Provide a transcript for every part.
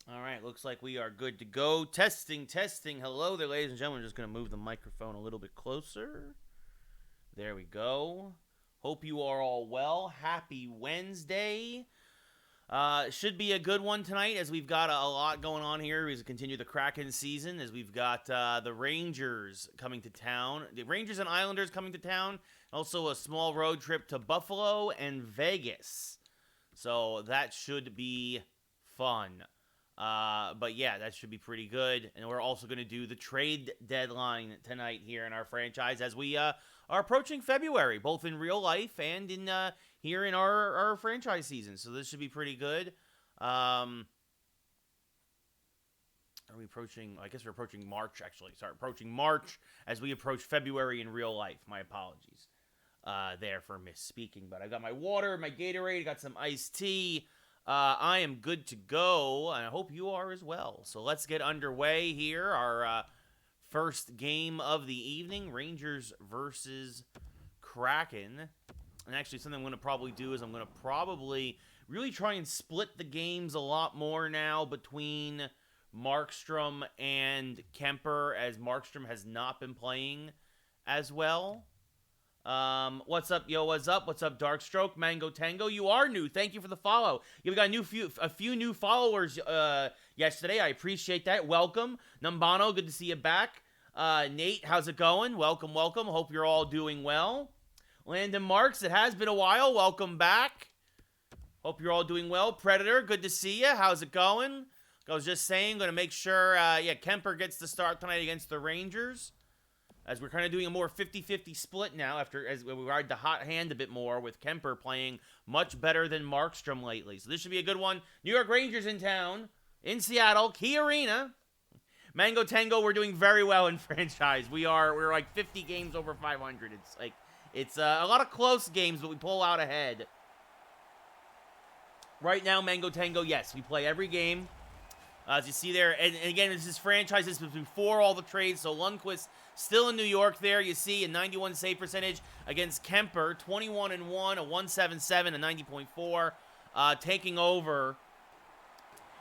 All right, looks like we are good to go. Testing, testing. Hello there, ladies and gentlemen. Just going to move the microphone a little bit closer. There we go. Hope you are all well. Happy Wednesday. Should be a good one tonight as we've got a lot going on here as we continue the Kraken season, as we've got the Rangers coming to town. The Rangers and Islanders coming to town. Also a small road trip to Buffalo and Vegas. So that should be fun. But yeah, that should be pretty good. And we're also going to do the trade deadline tonight here in our franchise as we are approaching February, both in real life and in here in our franchise season. So this should be pretty good. Are we approaching? I guess we're approaching March, actually. Sorry, approaching March as we approach February in real life. My apologies there for misspeaking. But I got my water, my Gatorade, I got some iced tea. I am good to go, and I hope you are as well. So let's get underway here. Our first game of the evening, Rangers versus Kraken. And actually, something I'm going to probably do is I'm going to probably really try and split the games a lot more now between Markstrom and Kemper, as Markstrom has not been playing as well. What's up, yo? What's up? What's up, Darkstroke? Mango Tango, you are new. Thank you for the follow. You've got a few new followers yesterday. I appreciate that. Welcome. Numbano, good to see you back. Nate, how's it going? Welcome, welcome. Hope you're all doing well. Landon Marks, it has been a while. Welcome back. Hope you're all doing well. Predator, good to see you. How's it going? I was just saying, going to make sure, Kemper gets the start tonight against the Rangers. As we're kind of doing a more 50-50 split now as we ride the hot hand a bit more with Kemper playing much better than Markstrom lately. So this should be a good one. New York Rangers in town, in Seattle, Key Arena. Mango Tango, we're doing very well in franchise. We're like 50 games over 500. It's a lot of close games, but we pull out ahead. Right now, Mango Tango, yes, we play every game. As you see there, and again, this is franchise. This was before all the trades, so Lundqvist still in New York there. You see a 91 save percentage against Kemper, 21-1, a 177, a 90.4, taking over.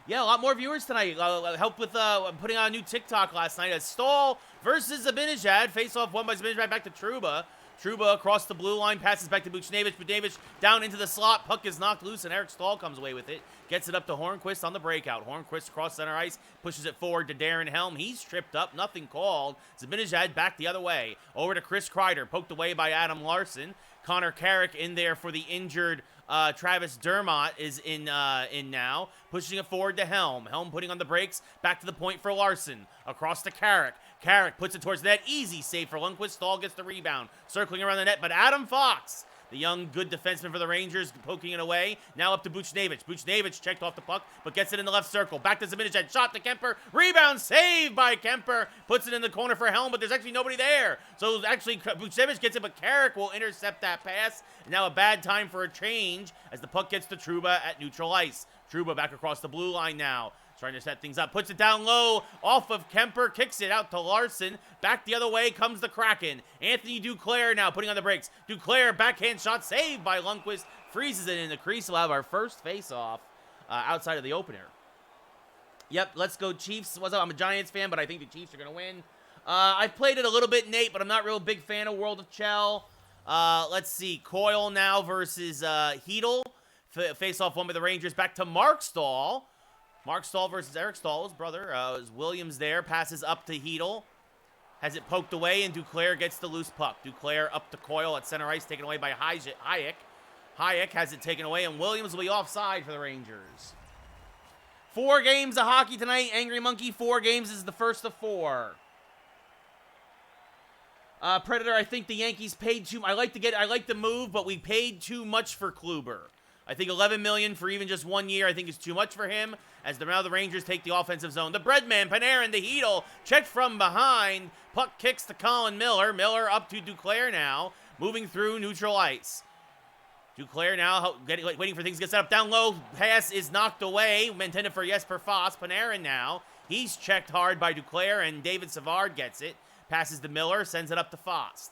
Yeah, a lot more viewers tonight. Helped with putting on a new TikTok last night. As Stahl versus Zibanejad. Face-off won by Zibanejad back to Trouba. Trouba across the blue line, passes back to Buchnevich. Buchnevich down into the slot. Puck is knocked loose, and Eric Stahl comes away with it. Gets it up to Hornquist on the breakout. Hornquist across center ice, pushes it forward to Darren Helm. He's tripped up, nothing called. Zibanejad back the other way. Over to Chris Kreider, poked away by Adam Larson. Connor Carrick in there for the injured Travis Dermott is in now. Pushing it forward to Helm. Helm putting on the brakes. Back to the point for Larson. Across to Carrick. Carrick puts it towards the net. Easy save for Lundqvist. Stahl gets the rebound. Circling around the net, but Adam Fox, the young, good defenseman for the Rangers, poking it away. Now up to Buchnevich. Buchnevich checked off the puck, but gets it in the left circle. Back to Zibanejad. Shot to Kemper. Rebound. Save by Kemper. Puts it in the corner for Helm, but there's actually nobody there. So actually, Buchnevich gets it, but Carrick will intercept that pass. Now a bad time for a change as the puck gets to Trouba at neutral ice. Trouba back across the blue line now. Trying to set things up. Puts it down low. Off of Kemper. Kicks it out to Larson. Back the other way comes the Kraken. Anthony Duclair now putting on the brakes. Duclair backhand shot saved by Lundqvist. Freezes it in the crease. We'll have our first face-off outside of the opener. Yep, let's go Chiefs. What's up? I'm a Giants fan, but I think the Chiefs are going to win. I've played it a little bit, Nate, but I'm not real big fan of World of Chell. Let's see. Coyle now versus Hedel. Face-off won by the Rangers. Back to Mark Stahl. Mark Stahl versus Eric Stahl, his brother. Is Williams there. Passes up to Hedel. Has it poked away, and Duclair gets the loose puck. Duclair up to Coyle at center ice, taken away by Hayek. Hayek has it taken away, and Williams will be offside for the Rangers. 4 games of hockey tonight. Angry Monkey, 4 games is the first of 4. Predator, I think the Yankees paid too. I like the move, but we paid too much for Kluber. I think $11 million for even just 1 year, I think is too much for him. As now the Rangers take the offensive zone. The Breadman, Panarin, the Hedel, checked from behind. Puck kicks to Colin Miller. Miller up to Duclair now, moving through neutral ice. Duclair now waiting for things to get set up down low. Pass is knocked away. Intended for Jesper Foss. Panarin now. He's checked hard by Duclair, and David Savard gets it. Passes to Miller, sends it up to Foss.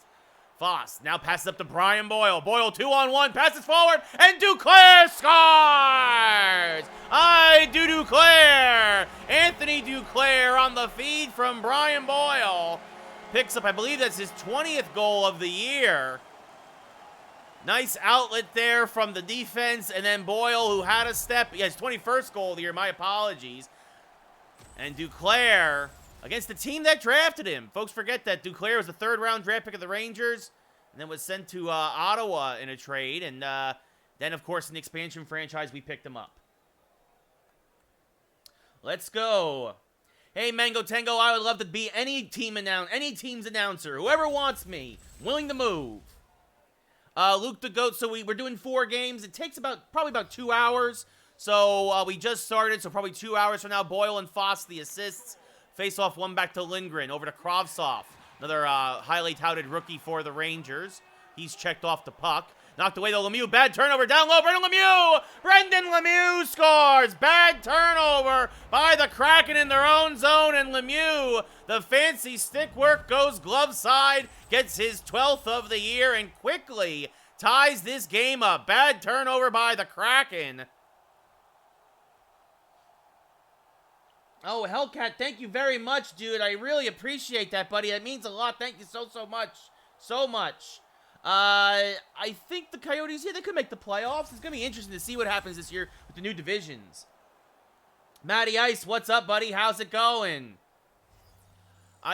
Foss now passes up to Brian Boyle. Boyle 2-on-1, passes forward, and Duclair scores! Hi, Duclair! Anthony Duclair on the feed from Brian Boyle. Picks up, I believe that's his 20th goal of the year. Nice outlet there from the defense. And then Boyle, who had a step. His 21st goal of the year, my apologies. And Duclair against the team that drafted him. Folks forget that Duclair was the 3rd-round draft pick of the Rangers. And then was sent to Ottawa in a trade. And then, of course, in the expansion franchise, we picked him up. Let's go. Hey, Mango Tango, I would love to be any team's announcer. Whoever wants me, willing to move. Luke the Goat, so we're doing 4 games. It takes probably about 2 hours. So we just started, so probably 2 hours from now. Boyle and Foss, the assists. Face off one back to Lindgren, over to Kravtsov. Another highly touted rookie for the Rangers. He's checked off the puck. Knocked away the Lemieux. Bad turnover down low. Brendan Lemieux! Brendan Lemieux scores! Bad turnover by the Kraken in their own zone. And Lemieux, the fancy stick work, goes glove side. Gets his 12th of the year and quickly ties this game up. Bad turnover by the Kraken. Oh, Hellcat, thank you very much, dude. I really appreciate that, buddy. That means a lot. Thank you so much. So much. I think the Coyotes, they could make the playoffs. It's going to be interesting to see what happens this year with the new divisions. Matty Ice, what's up, buddy? How's it going?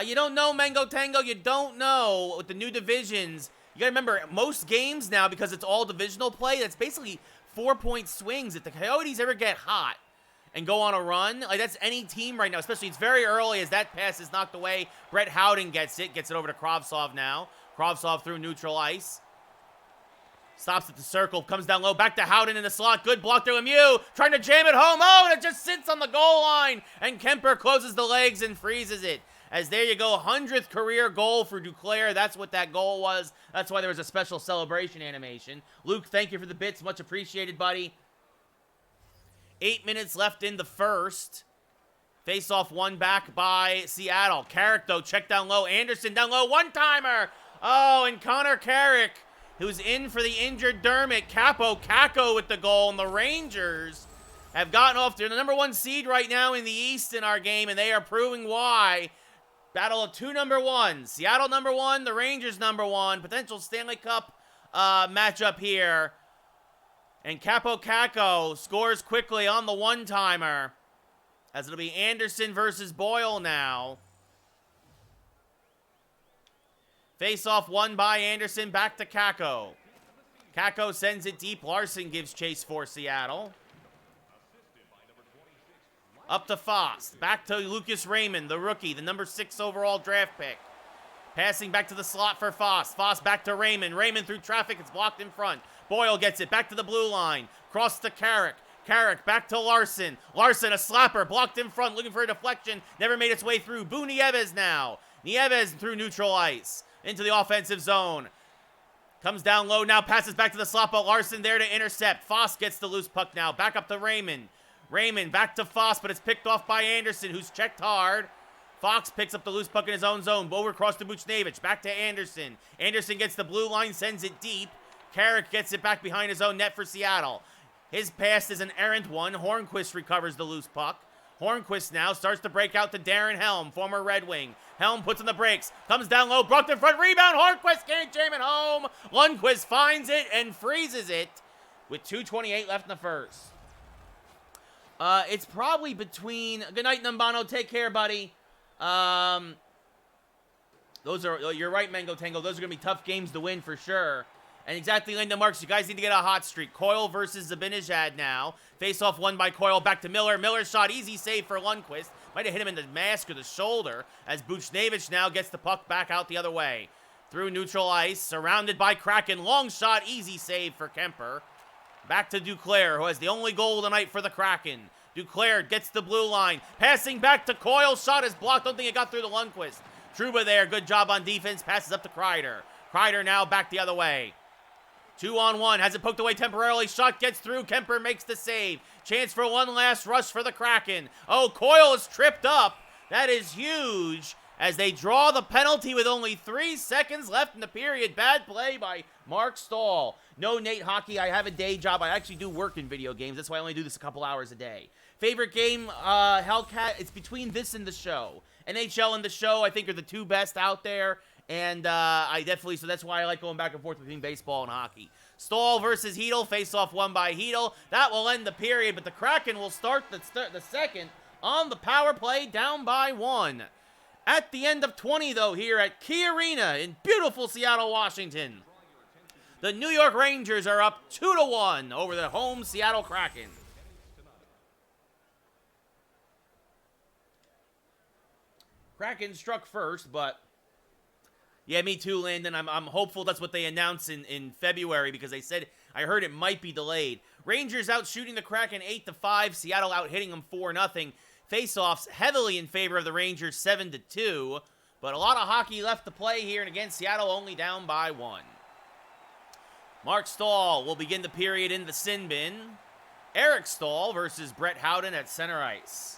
You don't know, Mango Tango. You don't know with the new divisions. You got to remember, most games now, because it's all divisional play, that's basically 4-point swings. If the Coyotes ever get hot and go on a run, like that's any team right now, especially it's very early as that pass is knocked away. Brett Howden gets it over to Kravtsov now. Kravtsov through neutral ice. Stops at the circle, comes down low, back to Howden in the slot. Good block there, Lemieux, trying to jam it home. Oh, and it just sits on the goal line. And Kemper closes the legs and freezes it. As there you go, 100th career goal for Duclair. That's what that goal was. That's why there was a special celebration animation. Luke, thank you for the bits. Much appreciated, buddy. 8 minutes left in the first. Face-off one back by Seattle. Carrick, though, check down low. Anderson down low, one-timer. Oh, and Connor Carrick, who's in for the injured Dermott. Capo Caco with the goal, and the Rangers have gotten off. They're the #1 seed right now in the East in our game, and they are proving why. Battle of 2 #1s. Seattle #1, the Rangers #1. Potential Stanley Cup matchup here. And Capo Caco scores quickly on the one-timer, as it'll be Anderson versus Boyle now. Face-off won by Anderson, back to Caco. Caco sends it deep. Larson gives chase for Seattle. Up to Foss. Back to Lucas Raymond, the rookie, the #6 overall draft pick. Passing back to the slot for Foss. Foss back to Raymond. Raymond through traffic. It's blocked in front. Boyle gets it. Back to the blue line. Cross to Carrick. Carrick back to Larson. Larson, a slapper. Blocked in front. Looking for a deflection. Never made its way through. Boo Nieves now. Nieves through neutral ice. Into the offensive zone. Comes down low now. Passes back to the slot, but Larson there to intercept. Foss gets the loose puck now. Back up to Raymond. Raymond back to Foss, but it's picked off by Anderson, who's checked hard. Fox picks up the loose puck in his own zone. Over across to Buchnevich. Back to Anderson. Anderson gets the blue line, sends it deep. Carrick gets it back behind his own net for Seattle. His pass is an errant one. Hornquist recovers the loose puck. Hornquist now starts to break out to Darren Helm, former Red Wing. Helm puts on the brakes. Comes down low. Brought in front. Rebound. Hornquist can't jam it home. Lundqvist finds it and freezes it with 2:28 left in the first. It's probably between... Good night, Numbano. Take care, buddy. Those are... You're right, Mango Tango. Those are going to be tough games to win for sure. And exactly, Linda Marks, you guys need to get a hot streak. Coyle versus Zabinajad now. Face-off won by Coyle. Back to Miller. Miller's shot. Easy save for Lundqvist. Might have hit him in the mask or the shoulder. As Buchnevich now gets the puck back out the other way. Through neutral ice. Surrounded by Kraken. Long shot. Easy save for Kemper. Back to Duclair, who has the only goal tonight for the Kraken. Duclair gets the blue line. Passing back to Coyle. Shot is blocked. Don't think it got through to Lundqvist. Trouba there. Good job on defense. Passes up to Kreider. Kreider now back the other way. 2-on-1, has it poked away temporarily. Shot gets through. Kemper makes the save. Chance for one last rush for the Kraken. Oh, Coyle is tripped up. That is huge. as they draw the penalty with only 3 seconds left in the period. Bad play by Mark Stahl. No, Nate Hockey, I have a day job. I actually do work in video games. That's why I only do this a couple hours a day. Favorite game, Hellcat, it's between this and the show. NHL and the show, I think, are the two best out there. And so that's why I like going back and forth between baseball and hockey. Stahl versus Hedel, face-off won by Hedel. That will end the period, but the Kraken will start the second on the power play, down by 1. At the end of 20, though, here at Key Arena in beautiful Seattle, Washington, the New York Rangers are up 2-1 over the home Seattle Kraken. Kraken struck first, but yeah, me too, Landon. I'm hopeful that's what they announce in February, because they said, I heard it might be delayed. Rangers out shooting the Kraken 8-5. Seattle out hitting them 4-0. Faceoffs heavily in favor of the Rangers 7-2. But a lot of hockey left to play here, and again, Seattle only down by 1. Mark Stahl will begin the period in the sin bin. Eric Stahl versus Brett Howden at center ice.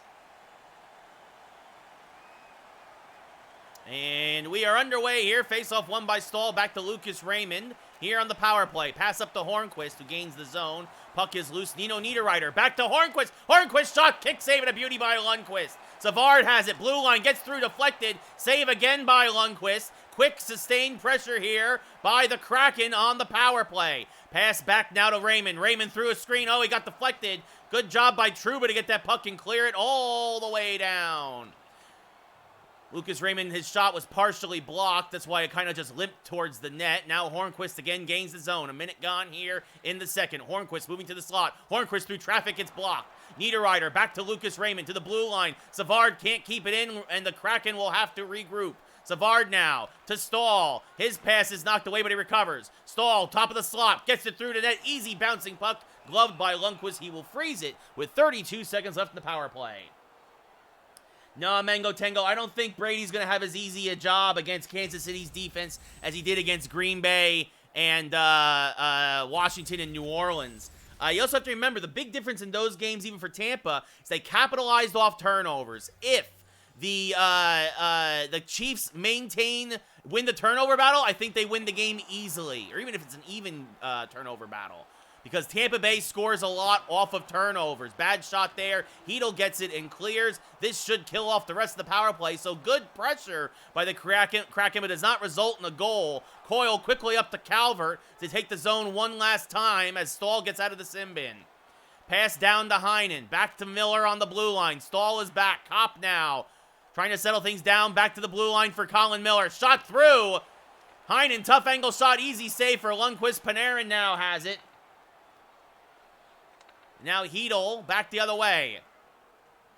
And we are underway here. Face-off won by Stahl. Back to Lucas Raymond here on the power play. Pass up to Hornquist, who gains the zone. Puck is loose. Nino Niederreiter back to Hornquist. Hornquist shot, kick, save, and a beauty by Lundqvist. Savard has it. Blue line gets through, deflected. Save again by Lundqvist. Quick, sustained pressure here by the Kraken on the power play. Pass back now to Raymond. Raymond through a screen. Oh, he got deflected. Good job by Trouba to get that puck and clear it all the way down. Lucas Raymond, his shot was partially blocked. That's why it kind of just limped towards the net. Now Hornquist again gains the zone. A minute gone here in the second. Hornquist moving to the slot. Hornquist through traffic gets blocked. Niederreiter back to Lucas Raymond to the blue line. Savard can't keep it in, and the Kraken will have to regroup. Savard now to Stahl. His pass is knocked away, but he recovers. Stahl, top of the slot, gets it through to net. Easy bouncing puck, gloved by Lundqvist. He will freeze it with 32 seconds left in the power play. No, Mango Tango, I don't think Brady's going to have as easy a job against Kansas City's defense as he did against Green Bay and Washington and New Orleans. You also have to remember, the big difference in those games, even for Tampa, is they capitalized off turnovers. If the Chiefs win the turnover battle, I think they win the game easily, or even if it's an even turnover battle. Because Tampa Bay scores a lot off of turnovers. Bad shot there. Hedel gets it and clears. This should kill off the rest of the power play. So good pressure by the Kraken, but does not result in a goal. Coyle quickly up to Calvert to take the zone one last time as Stahl gets out of the sin bin. Pass down to Heinen. Back to Miller on the blue line. Stahl is back. Kopp now trying to settle things down. Back to the blue line for Colin Miller. Shot through. Heinen, tough angle shot. Easy save for Lundqvist. Panarin now has it. Now Hedel back the other way.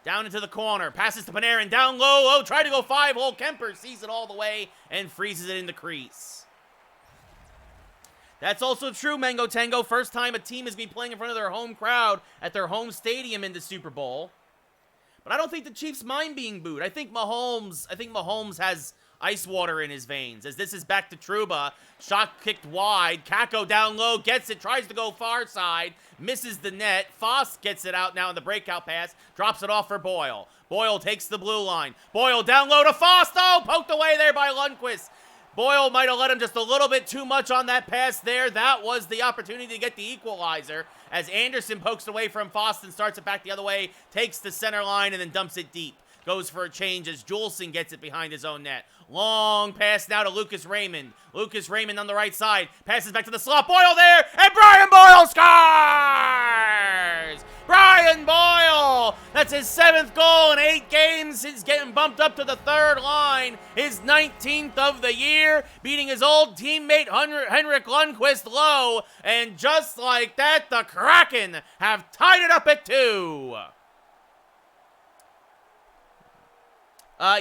Down into the corner. Passes to Panarin. Down low. Oh, try to go 5-hole. Kemper sees it all the way and freezes it in the crease. That's also true, Mango Tango. First time a team is going to be playing in front of their home crowd at their home stadium in the Super Bowl. But I don't think the Chiefs mind being booed. I think Mahomes has ice water in his veins, as this is back to Trouba. Shot kicked wide. Kakko down low, gets it, tries to go far side, misses the net. Foss gets it out now in the breakout pass, drops it off for Boyle. Boyle takes the blue line. Boyle down low to Foss, though, poked away there by Lundqvist. Boyle might have let him just a little bit too much on that pass there. That was the opportunity to get the equalizer, as Anderson pokes away from Foss and starts it back the other way, takes the center line, and then dumps it deep. Goes for a change as Juleson gets it behind his own net. Long pass now to Lucas Raymond. Lucas Raymond on the right side. Passes back to the slot. Boyle there, and Brian Boyle scores! Brian Boyle! That's his 7th goal in 8 games since getting bumped up to the 3rd line. His 19th of the year, beating his old teammate Henrik Lundqvist low. And just like that, the Kraken have tied it up at 2.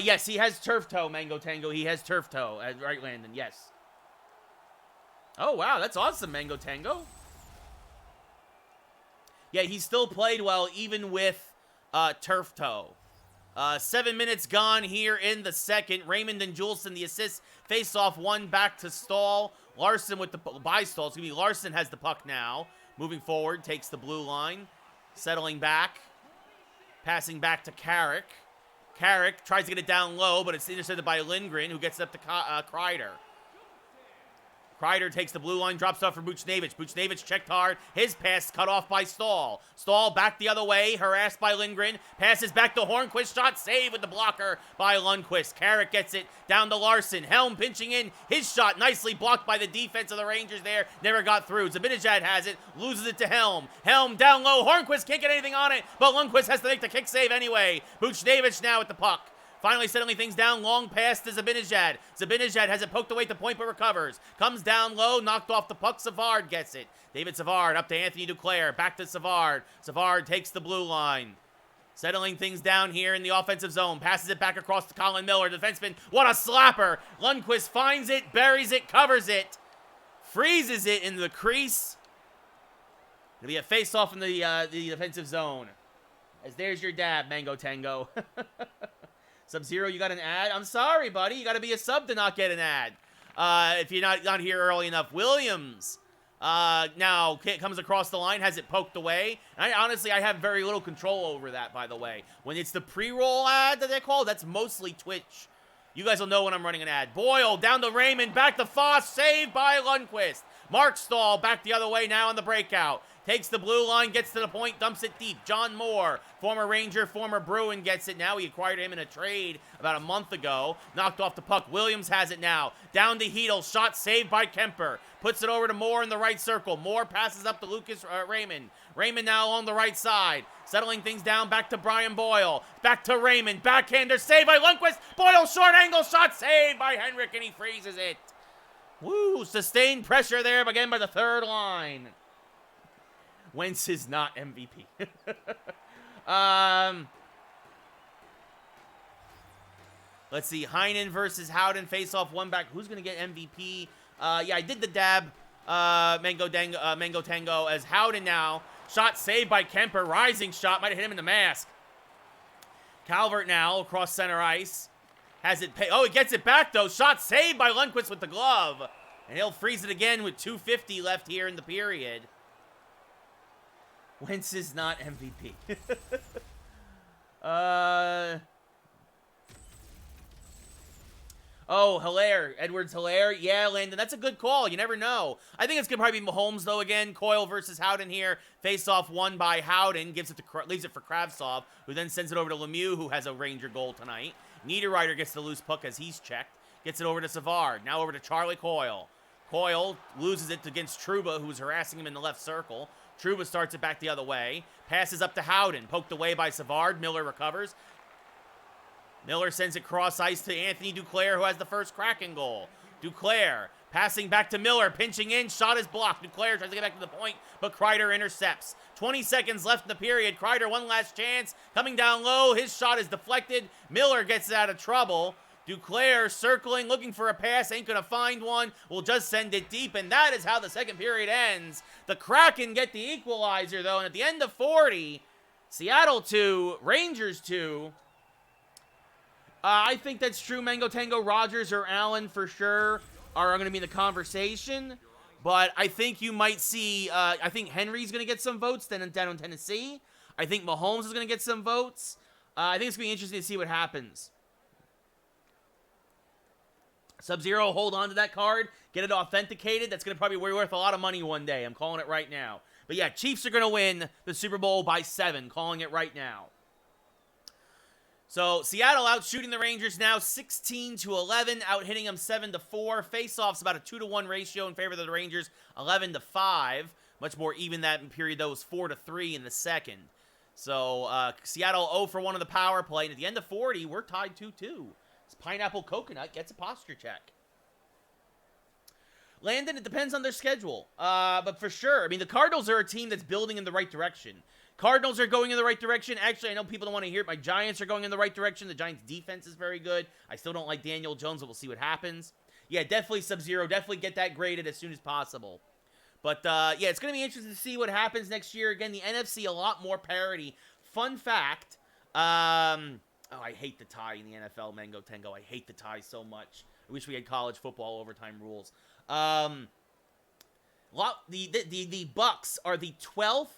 Yes, he has turf toe, Mango Tango. He has turf toe. Right, Landon, yes. Oh, wow, that's awesome, Mango Tango. Yeah, he still played well, even with turf toe. 7 minutes gone here in the second. Raymond and Juleson, the assist. Face-off, one back to Stahl. Larson with the... by Stahl. It's going to be Larson has the puck now. Moving forward, takes the blue line. Settling back. Passing back to Carrick. Carrick tries to get it down low, but it's intercepted by Lindgren, who gets it up to Kreider. Kreider takes the blue line, drops off for Buchnevich. Buchnevich checked hard. His pass cut off by Stahl. Stahl back the other way, harassed by Lindgren. Passes back to Hornquist. Shot saved with the blocker by Lundqvist. Carrick gets it down to Larson. Helm pinching in. His shot nicely blocked by the defense of the Rangers there. Never got through. Zabinajad has it. Loses it to Helm. Helm down low. Hornquist can't get anything on it, but Lundqvist has to make the kick save anyway. Buchnevich now with the puck. Finally settling things down, long pass to Zabinajad. Zabinajad has it poked away at the point but recovers. Comes down low, knocked off the puck. Savard gets it. David Savard up to Anthony Duclair. Back to Savard. Savard takes the blue line. Settling things down here in the offensive zone. Passes it back across to Colin Miller. Defenseman, what a slapper. Lundqvist finds it, buries it, covers it. Freezes it in the crease. It'll be a face-off in the defensive zone. As there's your dab, Mango Tango. Sub-Zero, you got an ad? I'm sorry, buddy. You got to be a sub to not get an ad. If you're not here early enough. Williams now comes across the line, has it poked away. And honestly, I have very little control over that, by the way. When it's the pre-roll ad that they call, that's mostly Twitch. You guys will know when I'm running an ad. Boyle down to Raymond, back to Foss, saved by Lundqvist. Mark Stahl back the other way now on the breakout. Takes the blue line, gets to the point, dumps it deep. John Moore, former Ranger, former Bruin, gets it now. He acquired him in a trade about a month ago. Knocked off the puck. Williams has it now. Down to Hedel. Shot saved by Kemper. Puts it over to Moore in the right circle. Moore passes up to Lucas Raymond. Raymond now along the right side. Settling things down back to Brian Boyle. Back to Raymond. Backhander saved by Lundqvist. Boyle short angle shot saved by Henrik, and he freezes it. Woo! Sustained pressure there again by the third line. Wentz is not MVP. Let's see. Heinen versus Howden face off one back. Who's going to get MVP? Yeah, I did the dab. Mango Tango as Howden now. Shot saved by Kemper. Rising shot. Might have hit him in the mask. Calvert now across center ice. Has it pay? Oh, he gets it back, though. Shot saved by Lundqvist with the glove. And he'll freeze it again with 2:50 left here in the period. Wentz is not MVP. Oh, Hilaire. Edwards Hilaire. Yeah, Landon, that's a good call. You never know. I think it's going to probably be Mahomes, though, again. Coyle versus Howden here. Face-off won by Howden. Leaves it for Kravtsov, who then sends it over to Lemieux, who has a Ranger goal tonight. Niederreiter gets the loose puck as he's checked. Gets it over to Savard. Now over to Charlie Coyle. Coyle loses it against Trouba, who's harassing him in the left circle. Trouba starts it back the other way. Passes up to Howden. Poked away by Savard. Miller recovers. Miller sends it cross ice to Anthony Duclair, who has the first Kraken goal. Duclair passing back to Miller. Pinching in. Shot is blocked. Duclair tries to get back to the point, but Kreider intercepts. 20 seconds left in the period. Kreider, one last chance. Coming down low. His shot is deflected. Miller gets it out of trouble. Duclair circling, looking for a pass, ain't gonna find one. We'll just send it deep, and that is how the second period ends. The Kraken get the equalizer, though, and at the end of 40, Seattle 2, Rangers 2. I think that's true. Mango Tango, Rogers, or Allen for sure are going to be in the conversation. But I think you might see, I think Henry's going to get some votes down in Tennessee. I think Mahomes is going to get some votes. I think it's going to be interesting to see what happens. Sub-Zero, hold on to that card. Get it authenticated. That's going to probably be worth a lot of money one day. I'm calling it right now. But yeah, Chiefs are going to win the Super Bowl by 7. Calling it right now. So Seattle out shooting the Rangers now 16-11, out hitting them 7-4. Face-offs about a 2-1 ratio in favor of the Rangers, 11-5. Much more even that period, though, was 4-3 in the second. So Seattle 0 for 1 on the power play. And at the end of 40, we're tied 2-2. Pineapple Coconut gets a posture check. Landon, it depends on their schedule. But for sure, I mean, the Cardinals are a team that's building in the right direction. Cardinals are going in the right direction. Actually, I know people don't want to hear it. My Giants are going in the right direction. The Giants' defense is very good. I still don't like Daniel Jones, but we'll see what happens. Yeah, definitely Sub-Zero. Definitely get that graded as soon as possible. But, yeah, it's going to be interesting to see what happens next year. Again, the NFC, a lot more parity. Fun fact, oh, I hate the tie in the NFL, Mango Tango. I hate the tie so much. I wish we had college football overtime rules. The Bucks are the 12th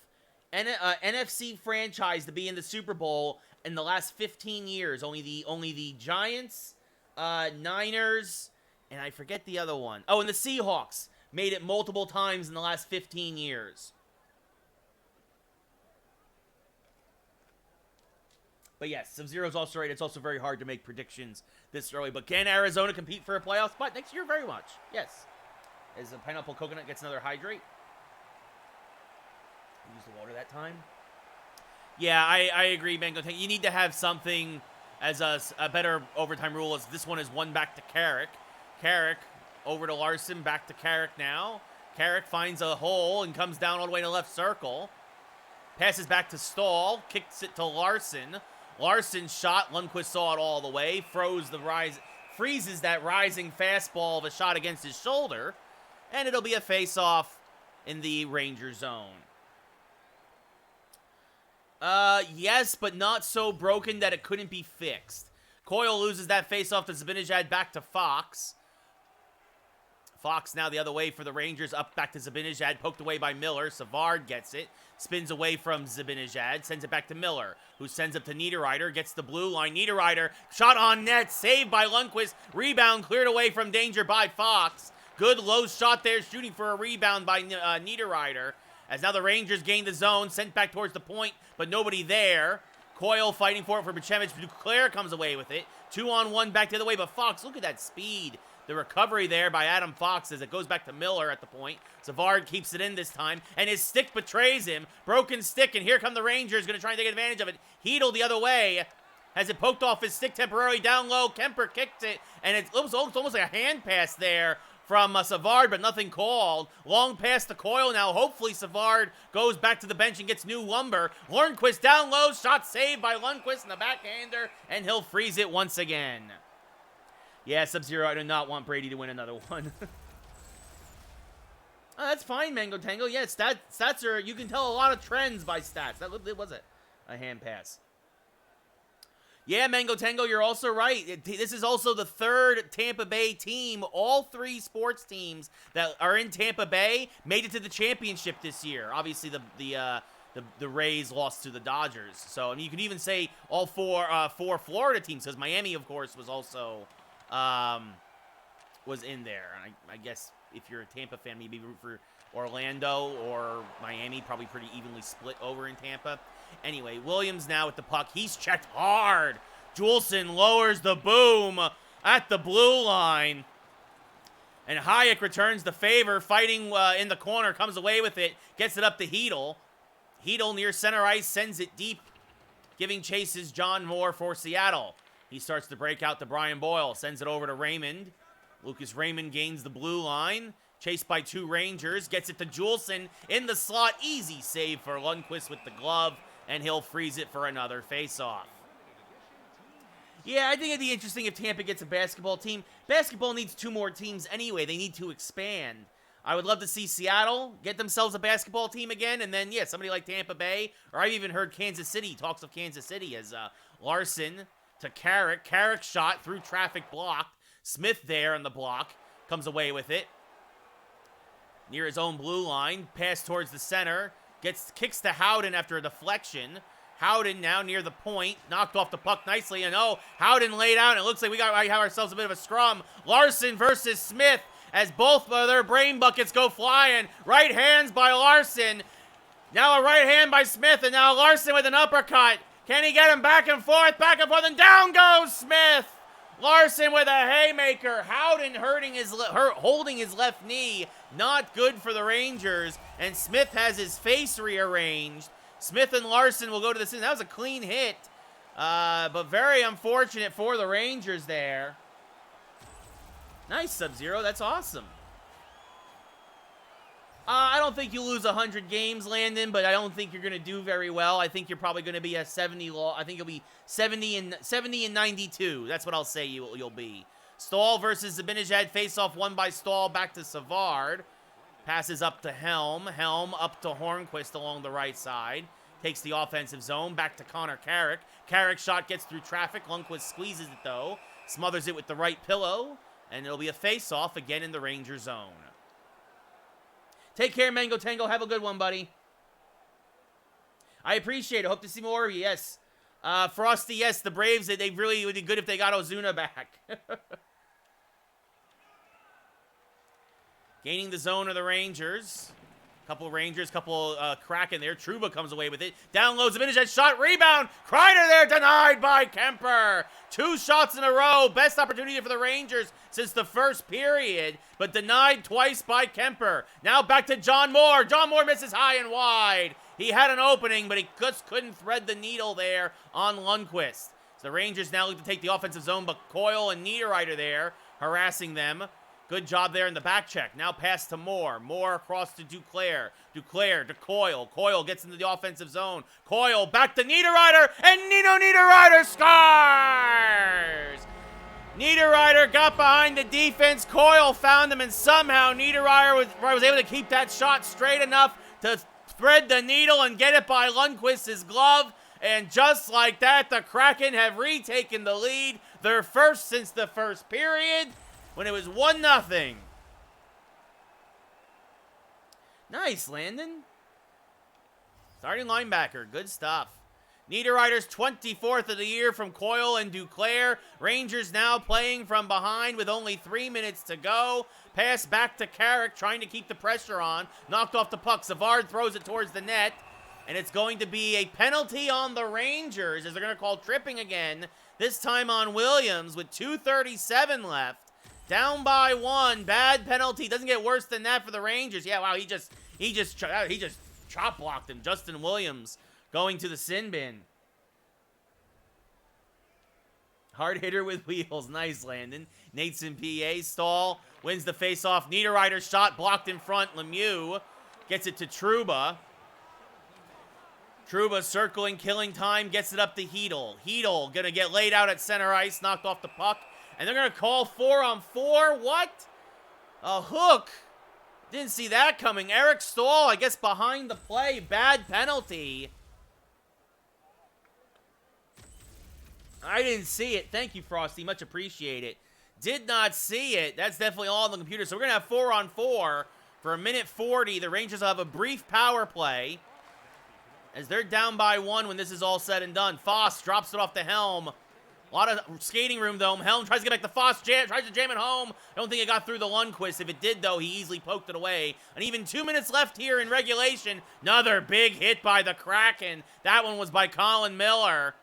NFC franchise to be in the Super Bowl in the last 15 years. Only the Giants, Niners, and I forget the other one. Oh, and the Seahawks made it multiple times in the last 15 years. But yes, Sub-Zero's also right. It's also very hard to make predictions this early. But can Arizona compete for a playoff spot next year? Very much. Yes. As a Pineapple Coconut gets another hydrate. Use the water that time. Yeah, I agree, Mango Tank. You need to have something as a better overtime rule. As this one is one back to Carrick. Carrick over to Larson. Back to Carrick now. Carrick finds a hole and comes down all the way to left circle. Passes back to Stahl. Kicks it to Larson. Larson's shot. Lundqvist saw it all the way. Freezes that rising fastball of a shot against his shoulder. And it'll be a face-off in the Ranger zone. Yes, but not so broken that it couldn't be fixed. Coyle loses that face-off to Zibanejad, back to Fox. Fox now the other way for the Rangers, up back to Zibanejad, poked away by Miller. Savard gets it, spins away from Zibanejad, sends it back to Miller, who sends it to Niederreiter, gets the blue line. Niederreiter, shot on net, saved by Lundqvist, rebound cleared away from danger by Fox. Good low shot there, shooting for a rebound by Niederreiter. As now the Rangers gain the zone, sent back towards the point, but nobody there. Coyle fighting for it for Bucevich. Duclair comes away with it. 2-on-1 back the other way, but Fox, look at that speed. The recovery there by Adam Fox as it goes back to Miller at the point. Savard keeps it in this time, and his stick betrays him. Broken stick, and here come the Rangers, going to try and take advantage of it. Hedel the other way. Has it poked off his stick temporarily down low. Kemper kicked it, and it was almost like a hand pass there from Savard, but nothing called. Long pass to Coyle now. Hopefully Savard goes back to the bench and gets new lumber. Lundqvist down low. Shot saved by Lundqvist in the backhander, and he'll freeze it once again. Yeah, Sub-Zero, I do not want Brady to win another one. Oh, that's fine, Mango Tango. Yeah, stats are, you can tell a lot of trends by stats. That was it. A hand pass. Yeah, Mango Tango, you're also right. This is also the third Tampa Bay team. All three sports teams that are in Tampa Bay made it to the championship this year. Obviously, the Rays lost to the Dodgers. So, I mean, you could even say all four Florida teams, because Miami, of course, was also was in there. And I guess if you're a Tampa fan, maybe root for Orlando or Miami, probably pretty evenly split over in Tampa. Anyway, Williams now with the puck. He's checked hard. Juleson lowers the boom at the blue line. And Hayek returns the favor, fighting in the corner, comes away with it, gets it up to Hedel. Hedel near center ice, sends it deep, giving chases John Moore for Seattle. He starts to break out to Brian Boyle, sends it over to Raymond. Lucas Raymond gains the blue line. Chased by two Rangers, gets it to Juleson in the slot. Easy save for Lundqvist with the glove, and he'll freeze it for another face-off. Yeah, I think it'd be interesting if Tampa gets a basketball team. Basketball needs two more teams anyway. They need to expand. I would love to see Seattle get themselves a basketball team again, and then, yeah, somebody like Tampa Bay, or I've even heard Kansas City, talks of Kansas City as Larson to Carrick. Carrick shot through traffic blocked. Smith there on the block, comes away with it. Near his own blue line, pass towards the center, kicks to Howden after a deflection. Howden now near the point, knocked off the puck nicely, and oh, Howden laid out, and it looks like we have ourselves a bit of a scrum. Larson versus Smith, as both of their brain buckets go flying. Right hands by Larson. Now a right hand by Smith, and now Larson with an uppercut. Can he get him back and forth, and down goes Smith! Larson with a haymaker. Howden holding his left knee. Not good for the Rangers. And Smith has his face rearranged. Smith and Larson will go to the center. That was a clean hit. But very unfortunate for the Rangers there. Nice, Sub-Zero. That's awesome. I don't think you lose 100 games, Landon, but I don't think you're going to do very well. I think you're probably going to be a 70 I think you'll be 70 and 92. That's what I'll say you'll be. Stahl versus Zibanejad, face-off won by Stahl, back to Savard. Passes up to Helm. Helm up to Hornquist along the right side. Takes the offensive zone, back to Connor Carrick. Carrick shot gets through traffic. Lundqvist squeezes it, though. Smothers it with the right pillow. And it'll be a face-off again in the Ranger zone. Take care, Mango Tango. Have a good one, buddy. I appreciate it. Hope to see more of you. Yes. Frosty, yes, the Braves, they really would be good if they got Ozuna back. Gaining the zone are the Rangers. Couple Rangers, couple Kraken there. Trouba comes away with it. Downloads the Vintage shot, rebound. Kreider there, denied by Kemper. 2 shots in a row. Best opportunity for the Rangers since the first period, but denied twice by Kemper. Now back to John Moore. John Moore misses high and wide. He had an opening, but he just couldn't thread the needle there on Lundqvist. So the Rangers now look to take the offensive zone, but Coyle and Niederreiter there harassing them. Good job there in the back check. Now pass to Moore. Moore across to Duclair. Duclair to Coyle. Coyle gets into the offensive zone. Coyle back to Niederreiter, and Nino Niederreiter scores! Niederreiter got behind the defense. Coyle found him, and somehow Niederreiter was able to keep that shot straight enough to thread the needle and get it by Lundqvist's glove. And just like that, the Kraken have retaken the lead. Their first since the first period, when it was 1-0. Nice, Landon. Starting linebacker. Good stuff. Niederreiter's 24th of the year from Coyle and Duclair. Rangers now playing from behind with only 3 minutes to go. Pass back to Carrick, trying to keep the pressure on. Knocked off the puck. Savard throws it towards the net. And it's going to be a penalty on the Rangers, as they're going to call tripping again. This time on Williams with 2:37 left. Down by 1, bad penalty. Doesn't get worse than that for the Rangers. Yeah, wow, he just chop blocked him. Justin Williams going to the sin bin. Hard hitter with wheels. Nice, Landon. Nateson PA stall wins the faceoff. Niederreiter's shot blocked in front. Lemieux gets it to Trouba. Trouba circling, killing time, gets it up to Hedel. Hedel gonna get laid out at center ice, knocked off the puck. And they're going to call 4-on-4. What? A hook. Didn't see that coming. Eric Stahl, I guess, behind the play. Bad penalty. I didn't see it. Thank you, Frosty. Much appreciated. Did not see it. That's definitely all on the computer. So we're going to have 4-on-4 for 1:40. The Rangers will have a brief power play as they're down by 1 when this is all said and done. Foss drops it off the helm. A lot of skating room, though. Helm tries to get back to Foss, tries to jam it home. I don't think it got through the Lundqvist. If it did, though, he easily poked it away. And even 2 minutes left here in regulation. Another big hit by the Kraken. That one was by Colin Miller.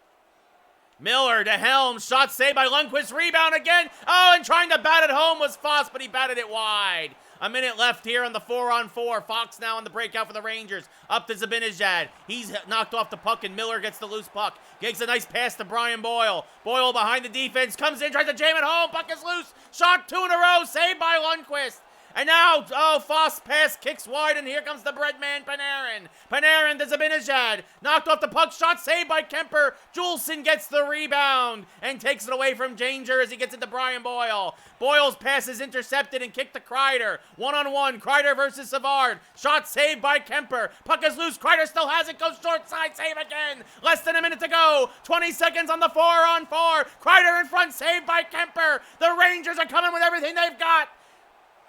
Miller to Helm. Shot saved by Lundqvist. Rebound again. Oh, and trying to bat it home was Foss, but he batted it wide. A minute left here on the 4-on-4. Fox now on the breakout for the Rangers. Up to Zabinajad. He's knocked off the puck, and Miller gets the loose puck. Gives a nice pass to Brian Boyle. Boyle behind the defense. Comes in, tries to jam it home. Puck is loose. Shot 2 in a row. Saved by Lundqvist. And now, Foss pass kicks wide, and here comes the bread man, Panarin. Panarin to Zabinajad. Knocked off the puck. Shot saved by Kemper. Juleson gets the rebound and takes it away from Danger as he gets it to Brian Boyle. Boyle's pass is intercepted and kicked to Kreider. 1-on-1. Kreider versus Savard. Shot saved by Kemper. Puck is loose. Kreider still has it. Goes short side. Save again. Less than a minute to go. 20 seconds on the 4-on-4. Kreider in front. Saved by Kemper. The Rangers are coming with everything they've got.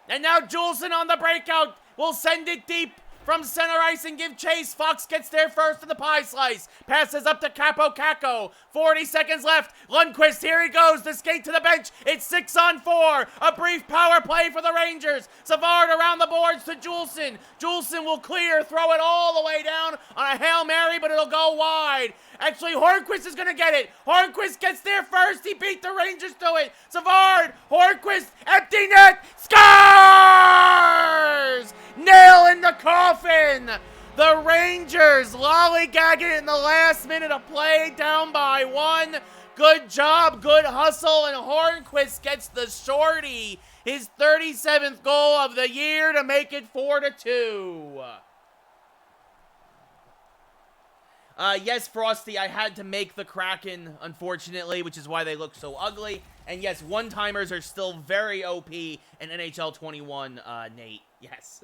And now Juleson on the breakout will send it deep from center ice and give chase. Fox gets there first in the pie slice. Passes up to Capo Caco. 40 seconds left. Lundqvist, here he goes. The skate to the bench. It's 6-on-4. A brief power play for the Rangers. Savard around the boards to Juleson. Juleson will clear, throw it all the way down on a Hail Mary, but it'll go wide. Actually, Hornquist is going to get it. Hornquist gets there first. He beat the Rangers to it. Savard, Hornquist, empty net, scores! Nail in the coffin. The Rangers lollygagging it in the last minute of play, down by 1. Good job, good hustle, and Hornquist gets the shorty. His 37th goal of the year to make it 4-2. Yes, Frosty, I had to make the Kraken, unfortunately, which is why they look so ugly. And yes, one-timers are still very OP in NHL 21, Nate. Yes.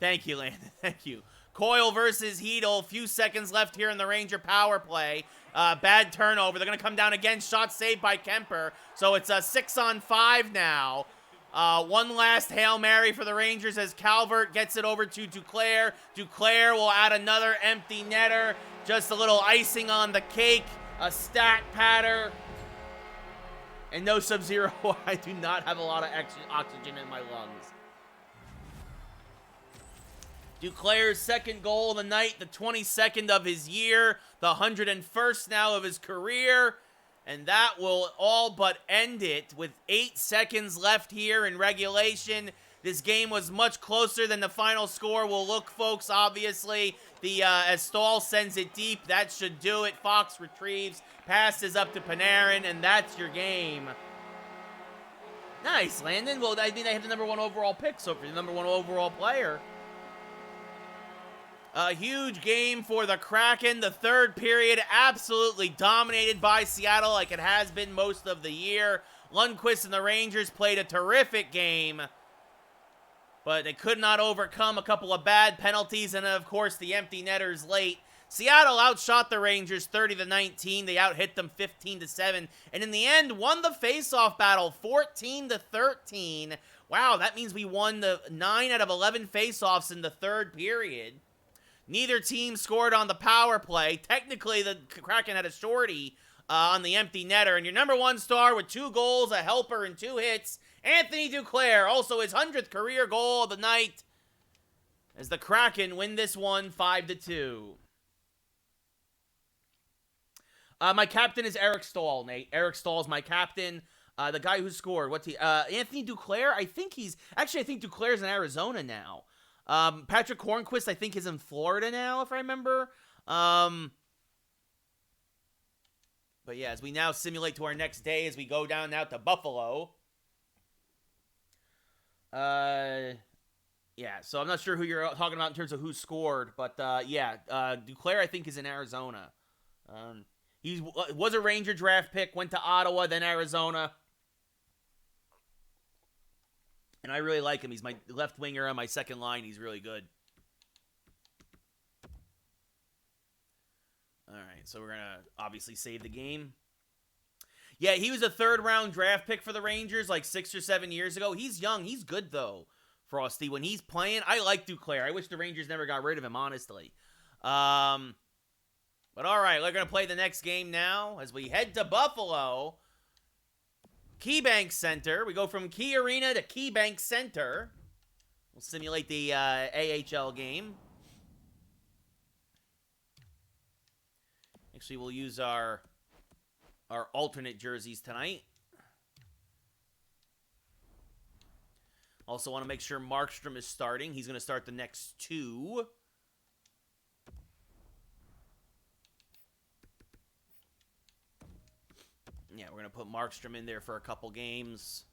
Thank you, Landon. Thank you. Coyle versus Hedel. Few seconds left here in the Ranger power play. Bad turnover. They're going to come down again. Shot saved by Kemper. So it's a 6-on-5 now. One last Hail Mary for the Rangers as Calvert gets it over to Duclair. Duclair will add another empty netter. Just a little icing on the cake, a stat patter, and no Sub-Zero. I do not have a lot of oxygen in my lungs. Duclair's second goal of the night, the 22nd of his year, the 101st now of his career, and that will all but end it with 8 seconds left here in regulation. This game was much closer than the final score will look, folks, obviously. As Stahl sends it deep, that should do it. Fox retrieves, passes up to Panarin, and that's your game. Nice, Landon. Well, I mean, they have the #1 overall pick, so for the #1 overall player. A huge game for the Kraken. The third period absolutely dominated by Seattle like it has been most of the year. Lundqvist and the Rangers played a terrific game, but they could not overcome a couple of bad penalties and, of course, the empty netters late. Seattle outshot the Rangers 30-19. They outhit them 15-7, and in the end won the faceoff battle 14-13. Wow, that means we won the 9 out of 11 faceoffs in the third period. Neither team scored on the power play. Technically, the Kraken had a shorty on the empty netter. And your #1 star with 2 goals, a helper, and 2 hits, Anthony Duclair, also his 100th career goal of the night, as the Kraken win this one 5-2. My captain is Eric Stahl, Nate. Eric Stahl is my captain. The guy who scored. Anthony Duclair? I think Duclair's in Arizona now. Patrick Hornquist, I think, is in Florida now, if I remember. But yeah, as we now simulate to our next day, as we go down now to Buffalo. Yeah, so I'm not sure who you're talking about in terms of who scored, but yeah, Duclair, I think, is in Arizona. He was a Ranger draft pick, went to Ottawa, then Arizona. And I really like him. He's my left winger on my second line. He's really good. All right, so we're going to obviously save the game. Yeah, he was a third-round draft pick for the Rangers like 6 or 7 years ago. He's young. He's good, though, Frosty. When he's playing, I like Duclair. I wish the Rangers never got rid of him, honestly. But all right, we're going to play the next game now as we head to Buffalo. KeyBank Center. We go from Key Arena to KeyBank Center. We'll simulate the AHL game. Actually, we'll use our alternate jerseys tonight. Also want to make sure Markstrom is starting. He's going to start the next 2. Yeah, we're going to put Markstrom in there for a couple games.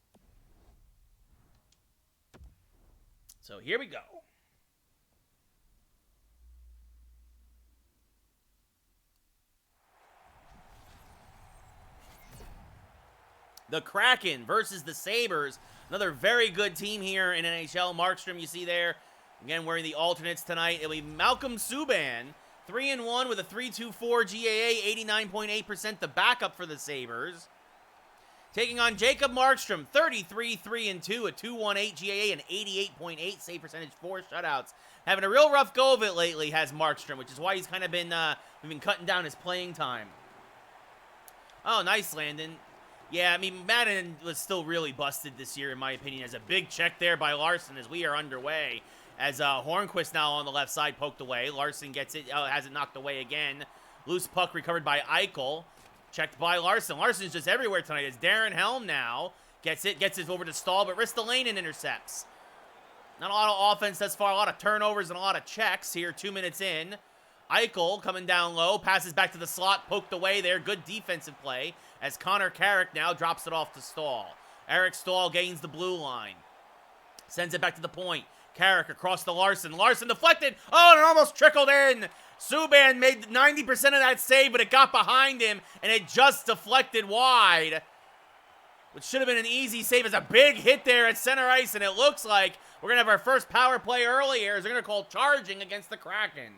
So here we go. The Kraken versus the Sabers. Another very good team here in NHL. Markstrom, you see there. Again, wearing the alternates tonight. It'll be Malcolm Subban. 3-1 with a 3.24 GAA, 89.8%, the backup for the Sabres. Taking on Jacob Markstrom, 33-3-2, a 2.18 GAA, and 88.8 save percentage, 4 shutouts. Having a real rough go of it lately has Markstrom, which is why he's kind of been, we've been cutting down his playing time. Oh, nice, Landon. Yeah, I mean, Madden was still really busted this year, in my opinion, as a big check there by Larson as we are underway. As Hornquist now on the left side poked away. Larson gets it, has it knocked away again. Loose puck recovered by Eichel. Checked by Larson. Larson's just everywhere tonight. It's Darren Helm now. Gets it over to Stahl, but Ristolainen intercepts. Not a lot of offense thus far. A lot of turnovers and a lot of checks here 2 minutes in. Eichel coming down low. Passes back to the slot. Poked away there. Good defensive play. As Connor Carrick now drops it off to Stahl. Eric Stahl gains the blue line. Sends it back to the point. Carrick across to Larson. Larson deflected. Oh, and it almost trickled in. Subban made 90% of that save, but it got behind him, and it just deflected wide. Which should have been an easy save. It's a big hit there at center ice, and it looks like we're going to have our first power play early here as they're going to call charging against the Kraken.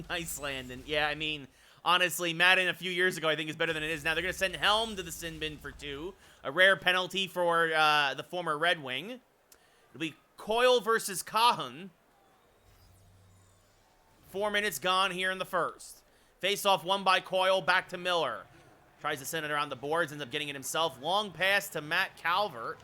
Nice, Landon. Yeah, I mean, honestly, Madden a few years ago I think is better than it is now. They're going to send Helm to the sin bin for 2. A rare penalty for the former Red Wing. It'll be Coyle versus Cahan. 4 minutes gone here in the first. Face-off won by Coyle, back to Miller. Tries to send it around the boards, ends up getting it himself. Long pass to Matt Calvert.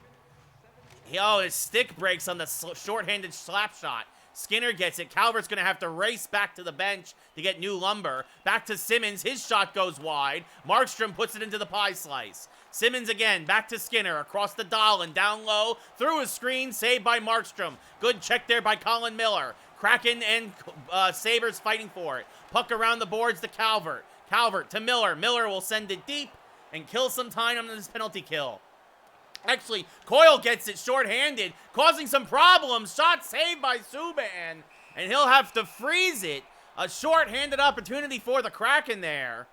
Oh, his stick breaks on the short-handed slap shot. Skinner gets it. Calvert's going to have to race back to the bench to get new lumber. Back to Simmons. His shot goes wide. Markstrom puts it into the pie slice. Simmons again. Back to Skinner. Across the Dahlin. Down low. Through his screen. Saved by Markstrom. Good check there by Colin Miller. Kraken and Sabers fighting for it. Puck around the boards to Calvert. Calvert to Miller. Miller will send it deep and kill some time on this penalty kill. Actually, Coyle gets it short-handed, causing some problems. Shot saved by Subban, and he'll have to freeze it. A short-handed opportunity for the Kraken there.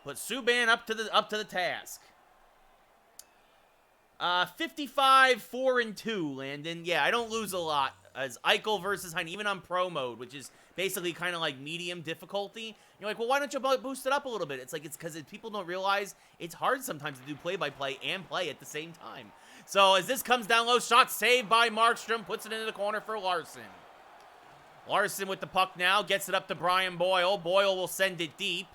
But Subban up to the task. 55-4-2, Landon. Yeah, I don't lose a lot. As Eichel versus Heine, even on pro mode, which is basically kind of like medium difficulty. You're like, well, why don't you boost it up a little bit? It's like, it's because people don't realize it's hard sometimes to do play-by-play and play at the same time. So as this comes down low, shot saved by Markstrom, puts it into the corner for Larson. Larson with the puck now, gets it up to Brian Boyle. Boyle will send it deep.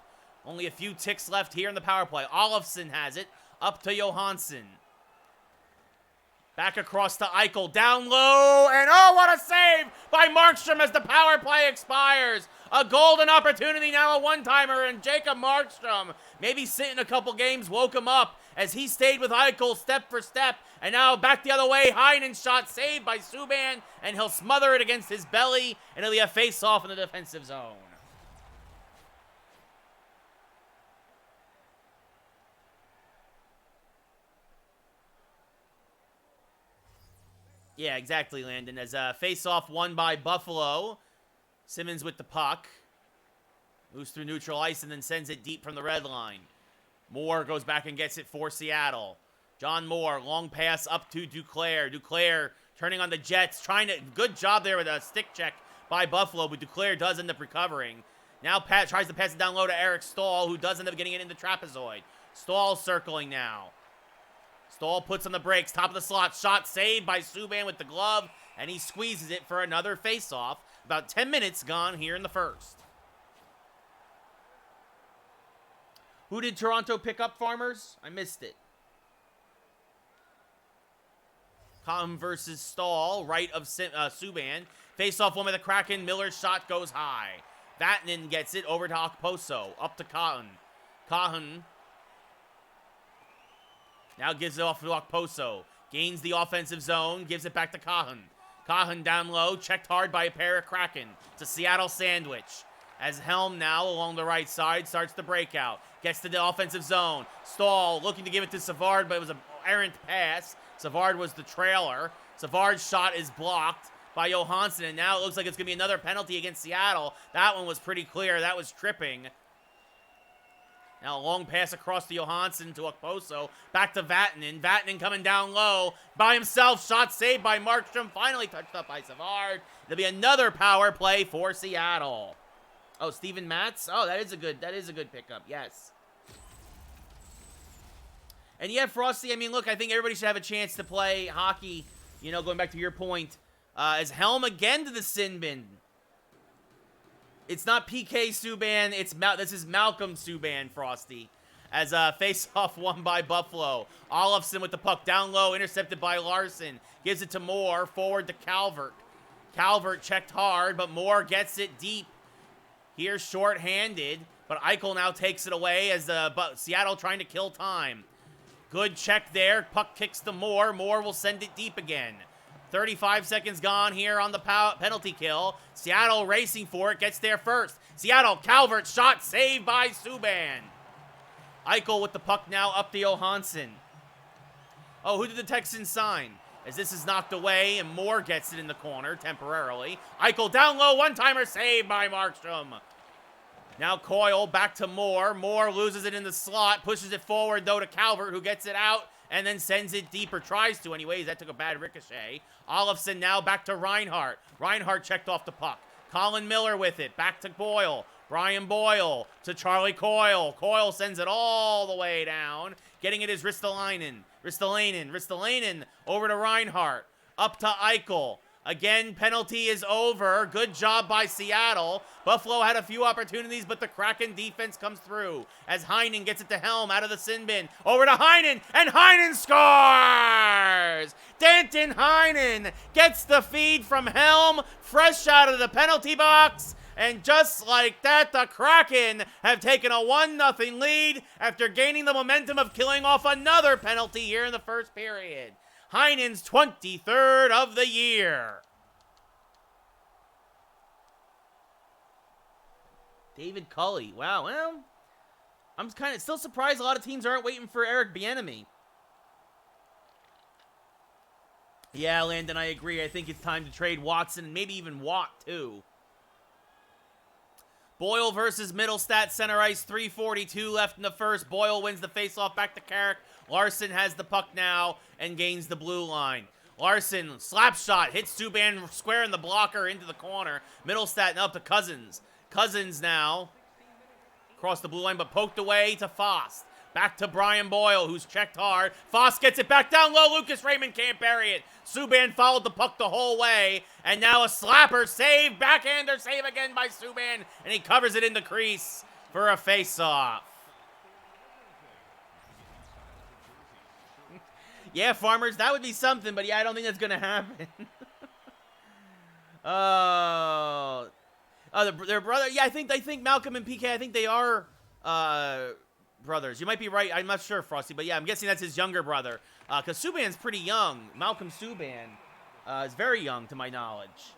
Only a few ticks left here in the power play. Olofsson has it, up to Johansson. Back across to Eichel, down low, and oh, what a save by Markstrom as the power play expires. A golden opportunity now, a one-timer, and Jacob Markstrom, maybe sitting a couple games, woke him up as he stayed with Eichel step for step, and now back the other way, Heinen's shot saved by Subban, and he'll smother it against his belly, and it'll be a face-off in the defensive zone. Yeah, exactly, Landon. As a face-off won by Buffalo. Simmons with the puck. Moves through neutral ice and then sends it deep from the red line. Moore goes back and gets it for Seattle. John Moore, long pass up to Duclair. Duclair turning on the Jets. Good job there with a stick check by Buffalo, but Duclair does end up recovering. Now Pat tries to pass it down low to Eric Stahl, who does end up getting it in the trapezoid. Stahl circling now. Stahl puts on the brakes, top of the slot, shot saved by Subban with the glove, and he squeezes it for another face-off. About 10 minutes gone here in the first. Who did Toronto pick up, Farmers? I missed it. Colin versus Stahl, right of Subban. Face-off one with the Kraken, Miller's shot goes high. Vatanen gets it over to Okposo, up to Cahan. Cahan now gives it off to Okposo. Gains the offensive zone, gives it back to Cahan. Cahan down low, checked hard by a pair of Kraken. It's a Seattle sandwich. As Helm now along the right side starts the breakout. Gets to the offensive zone. Stahl looking to give it to Savard, but it was an errant pass. Savard was the trailer. Savard's shot is blocked by Johansson, and now it looks like it's going to be another penalty against Seattle. That one was pretty clear. That was tripping. Now a long pass across to Johansson to Okposo. Back to Vatanen. Vatanen coming down low by himself. Shot saved by Markstrom. Finally touched up by Savard. There'll be another power play for Seattle. Oh, Steven Matz? Oh, that is a good pickup. Yes. And yeah, Frosty, I mean, look, I think everybody should have a chance to play hockey, you know, going back to your point. As Helm again to the sin bin. It's not PK Subban, this is Malcolm Subban, Frosty. As face-off won by Buffalo. Olofsson with the puck down low, intercepted by Larson. Gives it to Moore, forward to Calvert. Calvert checked hard, but Moore gets it deep. Here short-handed, but Eichel now takes it away as Seattle trying to kill time. Good check there, puck kicks to Moore. Moore will send it deep again. 35 seconds gone here on the penalty kill. Seattle racing for it, gets there first. Seattle, Calvert, shot saved by Subban. Eichel with the puck now up to Johansson. Oh, who did the Texans sign? As this is knocked away and Moore gets it in the corner temporarily. Eichel down low, one-timer saved by Markstrom. Now Coyle back to Moore. Moore loses it in the slot, pushes it forward though to Calvert, who gets it out and then sends it deep, or tries to anyways. That took a bad ricochet. Olofsson now back to Reinhart. Reinhart checked off the puck. Colin Miller with it. Back to Boyle. Brian Boyle to Charlie Coyle. Coyle sends it all the way down. Getting it is Ristolainen. Ristolainen over to Reinhart. Up to Eichel. Again, penalty is over. Good job by Seattle. Buffalo had a few opportunities, but the Kraken defense comes through as Heinen gets it to Helm out of the sin bin. Over to Heinen, and Heinen scores! Danton Heinen gets the feed from Helm, fresh out of the penalty box. And just like that, the Kraken have taken a 1-0 lead after gaining the momentum of killing off another penalty here in the first period. Heinen's 23rd of the year. David Culley. Wow, well, I'm kind of still surprised a lot of teams aren't waiting for Eric Bieniemy. Yeah, Landon, I agree. I think it's time to trade Watson and maybe even Watt, too. Boyle versus Middlestat, center ice, 3:42 left in the first. Boyle wins the faceoff back to Carrick. Larson has the puck now and gains the blue line. Larson, slap shot, hits Subban square in the blocker into the corner. Middlestat up to Cousins. Cousins now across the blue line, but poked away to Fost. Back to Brian Boyle, who's checked hard. Fost gets it back down low. Lucas Raymond can't bury it. Subban followed the puck the whole way. And now a slapper save. Backhander save again by Subban. And he covers it in the crease for a face-off. Yeah, Farmers, that would be something. But yeah, I don't think that's going to happen. Their brother. Yeah, I think Malcolm and PK, I think they are brothers. You might be right. I'm not sure, Frosty, but yeah, I'm guessing that's his younger brother. Because Subban's pretty young. Malcolm Subban is very young, to my knowledge.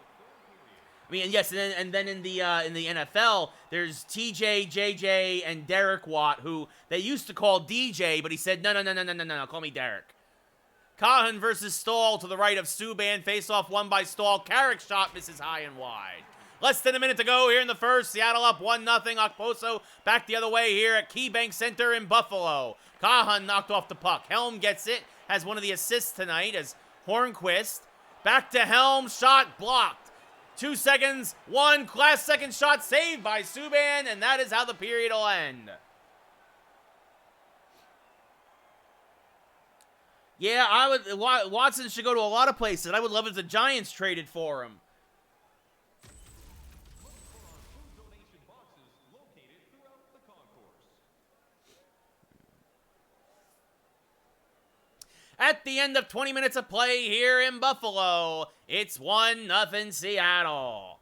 I mean, and yes, and then in the NFL, there's TJ, JJ, and Derek Watt, who they used to call DJ, but he said no, call me Derek. Cahan versus Stahl to the right of Subban. Face-off won by Stahl. Carrick shot misses high and wide. Less than a minute to go here in the first. Seattle up 1-0. Okposo back the other way here at KeyBank Center in Buffalo. Cahan knocked off the puck. Helm gets it. Has one of the assists tonight as Hornquist. Back to Helm. Shot blocked. 2 seconds. Last second shot saved by Subban. And that is how the period will end. Yeah, Watson should go to a lot of places. I would love if the Giants traded for him. At the end of 20 minutes of play here in Buffalo, it's 1-0 Seattle.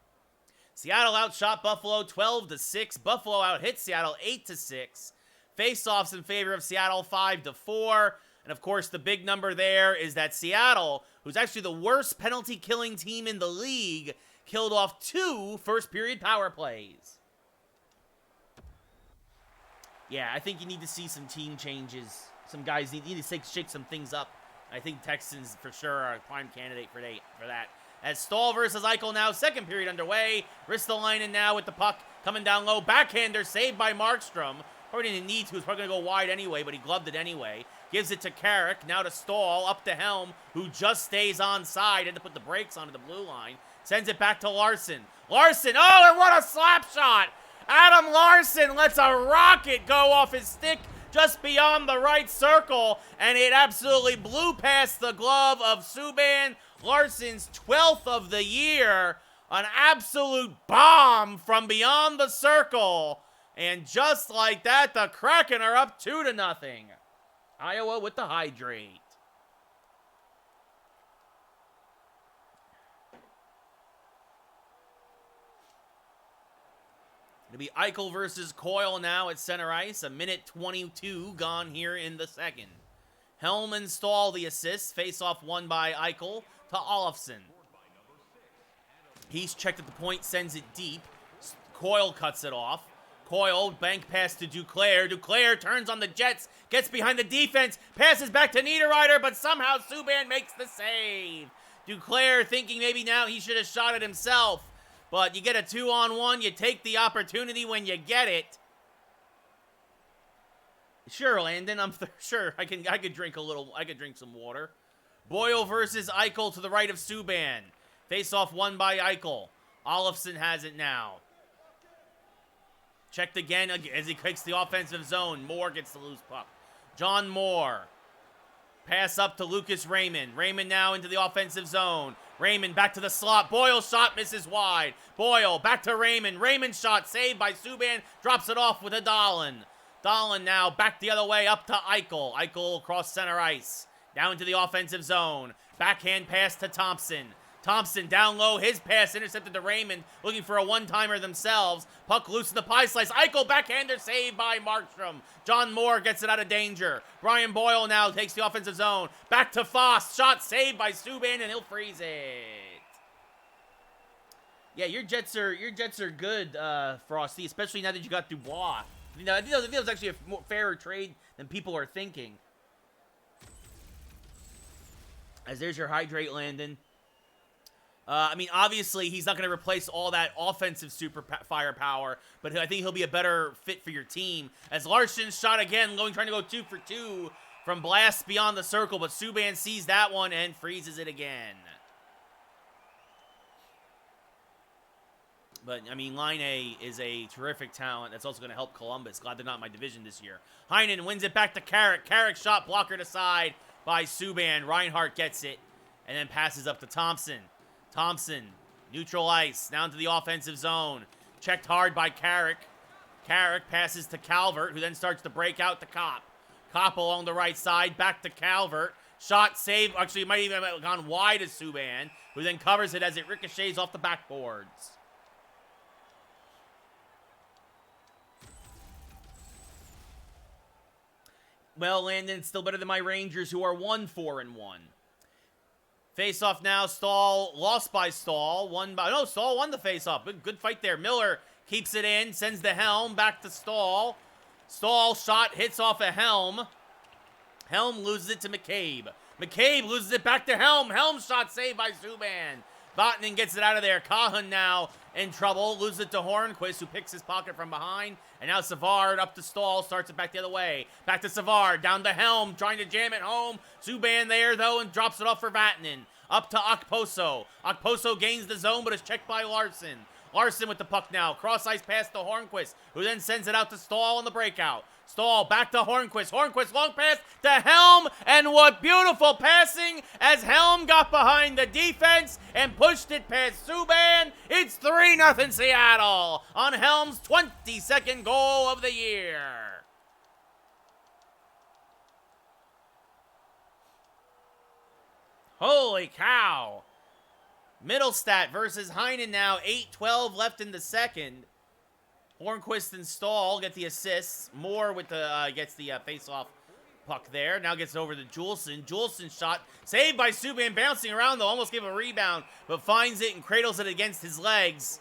Seattle outshot Buffalo 12-6. Buffalo outhit Seattle 8-6. Face-offs in favor of Seattle 5-4. And of course, the big number there is that Seattle, who's actually the worst penalty-killing team in the league, killed off 2 first-period power plays. Yeah, I think you need to see some team changes. Some guys need to shake some things up. I think Texans, for sure, are a prime candidate for that. As Stahl versus Eichel now, second period underway. Ristolainen now with the puck coming down low. Backhander saved by Markstrom. Probably didn't need to. He was probably going to go wide anyway, but he gloved it anyway. Gives it to Carrick. Now to Stahl. Up to Helm, who just stays onside. Had to put the brakes onto the blue line. Sends it back to Larson. Larson. Oh, and what a slap shot. Adam Larson lets a rocket go off his stick just beyond the right circle, and it absolutely blew past the glove of Subban. Larson's 12th of the year. An absolute bomb from beyond the circle. And just like that, the Kraken are up 2-0. Iowa with the hydrate. It'll be Eichel versus Coyle now at center ice. 1:22 gone here in the second. Helm and Stahl the assist. Face-off won by Eichel to Olofsson. He's checked at the point, sends it deep. Coyle cuts it off. Coyle, bank pass to Duclair. Duclair turns on the Jets, gets behind the defense, passes back to Niederreiter, but somehow Subban makes the save. Duclair thinking maybe now he should have shot it himself. But you get a 2-on-1, you take the opportunity when you get it. Sure, Landon, I'm sure I could drink some water. Boyle versus Eichel to the right of Subban. Face-off won by Eichel. Olofsson has it now. Checked again as he kicks the offensive zone. Moore gets the loose puck. John Moore. Pass up to Lucas Raymond. Raymond now into the offensive zone. Raymond back to the slot. Boyle shot misses wide. Boyle back to Raymond. Raymond shot saved by Subban. Drops it off with a Dahlin. Dahlin now back the other way up to Eichel. Eichel across center ice. Down to the offensive zone. Backhand pass to Thompson. Thompson down low. His pass intercepted to Raymond. Looking for a one-timer themselves. Puck loose in the pie slice. Eichel backhander saved by Markstrom. John Moore gets it out of danger. Brian Boyle now takes the offensive zone. Back to Foss. Shot saved by Subban, and he'll freeze it. Yeah, your Jets are good, Frosty, especially now that you got Dubois. You know, I think it was actually a more fairer trade than people are thinking. As there's your hydrate, Landon. I mean, obviously, he's not going to replace all that offensive firepower, but I think he'll be a better fit for your team. As Larson shot again, trying to go 2 for 2 from blasts beyond the circle, but Subban sees that one and freezes it again. But, I mean, Line A is a terrific talent that's also going to help Columbus. Glad they're not in my division this year. Heinen wins it back to Carrick. Carrick shot blockered aside by Subban. Reinhart gets it and then passes up to Thompson. Thompson, neutral ice, down to the offensive zone. Checked hard by Carrick. Carrick passes to Calvert, who then starts to break out to Kopp. Kopp along the right side, back to Calvert. Shot save, actually it might even have gone wide as Subban, who then covers it as it ricochets off the backboards. Well, Landon, it's still better than my Rangers, who are 1-4-1. Face-off now, Stahl lost by Stahl. Stahl won the face-off. Good fight there. Miller keeps it in, sends the Helm back to Stahl. Stahl shot hits off a Helm. Helm loses it to McCabe. McCabe loses it back to Helm. Helm shot saved by Subban. Vatanen gets it out of there. Cahan now in trouble. Loses it to Hornquist, who picks his pocket from behind. And now Savard up to Stahl. Starts it back the other way. Back to Savard. Down to Helm. Trying to jam it home. Subban there, though, and drops it off for Vatanen. Up to Okposo. Okposo gains the zone, but is checked by Larson. Larson with the puck now. Cross ice pass to Hornquist, who then sends it out to Stahl on the breakout. Stahl back to Hornquist. Hornquist long pass to Helm. And what beautiful passing as Helm got behind the defense and pushed it past Subban. It's 3-0 Seattle on Helm's 22nd goal of the year. Holy cow. Middlestat versus Heinen now. 8:12 left in the second. Hornquist and Stahl get the assists. Moore with the gets the face-off puck there. Now gets it over to Juleson. Juleson shot saved by Subban, bouncing around though. Almost gave a rebound, but finds it and cradles it against his legs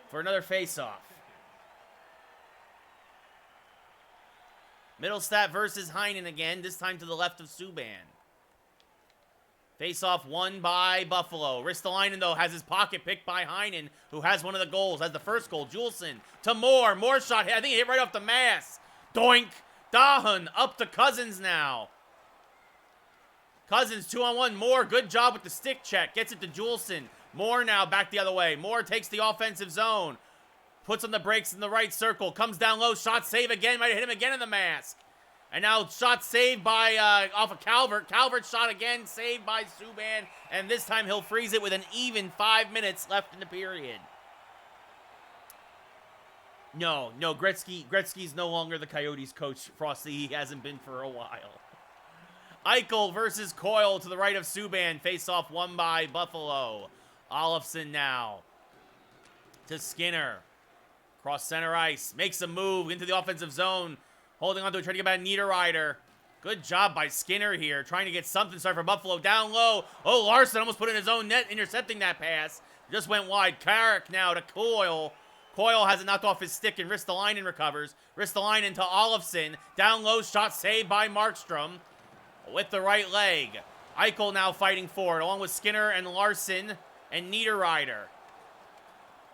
for another face-off. Middlestat versus Heinen again. This time to the left of Subban. Face-off won by Buffalo. Ristolainen, though, has his pocket picked by Heinen, who has one of the goals. Has the first goal. Juleson to Moore. Moore shot. I think he hit right off the mask. Doink. Dahan up to Cousins now. Cousins 2-on-1. Moore, good job with the stick check. Gets it to Juleson. Moore now back the other way. Moore takes the offensive zone. Puts on the brakes in the right circle. Comes down low. Shot save again. Might have hit him again in the mask. And now shot saved by, off of Calvert. Calvert shot again, saved by Subban. And this time he'll freeze it with an even 5 minutes left in the period. No, Gretzky's no longer the Coyotes coach, Frosty. He hasn't been for a while. Eichel versus Coyle to the right of Subban. Face-off won by Buffalo. Olofsson now to Skinner. Cross center ice. Makes a move into the offensive zone. Holding on to it, trying to get by Niederreiter. Good job by Skinner here, trying to get something started for Buffalo. Down low. Oh, Larson almost put in his own net, intercepting that pass. Just went wide. Carrick now to Coyle. Coyle has it knocked off his stick, and Ristolainen recovers. Ristolainen to Olofsson. Down low, shot saved by Markstrom with the right leg. Eichel now fighting for it, along with Skinner and Larson and Niederreiter.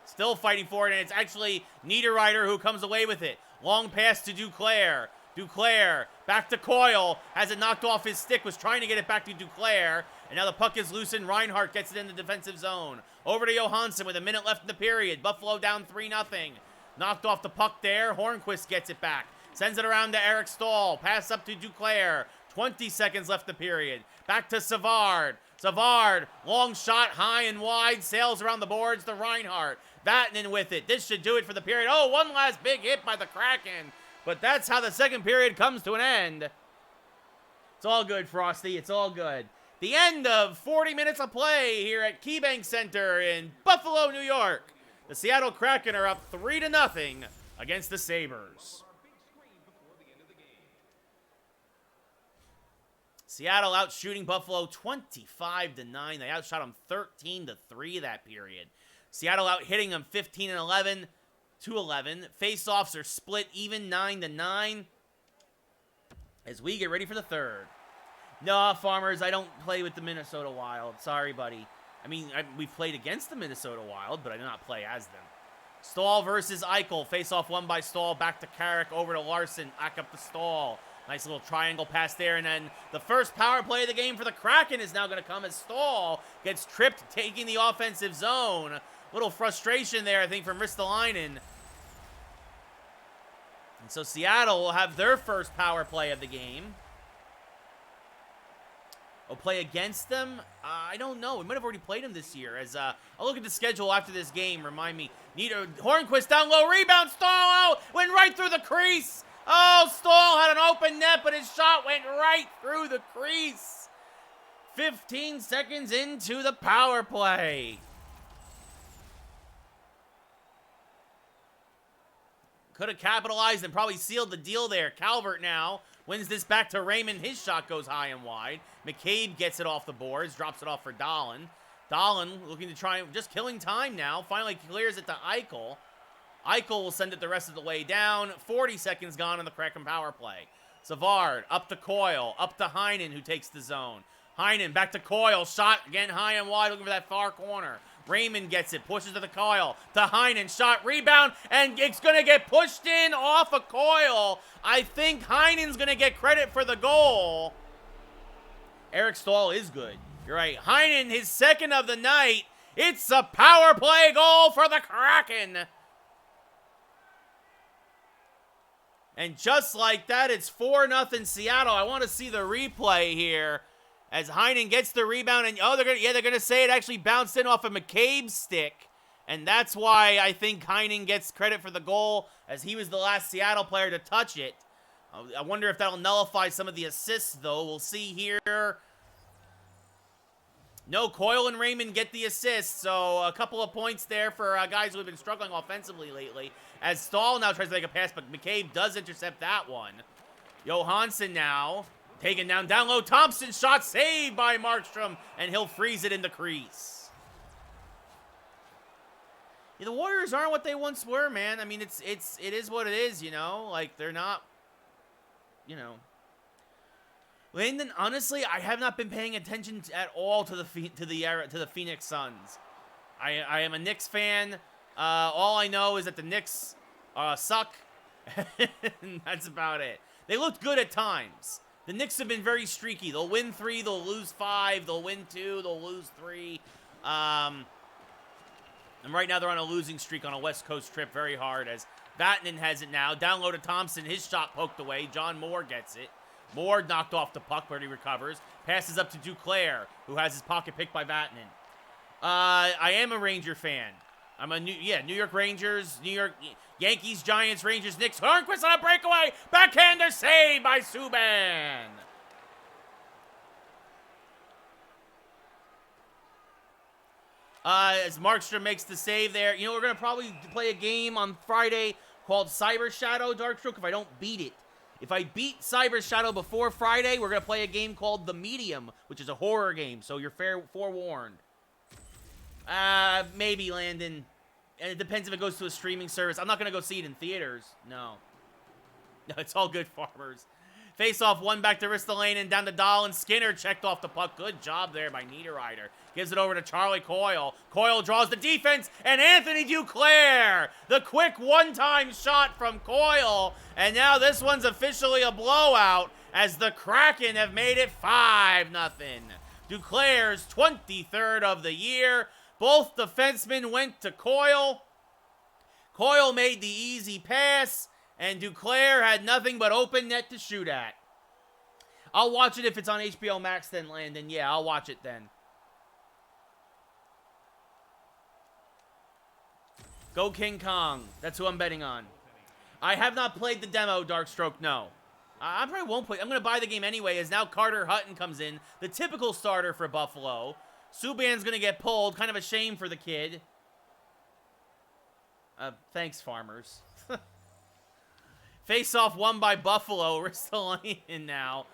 Still fighting for it, and it's actually Niederreiter who comes away with it. Long pass to Duclair. Duclair back to Coyle. Has it knocked off his stick. Was trying to get it back to Duclair. And now the puck is loose and Reinhart gets it in the defensive zone. Over to Johansson with a minute left in the period. Buffalo down 3-0. Knocked off the puck there. Hornquist gets it back. Sends it around to Eric Stahl. Pass up to Duclair. 20 seconds left in the period. Back to Savard. Savard, long shot, high and wide, sails around the boards to Reinhardt. Vatanen with it. This should do it for the period. Oh, one last big hit by the Kraken. But that's how the second period comes to an end. It's all good, Frosty. It's all good. The end of 40 minutes of play here at KeyBank Center in Buffalo, New York. The Seattle Kraken are up 3-0 against the Sabers. Seattle out shooting Buffalo 25-9. They outshot them 13-3 that period. Seattle out hitting them 15-11 to 11. Face-offs are split even 9-9 as we get ready for the third. No, Farmers, I don't play with the Minnesota Wild. Sorry, buddy. I mean, we've played against the Minnesota Wild, but I do not play as them. Stahl versus Eichel. Face-off won by Stahl. Back to Carrick. Over to Larson. Back up to Stahl. Nice little triangle pass there, and then the first power play of the game for the Kraken is now going to come as Stahl gets tripped, taking the offensive zone. Little frustration there, I think, from Ristolainen. And so Seattle will have their first power play of the game. Will play against them? I don't know. We might have already played them this year. As I'll look at the schedule after this game. Remind me. Hornquist down low. Rebound. Stahl out. Went right through the crease. Oh, Stahl had an open net, but his shot went right through the crease. 15 seconds into the power play. Could have capitalized and probably sealed the deal there. Calvert now wins this back to Raymond. His shot goes high and wide. McCabe gets it off the boards, drops it off for Dahlin. Dahlin looking to try, just killing time now. Finally clears it to Eichel. Eichel will send it the rest of the way down. 40 seconds gone on the Kraken power play. Savard up to Coyle, up to Heinen, who takes the zone. Heinen back to Coyle, shot again high and wide, looking for that far corner. Raymond gets it, pushes to the Coyle, to Heinen, shot, rebound, and it's going to get pushed in off of Coyle. I think Heinen's going to get credit for the goal. Eric Stahl is good. You're right. Heinen, his second of the night. It's a power play goal for the Kraken. And just like that, it's 4-0 Seattle. I want to see the replay here as Heinen gets the rebound. And oh, they're gonna say it actually bounced in off of McCabe's stick, and that's why I think Heinen gets credit for the goal, as he was the last Seattle player to touch it. I wonder if that'll nullify some of the assists, though. We'll see here. No, Coyle and Raymond get the assist, so a couple of points there for guys who have been struggling offensively lately. As Stahl now tries to make a pass, but McCabe does intercept that one. Johansson now taken down low. Thompson shot saved by Markstrom, and he'll freeze it in the crease. Yeah, the Warriors aren't what they once were, man. I mean, it is what it is, you know. Like, they're not, you know. Landon, honestly, I have not been paying attention at all to the Phoenix Suns. I am a Knicks fan. All I know is that the Knicks suck. And that's about it. They looked good at times. The Knicks have been very streaky. They'll win 3, they'll lose 5, they'll win 2, they'll lose 3. And right now they're on a losing streak on a West Coast trip very hard, as Vatanen has it now. Down low to Thompson. His shot poked away. John Moore gets it. Moore knocked off the puck, but he recovers. Passes up to Duclair, who has his pocket picked by Vatanen. I am a Ranger fan. I'm a New York Rangers, New York Yankees, Giants, Rangers, Knicks. Hornquist on a breakaway. Backhander save by Subban. As Markstrom makes the save there. You know, we're going to probably play a game on Friday called Cyber Shadow Darkstroke if I don't beat it. If I beat Cyber Shadow before Friday, we're going to play a game called The Medium, which is a horror game, so you're forewarned. Maybe, Landon. And it depends if it goes to a streaming service. I'm not going to go see it in theaters. No. No, it's all good, Farmers. Face-off, one back to Ristolainen, down to Dahlin. Skinner checked off the puck. Good job there by Niederreiter. Gives it over to Charlie Coyle. Coyle draws the defense, and Anthony Duclair. The quick one-time shot from Coyle. And now this one's officially a blowout, as the Kraken have made it 5-0. Duclair's 23rd of the year. Both defensemen went to Coyle. Coyle made the easy pass, and Duclair had nothing but open net to shoot at. I'll watch it if it's on HBO Max then, Landon. Yeah, I'll watch it then. Go King Kong. That's who I'm betting on. I have not played the demo, Darkstroke, no. I probably won't play. I'm going to buy the game anyway, as now Carter Hutton comes in. The typical starter for Buffalo. Subban's going to get pulled. Kind of a shame for the kid. Thanks, farmers. Face-off won by Buffalo. Ristolainen now.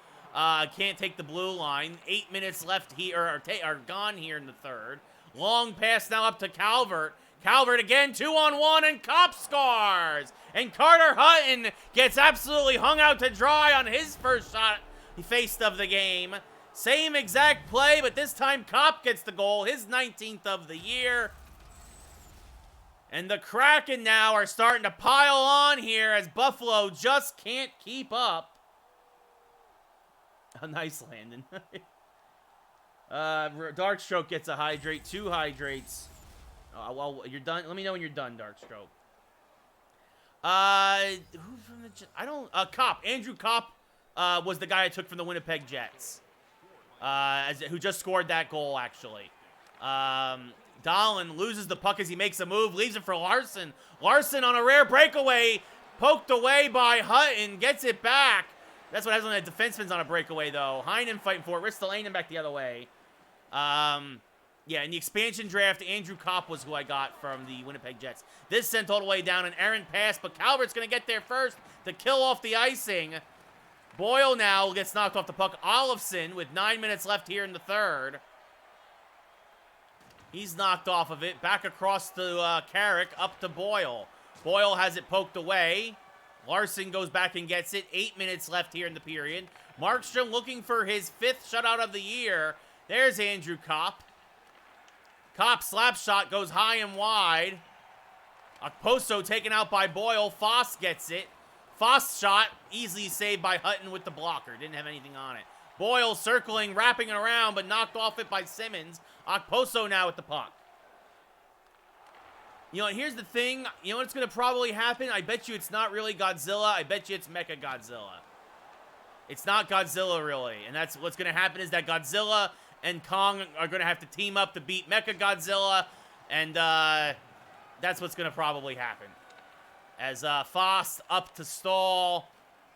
Can't take the blue line. 8 minutes left here, or gone here in the third. Long pass now up to Calvert. Calvert again, 2-on-1, and Kopp scores! And Carter Hutton gets absolutely hung out to dry on his first shot he faced of the game. Same exact play, but this time Kopp gets the goal, his 19th of the year. And the Kraken now are starting to pile on here as Buffalo just can't keep up. A nice landing. Darkstroke gets a hydrate, 2 hydrates. Well, you're done. Let me know when you're done, Darkstroke. Who's from the Jets? I don't. Kopp. Andrew Kopp was the guy I took from the Winnipeg Jets. Who just scored that goal, actually. Dahlin loses the puck as he makes a move, leaves it for Larson. Larson on a rare breakaway, poked away by Hutton, gets it back. That's what happens when a defenseman's on a breakaway, though. Heinen fighting for it. Ristolainen back the other way. Yeah, in the expansion draft, Andrew Kopp was who I got from the Winnipeg Jets. This sent all the way down, an errant pass, but Calvert's going to get there first to kill off the icing. Boyle now gets knocked off the puck. Olofsson with 9 minutes left here in the third. He's knocked off of it. Back across to Carrick, up to Boyle. Boyle has it poked away. Larson goes back and gets it. 8 minutes left here in the period. Markstrom looking for his 5th shutout of the year. There's Andrew Kopp. Kopp slap shot goes high and wide. Okposo taken out by Boyle. Foss gets it. Foss shot easily saved by Hutton with the blocker. Didn't have anything on it. Boyle circling, wrapping it around, but knocked off it by Simmons. Okposo now with the puck. You know, here's the thing. You know what's going to probably happen? I bet you it's not really Godzilla. I bet you it's Mecha Godzilla. It's not Godzilla, really. And that's what's going to happen is that Godzilla and Kong are going to have to team up to beat Mecha Godzilla. And that's what's going to probably happen. As Foss up to Stahl.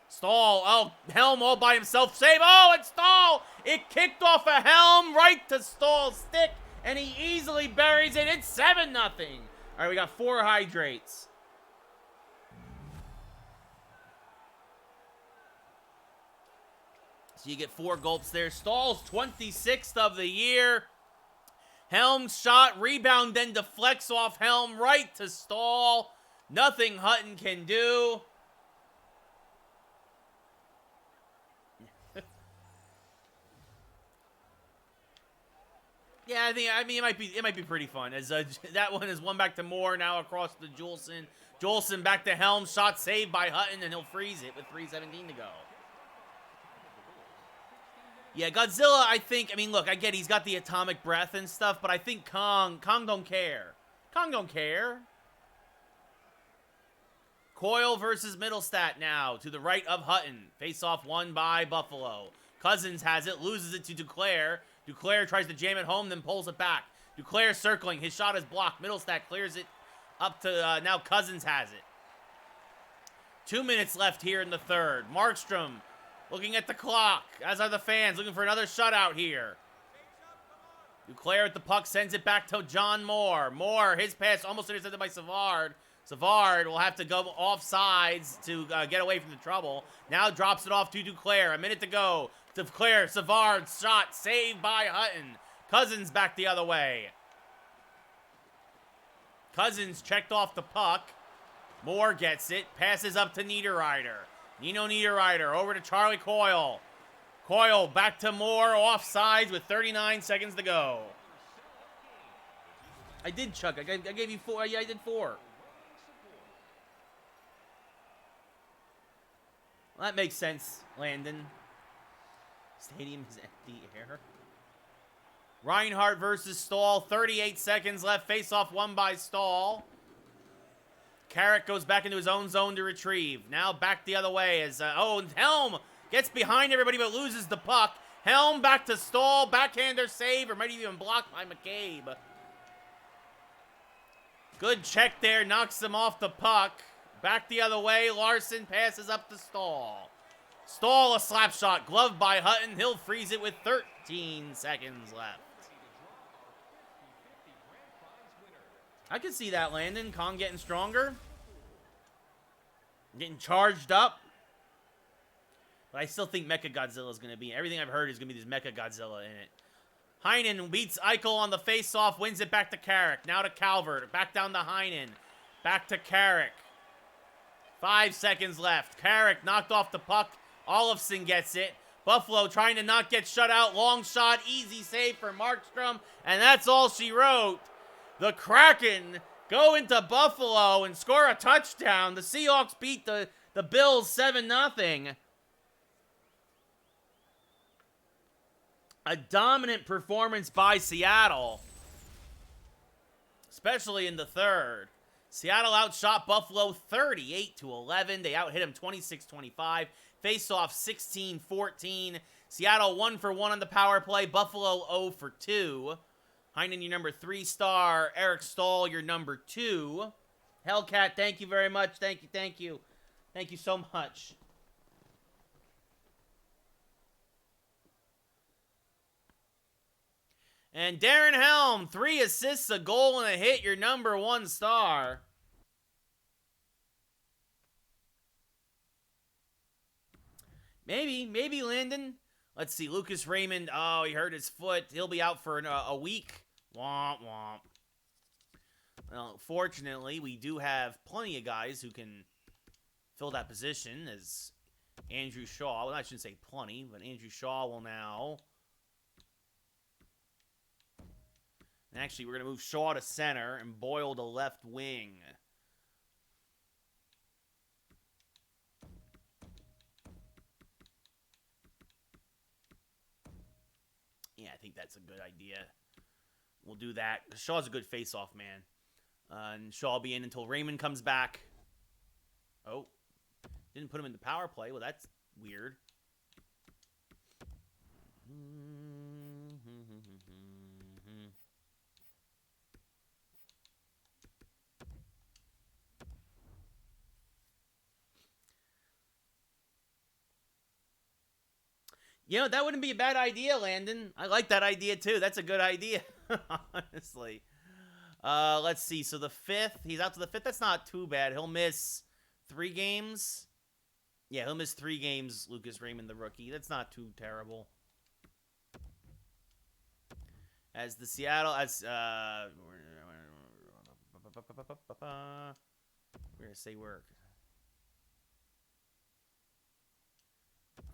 Stahl, oh, Helm all by himself. Save, oh, it's Stahl. It kicked off a Helm right to Stahl's stick. And he easily buries it. It's 7-0. All right, we got 4 hydrates. So you get 4 gulps there. Stahl's 26th of the year. Helm's shot, rebound, then deflects off Helm right to Stahl. Nothing Hutton can do. Yeah, I mean it might be pretty fun. As that one is one back to Moore, now across to Juleson. Juleson back to Helm, shot saved by Hutton, and he'll freeze it with 3:17 to go. Yeah, Godzilla, I think, I mean, look, I get he's got the atomic breath and stuff, but I think Kong don't care. Kong don't care. Coyle versus Middlestat now, to the right of Hutton. Face-off won by Buffalo. Cousins has it, loses it to Duclair. Duclair tries to jam it home, then pulls it back. Duclair circling, his shot is blocked. Middlestat clears it up to, now Cousins has it. 2 minutes left here in the third. Markstrom looking at the clock, as are the fans, looking for another shutout here. Duclair at the puck, sends it back to John Moore. Moore, his pass almost intercepted by Savard. Savard will have to go off sides to get away from the trouble. Now drops it off to Duclair. A minute to go. Duclair, Savard, shot, saved by Hutton. Cousins back the other way. Cousins checked off the puck. Moore gets it. Passes up to Niederreiter. Nino Niederreiter over to Charlie Coyle. Coyle back to Moore, off sides with 39 seconds to go. I did, Chuck. I gave you 4. Yeah, I did 4. Well, that makes sense, Landon. Stadium is empty air. Reinhardt versus Stahl. 38 seconds left. Face-off won by Stahl. Carrick goes back into his own zone to retrieve. Now back the other way as, Helm gets behind everybody but loses the puck. Helm back to Stahl. Backhander save, or might even blocked by McCabe. Good check there. Knocks him off the puck. Back the other way. Larson passes up to Stahl. Stahl, a slap shot. Gloved by Hutton. He'll freeze it with 13 seconds left. I can see that, Landon. Kong getting stronger. Getting charged up. But I still think Mechagodzilla is going to be... Everything I've heard is going to be this Mechagodzilla in it. Heinen beats Eichel on the face-off. Wins it back to Carrick. Now to Calvert. Back down to Heinen. Back to Carrick. 5 seconds left. Carrick knocked off the puck. Olofsson gets it. Buffalo trying to not get shut out. Long shot. Easy save for Markstrom. And that's all she wrote. The Kraken go into Buffalo and score a touchdown. The Seahawks beat the Bills 7-0. A dominant performance by Seattle, especially in the third. Seattle outshot Buffalo 38-11. They outhit him 26-25. Face-off 16-14. Seattle 1 for 1 on the power play. Buffalo 0 for 2. Heinen, your number 3 star. Eric Stahl, your number 2. Hellcat, thank you very much. Thank you, thank you. Thank you so much. And Darren Helm, 3 assists, a goal, and a hit, your number 1 star. Maybe Landon. Let's see, Lucas Raymond, oh, he hurt his foot. He'll be out for a week. Womp, womp. Well, fortunately, we do have plenty of guys who can fill that position, as Andrew Shaw. Well, I shouldn't say plenty, but Andrew Shaw will now... And actually, we're going to move Shaw to center and Boyle to left wing. Yeah, I think that's a good idea. We'll do that. Shaw's a good face-off man. And Shaw will be in until Raymond comes back. Oh. Didn't put him in the power play. Well, that's weird. You know, that wouldn't be a bad idea, Landon. I like that idea, too. That's a good idea, honestly. Let's see. So the 5th, he's out to the 5th. That's not too bad. He'll miss 3 games. Yeah, he'll miss 3 games, Lucas Raymond, the rookie. That's not too terrible. As the Seattle, we're going to say work.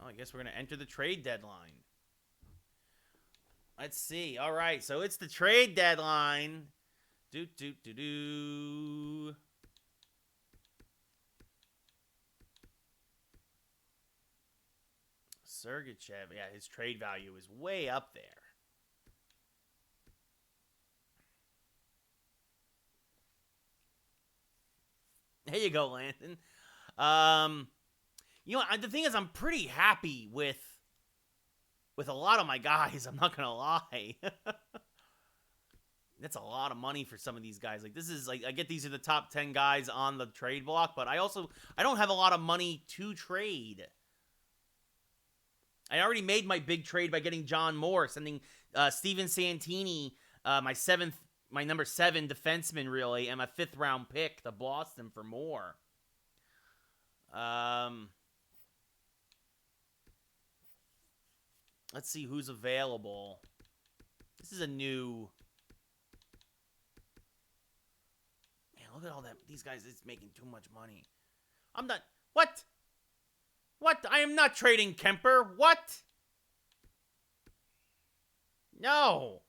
Oh, I guess we're going to enter the trade deadline. Let's see. All right, so it's the trade deadline. Sergachev. Yeah, his trade value is way up there. There you go, Landon. You know, the thing is, I'm pretty happy with a lot of my guys. I'm not gonna lie. That's a lot of money for some of these guys. Like, this is like, I get these are the top 10 guys on the trade block, but I don't have a lot of money to trade. I already made my big trade by getting John Moore, sending Steven Santini, my number 7 defenseman, really, and my 5th round pick to Boston for Moore. Let's see who's available. This is a new... Man, look at all that. These guys, it's making too much money. I'm not... What? What? I am not trading Kemper. What? No.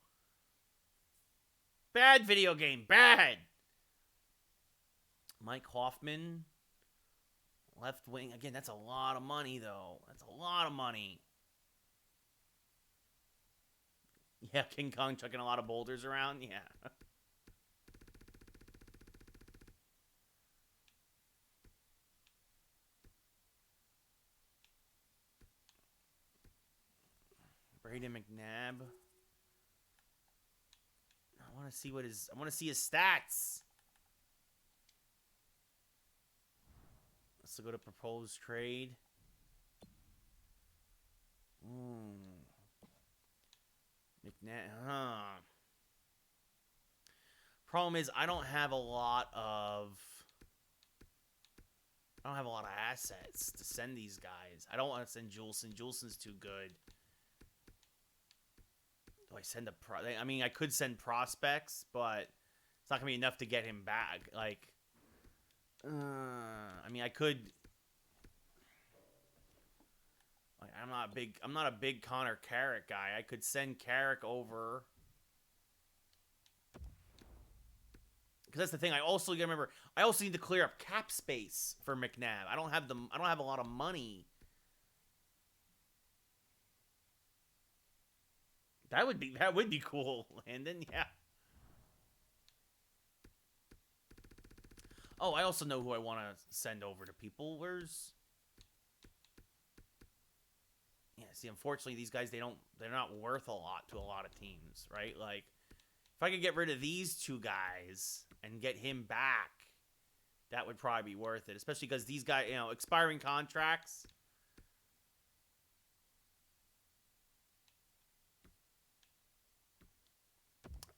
Bad video game. Bad. Mike Hoffman. Left wing. Again, that's a lot of money, though. That's a lot of money. Yeah, King Kong chucking a lot of boulders around. Yeah. Braden McNabb. I want to see his stats. Also go to proposed trade. McNabb. Problem is, I don't have a lot of assets to send these guys. I don't want to send Juleson. Juleson's too good. Do I send I mean, I could send prospects, but it's not gonna be enough to get him back. Like, I mean, I could. Like, I'm not a big Connor Carrick guy. I could send Carrick over. Because that's the thing. I also gotta remember. I also need to clear up cap space for McNabb. I don't have a lot of money. That would be cool, Landon. Yeah. Oh, I also know who I want to send over to people. Yeah, see, unfortunately, these guys, they're not worth a lot to a lot of teams, right? Like, if I could get rid of these two guys and get him back, that would probably be worth it, especially because these guys, expiring contracts.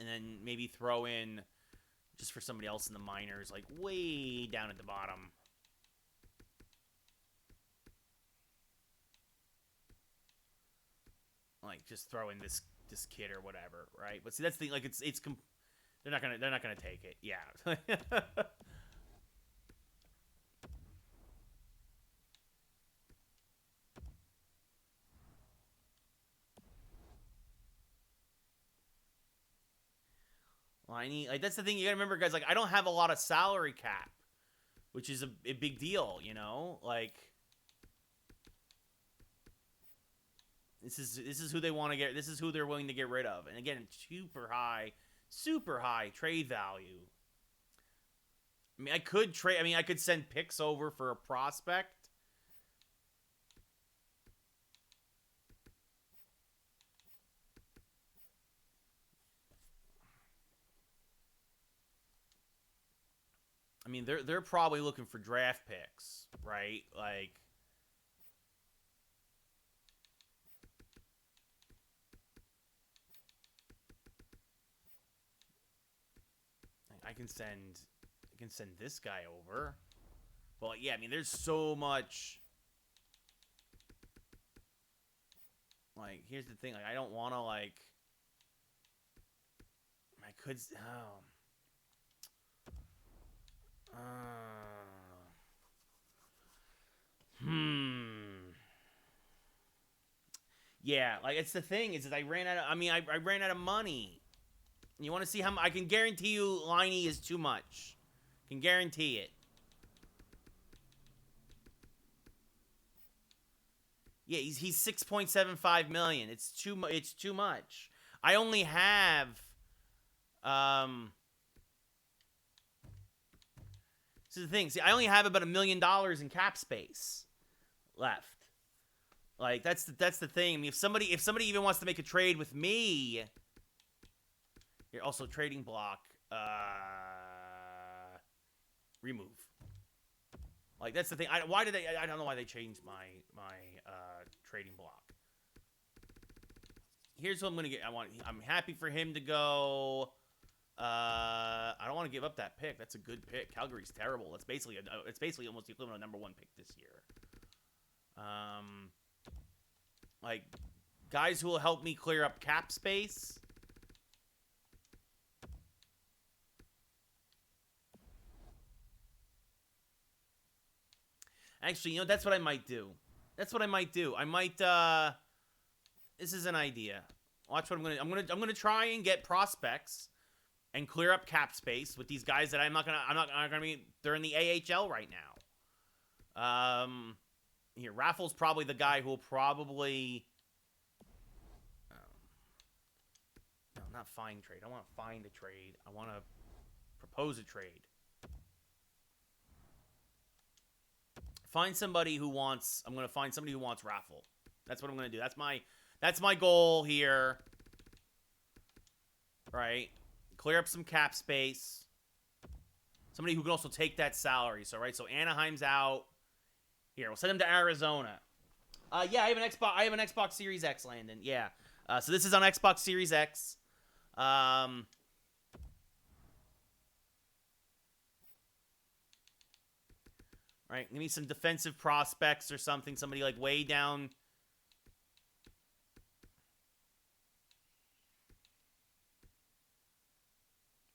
And then maybe throw in just for somebody else in the minors, like way down at the bottom. Like, just throw in this kid or whatever, right? But see, that's the thing. Like, they're not gonna take it. Yeah. Like, that's the thing you gotta remember, guys. Like, I don't have a lot of salary cap, which is a big deal, Like, this is who they want to get. This is who they're willing to get rid of. And again, super high trade value. I mean, I could send picks over for a prospect. I mean, they're probably looking for draft picks, right? Like, I can send this guy over. Well, yeah, I mean, there's so much. Like, here's the thing. Like, I don't want to, like, I could. Oh. Yeah, like, it's the thing is that I ran out of money. You want to see how I can guarantee you Liney is too much. Can guarantee it. Yeah, he's 6.75 million. It's too much. I only have this is the thing. See, I only have about $1 million in cap space left. Like, that's the thing. I mean, if somebody even wants to make a trade with me, here, also trading block, remove. Like, that's the thing. I don't know why they changed my trading block. Here's what I'm gonna get. I'm happy for him to go. I don't want to give up that pick. That's a good pick. Calgary's terrible. It's basically almost the equivalent of #1 pick this year. Like, guys who will help me clear up cap space. Actually, that's what I might do. I might this is an idea. Watch what I'm gonna try and get prospects and clear up cap space with these guys that I'm not gonna be. They're in the AHL right now. Here, Raffles probably the guy who will probably. No, not find trade. I want to find a trade. I want to propose a trade. Find somebody who wants. I'm gonna find somebody who wants Raffle. That's what I'm gonna do. That's my goal here. Right. Clear up some cap space. Somebody who can also take that salary. So, right, so Anaheim's out. Here, we'll send him to Arizona. Yeah, I have an Xbox. I have an Xbox Series X, Landon. Yeah. So this is on Xbox Series X. Right, give me some defensive prospects or something. Somebody like way down.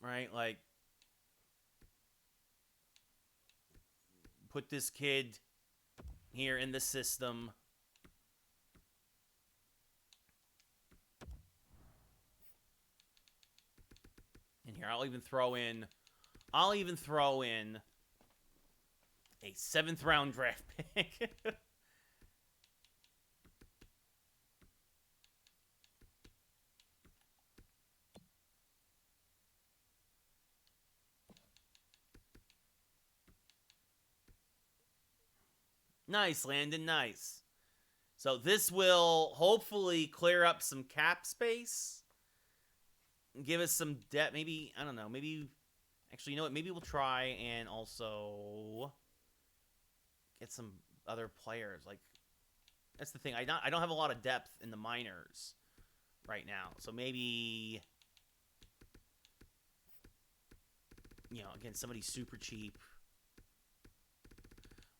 Right, like put this kid here in the system. And here, I'll even throw in a 7th round draft pick. Nice, Landon, nice. So this will hopefully clear up some cap space. Give us some depth. Maybe, I don't know, maybe... Actually, you know what? Maybe we'll try and also get some other players. Like, that's the thing. I don't have a lot of depth in the minors right now. So maybe, you know, again, somebody super cheap.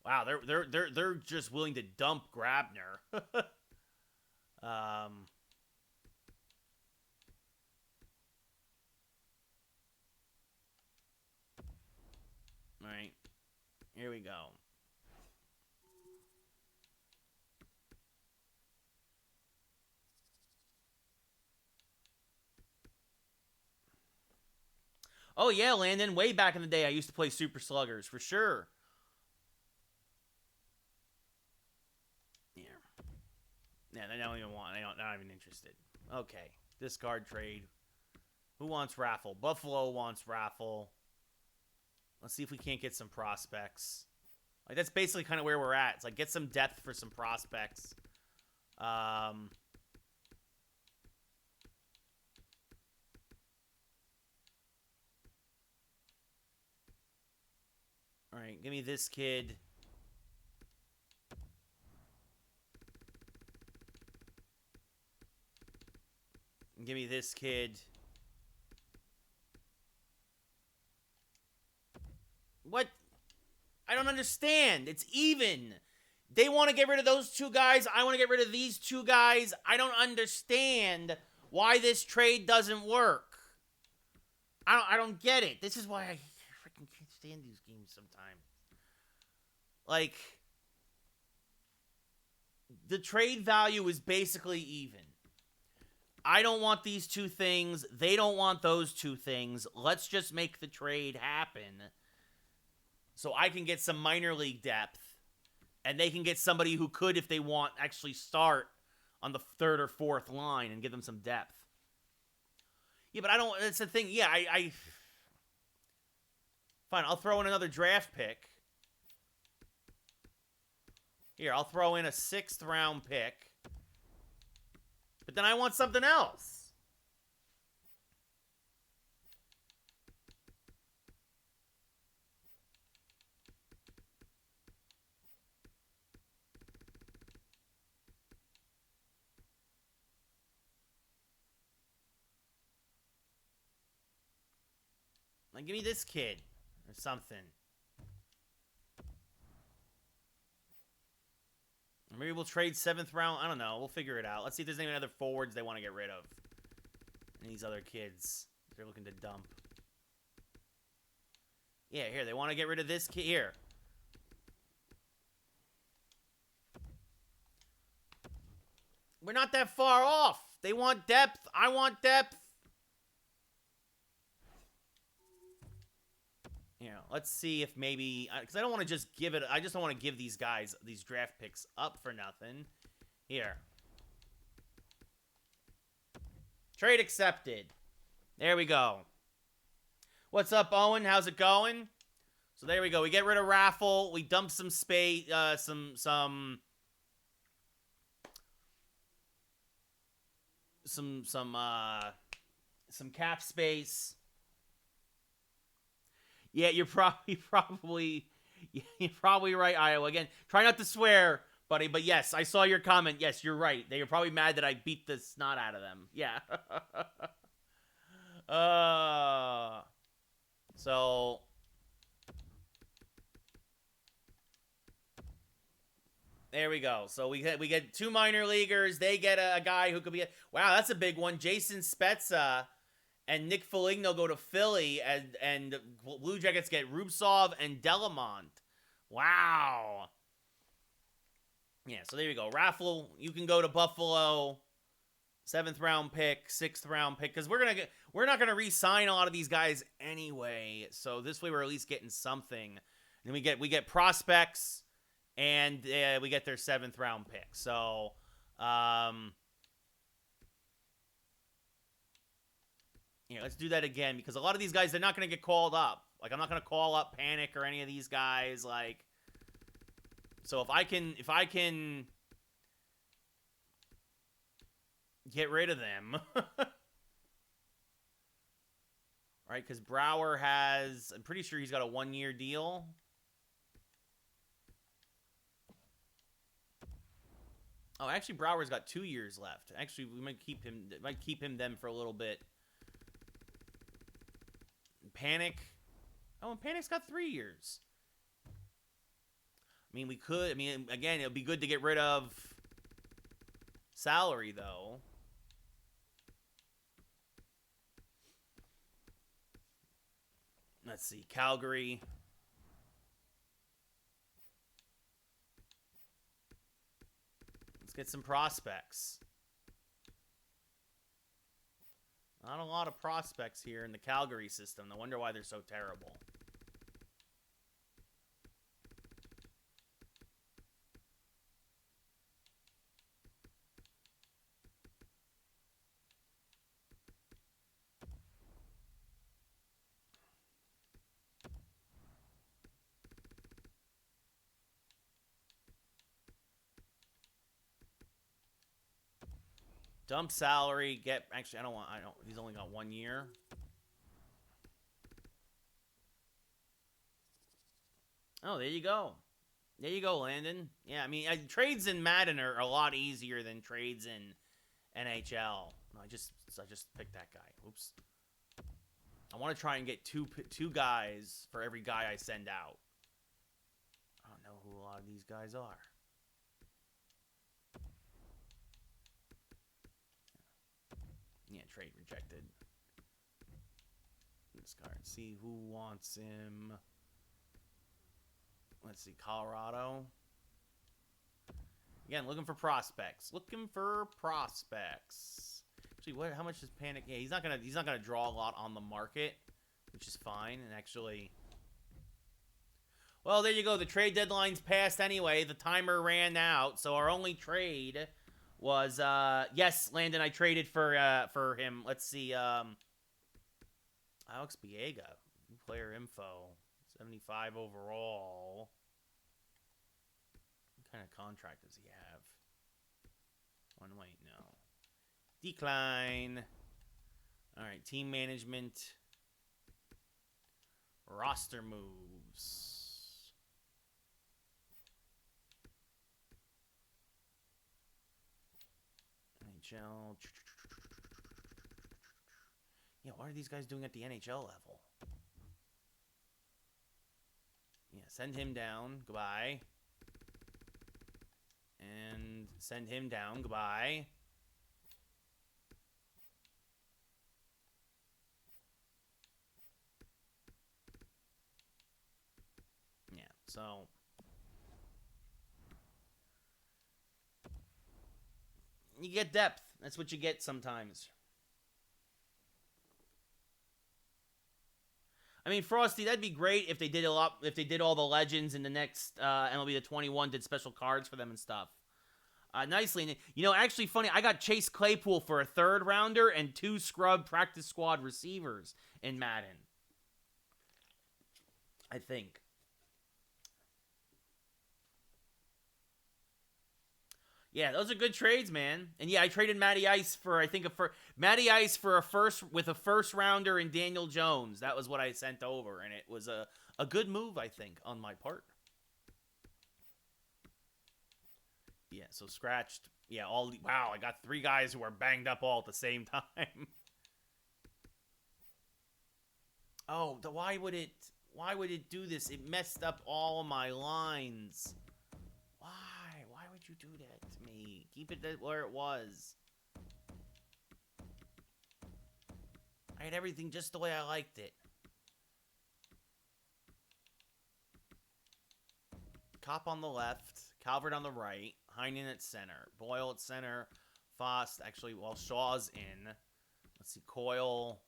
Wow, they're just willing to dump Grabner. All right, here we go. Oh yeah, Landon. Way back in the day, I used to play Super Sluggers for sure. Yeah, they don't even want. They're not even interested. Okay, discard trade. Who wants raffle? Buffalo wants raffle. Let's see if we can't get some prospects. Like, that's basically kind of where we're at. It's like, get some depth for some prospects. All right, give me this kid. Give me this kid. What? I don't understand. It's even. They want to get rid of those two guys. I want to get rid of these two guys. I don't understand why this trade doesn't work. I don't get it. This is why I freaking can't stand these games sometimes. Like, the trade value is basically even. I don't want these two things. They don't want those two things. Let's just make the trade happen so I can get some minor league depth, and they can get somebody who could, if they want, actually start on the 3rd or 4th line and give them some depth. Yeah, but I don't... That's the thing. Yeah, I fine, I'll throw in another draft pick. Here, I'll throw in a 6th round pick. But then I want something else. Like, give me this kid or something. Maybe we'll trade 7th round. I don't know. We'll figure it out. Let's see if there's any other forwards they want to get rid of. And these other kids they're looking to dump. Yeah, here. They want to get rid of this kid. Here. We're not that far off. They want depth. I want depth. You know, let's see if maybe... Because I don't want to just give it... I just don't want to give these guys these draft picks up for nothing. Here. Trade accepted. There we go. What's up, Owen? How's it going? So there we go. We get rid of Raffle. We dump some space... some cap space. Yeah, you're probably You're probably right, Iowa. Again, try not to swear, buddy. But yes, I saw your comment. Yes, you're right. They were probably mad that I beat the snot out of them. Yeah. uh. So. There we go. So we get 2 minor leaguers. They get a guy who could be wow, that's a big one. Jason Spezza and Nick Foligno go to Philly, and Blue Jackets get Rubtsov and Delamont. Wow. Yeah, so there you go. Raffle, you can go to Buffalo. 7th round pick, 6th round pick, because we're not gonna re-sign a lot of these guys anyway. So this way we're at least getting something. And we get prospects, and we get their 7th round pick. So yeah, let's do that again, because a lot of these guys, they're not gonna get called up. Like, I'm not gonna call up Panic or any of these guys. Like, so if I can get rid of them. Right, because Brower has... I'm pretty sure he's got a 1-year deal. Oh, actually, Brower's got 2 years left. Actually, we might keep him them for a little bit. Panic. Oh, and Panic's got 3 years. I mean, we could... I mean, again, it would be good to get rid of salary, though. Let's see. Calgary. Let's get some prospects. Not a lot of prospects here in the Calgary system. I wonder why they're so terrible. Dump salary, actually, he's only got 1 year. Oh, there you go. There you go, Landon. Yeah, I mean, trades in Madden are a lot easier than trades in NHL. No, I just picked that guy. Oops. I want to try and get two guys for every guy I send out. I don't know who a lot of these guys are. Yeah, trade rejected. Discard. See who wants him. Let's see, Colorado. Again, looking for prospects. Looking for prospects. Actually, how much is Panic? Yeah, he's not gonna draw a lot on the market, which is fine. And actually, well, there you go. The trade deadline's passed anyway. The timer ran out, so our only trade was yes, Landon, I traded for him. Let's see, Alex Biega, player info, 75 overall. What kind of contract does he have? Wait, no. Decline. All right, team management. Roster moves. NHL. Yeah, what are these guys doing at the NHL level? Yeah, send him down. Goodbye. And send him down. Goodbye. Yeah, so... you get depth. That's what you get sometimes. I mean, Frosty, that'd be great if they did all the legends in the next MLB the 21 did special cards for them and stuff. Nicely. You know, actually funny, I got Chase Claypool for a 3rd rounder and 2 scrub practice squad receivers in Madden. I think. Yeah, those are good trades, man. And yeah, I traded Matty Ice for Matty Ice for a 1st rounder and Daniel Jones. That was what I sent over, and it was a good move, I think, on my part. Yeah, so scratched. Yeah, wow, I got 3 guys who are banged up all at the same time. Oh, why would it do this? It messed up all of my lines. Why? Why would you do that to me? Keep it where it was. I had everything just the way I liked it. Kopp on the left, Calvert on the right, Heinen at center, Boyle at center, Fost, actually, well, Shaw's in. Let's see, Coyle,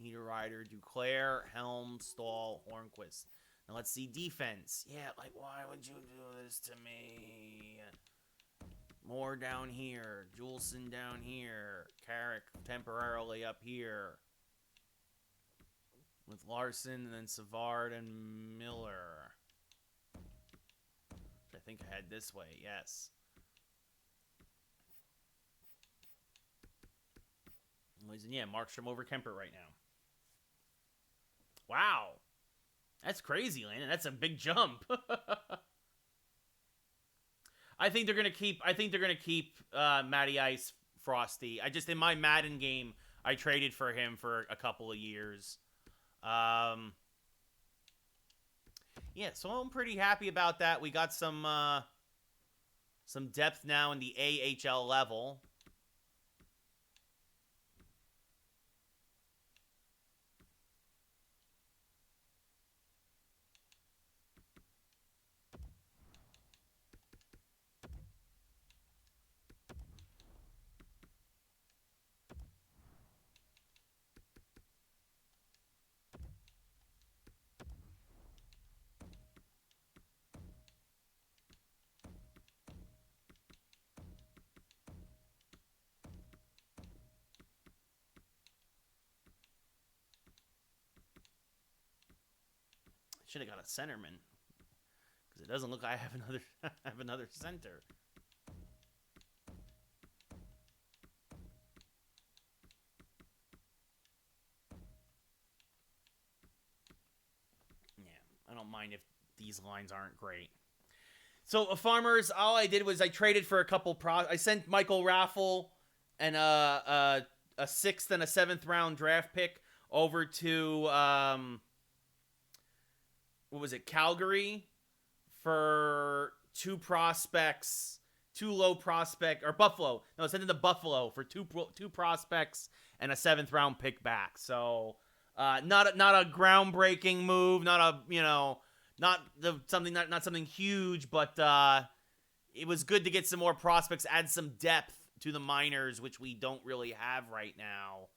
Niederreiter, Duclair, Helm, Stahl, Hornquist. Now let's see defense. Yeah, like, why would you do this to me? Moore down here, Juleson down here, Carrick temporarily up here. With Larson and then Savard and Miller. I think I had this way, yes. Yeah, Markstrom over Kemper right now. Wow. That's crazy, Landon. That's a big jump. I think they're gonna keep Matty Ice Frosty. In my Madden game, I traded for him for a couple of years. Yeah, so I'm pretty happy about that. We got some depth now in the AHL level. Should have got a centerman because it doesn't look like I have another center. Yeah, I don't mind if these lines aren't great. So, Farmers, all I did was I traded for a couple I sent Michael Raffle and a 6th and a 7th round draft pick over to what was it, Calgary, for 2 prospects, 2 low prospect, or Buffalo. No, I sent it to Buffalo for 2 prospects and a 7th round pick back. So, not a groundbreaking move, not something huge, but it was good to get some more prospects, add some depth to the minors, which we don't really have right now,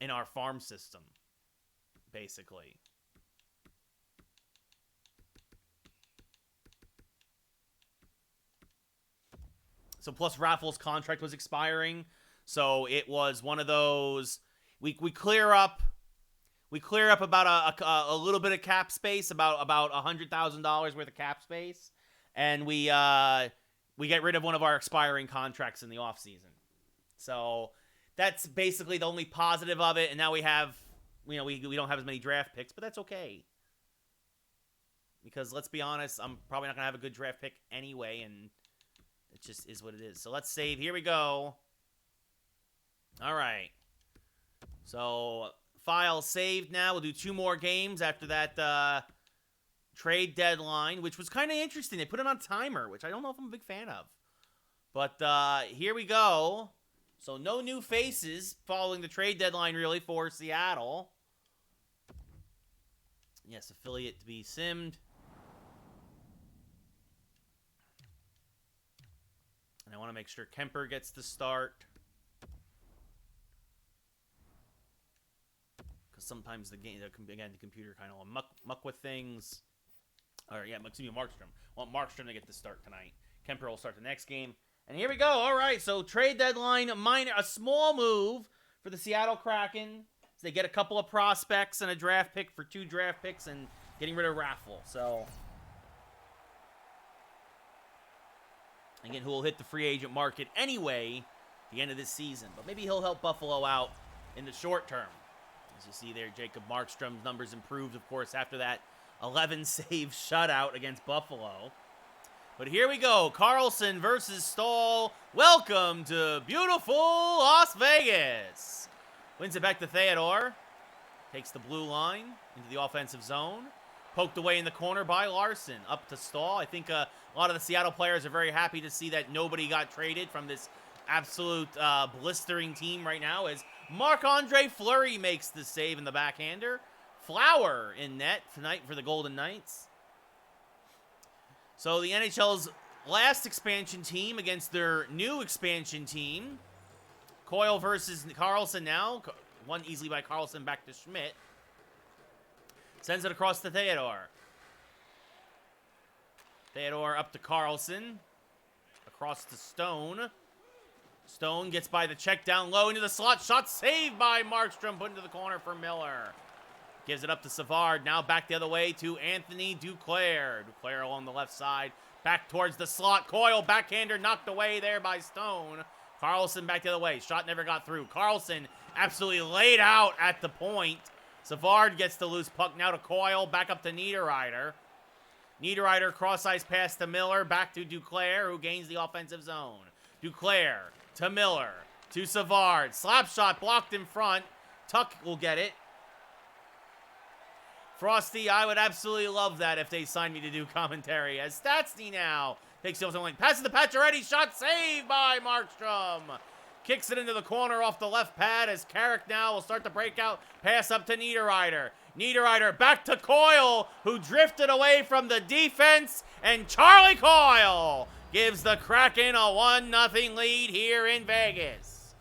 in our farm system, basically. So plus Raffles' contract was expiring, so it was one of those we clear up about a little bit of cap space, about $100,000 worth of cap space, and we get rid of one of our expiring contracts in the offseason. So that's basically the only positive of it, and now we have we don't have as many draft picks, but that's okay. Because let's be honest, I'm probably not going to have a good draft pick anyway, and it just is what it is. So let's save. Here we go. All right. So file saved now. We'll do 2 more games after that trade deadline, which was kind of interesting. They put it on timer, which I don't know if I'm a big fan of. But here we go. So no new faces following the trade deadline, really, for Seattle. Yes, affiliate to be simmed. And I want to make sure Kemper gets the start. Because sometimes the computer kind of muck with things. Or, yeah, excuse me, Markstrom. I want Markstrom to get the start tonight. Kemper will start the next game. And here we go. All right, so trade deadline, a small move for the Seattle Kraken. So they get a couple of prospects and a draft pick for 2 draft picks and getting rid of Raffle. So, again, who will hit the free agent market anyway at the end of this season. But maybe he'll help Buffalo out in the short term. As you see there, Jacob Markstrom's numbers improved, of course, after that 11-save shutout against Buffalo. But here we go. Carlson versus Stahl. Welcome to beautiful Las Vegas. Wins it back to Theodore. Takes the blue line into the offensive zone. Poked away in the corner by Larson. Up to Stahl. I think a lot of the Seattle players are very happy to see that nobody got traded from this absolute blistering team right now, as Marc-Andre Fleury makes the save in the backhander. Flower in net tonight for the Golden Knights. So the NHL's last expansion team against their new expansion team. Coyle versus Carlson now. Won easily by Carlson, back to Schmidt. Sends it across to Theodore. Theodore up to Carlson. Across to Stone. Stone gets by the check down low into the slot. Shot saved by Markstrom. Put into the corner for Miller. Gives it up to Savard. Now back the other way to Anthony Duclair. Duclair along the left side. Back towards the slot. Coyle, backhander, knocked away there by Stone. Carlson back the other way. Shot never got through. Carlson absolutely laid out at the point. Savard gets the loose puck now to Coyle. Back up to Niederreiter. Niederreiter cross-ice pass to Miller. Back to Duclair, who gains the offensive zone. Duclair to Miller. To Savard. Slap shot blocked in front. Tuck will get it. Frosty, I would absolutely love that if they signed me to do commentary. As Stastny now takes the offensive lane. Passes to Pacioretty. Shot saved by Markstrom. Kicks it into the corner off the left pad as Carrick now will start the breakout. Pass up to Niederreiter. Niederreiter back to Coyle, who drifted away from the defense. And Charlie Coyle gives the Kraken a 1-0 lead here in Vegas.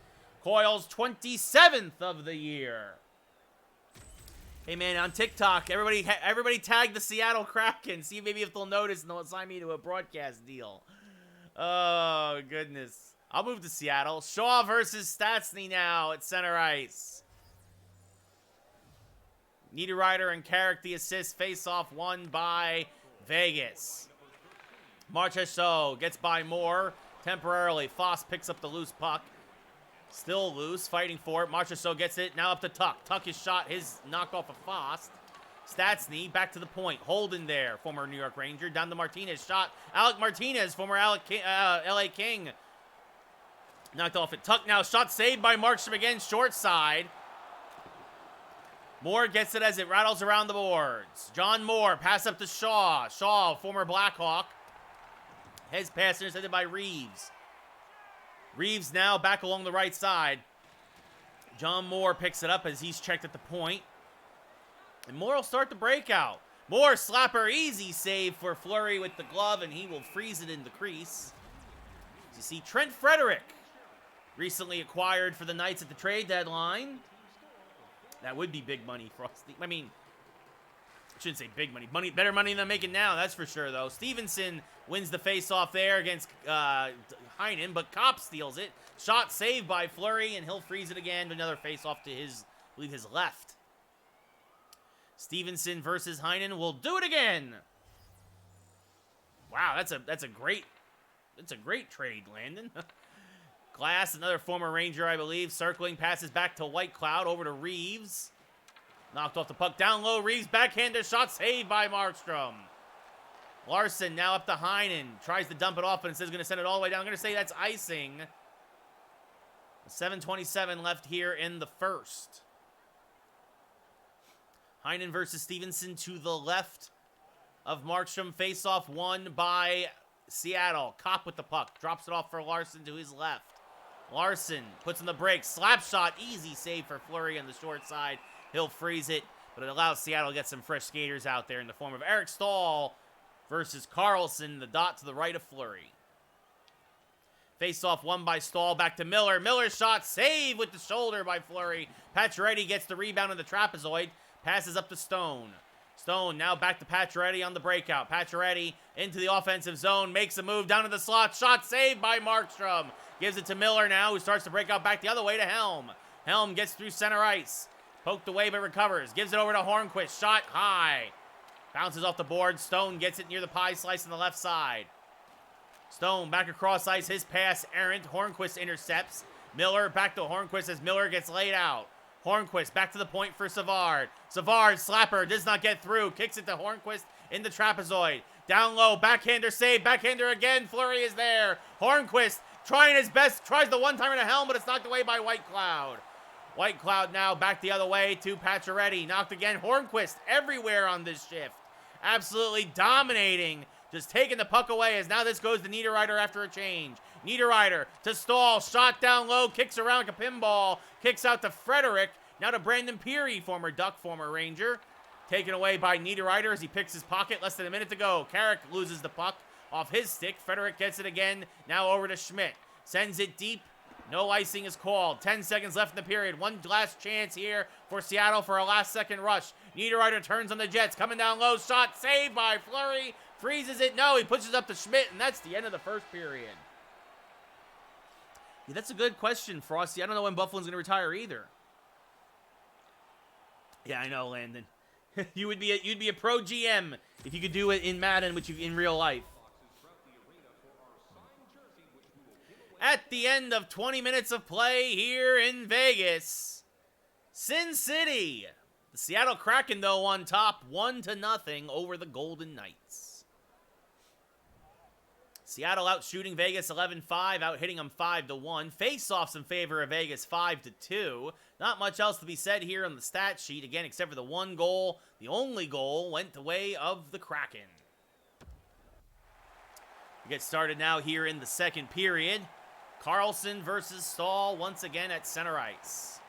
Coyle's 27th of the year. Hey man, on TikTok, everybody tag the Seattle Kraken. See maybe if they'll notice and they'll assign me to a broadcast deal. Oh, goodness. I'll move to Seattle. Shaw versus Stastny now at center ice. Niederreiter and Carrick the assist. Face-off won by Vegas. Marchessault gets by Moore temporarily. Foss picks up the loose puck. Still loose, fighting for it. Marchessault gets it. Now up to Tuck. Tuck is shot. His knockoff of Foss. Stastny back to the point. Holden there, former New York Ranger. Down to Martinez. Shot. Alec Martinez, former LA King. Knocked off it. Tuck now. Shot saved by Markstrom again. Short side. Moore gets it as it rattles around the boards. John Moore. Pass up to Shaw. Shaw, former Blackhawk. His pass intercepted by Reeves. Reeves now back along the right side. John Moore picks it up as he's checked at the point. And Moore will start the breakout. Moore slapper, easy save for Fleury with the glove, and he will freeze it in the crease. As you see, Trent Frederick, recently acquired for the Knights at the trade deadline. That would be big money, Frosty. I mean, I shouldn't say big money. Better money than I'm making now, that's for sure, though. Stevenson wins the face-off there against Heinen, but Kopp steals it. Shot saved by Fleury, and he'll freeze it again. Another face-off to his, I believe, his left. Stevenson versus Heinen will do it again. Wow, that's a great trade, Landon. Glass, another former Ranger, I believe, circling, passes back to White Cloud, over to Reeves. Knocked off the puck down low. Reeves backhander shot saved by Markstrom. Larson now up to Heinen. Tries to dump it off, and says going to send it all the way down. I'm going to say that's icing. 7:27 left here in the first. Heinen versus Stevenson to the left of Markstrom. Face-off won by Seattle. Kopp with the puck. Drops it off for Larson to his left. Larson puts in the brakes. Slap shot. Easy save for Fleury on the short side. He'll freeze it, but it allows Seattle to get some fresh skaters out there in the form of Eric Stahl versus Carlson, the dot to the right of Fleury. Face-off won by Stahl, back to Miller. Miller's shot, save with the shoulder by Fleury. Pacioretty gets the rebound in the trapezoid, passes up to Stone. Stone now back to Pacioretty on the breakout. Pacioretty into the offensive zone, makes a move down to the slot. Shot saved by Markstrom. Gives it to Miller now, who starts to break out back the other way to Helm. Helm gets through center ice. Poked away but recovers. Gives it over to Hornquist. Shot high. Bounces off the board. Stone gets it near the pie slice on the left side. Stone back across ice. His pass errant. Hornquist intercepts. Miller back to Hornquist as Miller gets laid out. Hornquist back to the point for Savard. Savard, slapper, does not get through. Kicks it to Hornquist in the trapezoid. Down low, backhander save, backhander again. Fleury is there. Hornquist trying his best, tries the one-timer to Helm, but it's knocked away by White Cloud. White Cloud now back the other way to Pacioretty. Knocked again. Hornquist everywhere on this shift. Absolutely dominating. Just taking the puck away as now this goes to Niederreiter after a change. Niederreiter to Stahl. Shot down low. Kicks around like a pinball. Kicks out to Frederick. Now to Brandon Peary, former Duck, former Ranger. Taken away by Niederreiter as he picks his pocket. Less than a minute to go. Carrick loses the puck off his stick. Frederick gets it again. Now over to Schmidt. Sends it deep. No icing is called. 10 seconds left in the period. One last chance here for Seattle for a last-second rush. Niederreiter turns on the Jets. Coming down low. Shot saved by Fleury. Freezes it. No, he pushes up to Schmidt, and that's the end of the first period. Yeah, that's a good question, Frosty. I don't know when Buffalo's going to retire either. Yeah, I know, Landon. You'd be a pro GM if you could do it in Madden, which you in real life. At the end of 20 minutes of play here in Vegas, Sin City. The Seattle Kraken, though, on top, 1-0 over the Golden Knights. Seattle out shooting Vegas 11-5, out hitting them 5-1. Face-offs in favor of Vegas 5-2. Not much else to be said here on the stat sheet, again, except for the one goal. The only goal went the way of the Kraken. We get started now here in the second period. Carlson versus Stahl once again at center ice.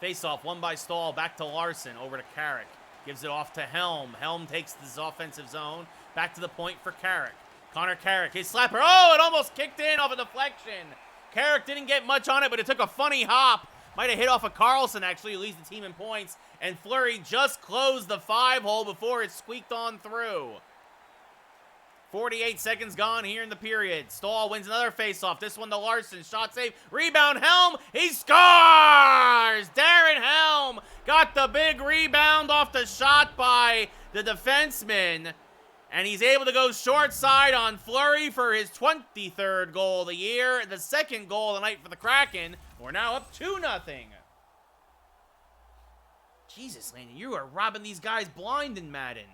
Face-off, won by Stahl, back to Larson, over to Carrick. Gives it off to Helm. Helm takes this offensive zone. Back to the point for Carrick. Connor Carrick, his slapper. Oh, it almost kicked in off a deflection. Carrick didn't get much on it, but it took a funny hop. Might have hit off of Carlson, actually, who leads the team in points. And Fleury just closed the 5-hole before it squeaked on through. 48 seconds gone here in the period. Stahl wins another faceoff. This one to Larson. Shot save. Rebound. Helm. He scores! Darren Helm got the big rebound off the shot by the defenseman. And he's able to go short side on Fleury for his 23rd goal of the year. The second goal of the night for the Kraken. We're now up 2-0. Jesus, Landon, you are robbing these guys blind in Madden.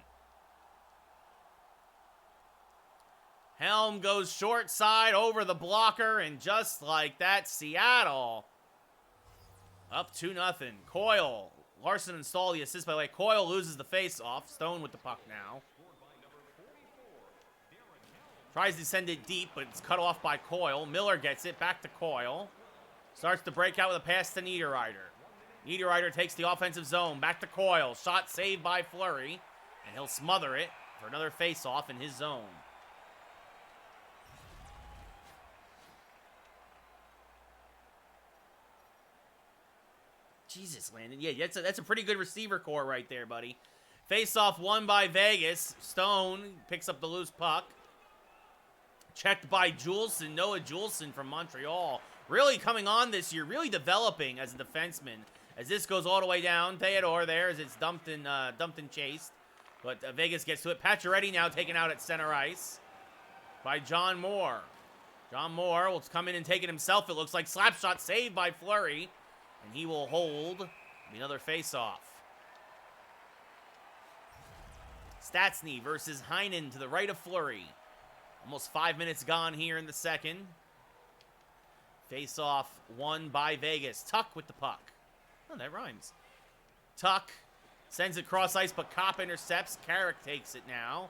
Helm goes short side over the blocker, and just like that, Seattle up 2-0. Coyle, Larson and Stahl the assist by the way. Coyle loses the face-off. Stone with the puck now. Tries to send it deep, but it's cut off by Coyle. Miller gets it, back to Coyle. Starts to break out with a pass to Niederreiter. Niederreiter takes the offensive zone, back to Coyle. Shot saved by Fleury, and he'll smother it for another face-off in his zone. Jesus, Landon. Yeah, that's a pretty good receiver core right there, buddy. Face-off won by Vegas. Stone picks up the loose puck. Checked by Juleson. Noah Juleson from Montreal. Really coming on this year. Really developing as a defenseman. As this goes all the way down. Theodore there as it's dumped and chased. But Vegas gets to it. Pacioretty now taken out at center ice by John Moore. John Moore will come in and take it himself. It looks like slap shot saved by Fleury. And he will hold another face-off. Stastny versus Heinen to the right of Fleury. Almost 5 minutes gone here in the second. Face-off won by Vegas. Tuck with the puck. Oh, that rhymes. Tuck sends it cross ice, but Kopp intercepts. Carrick takes it now.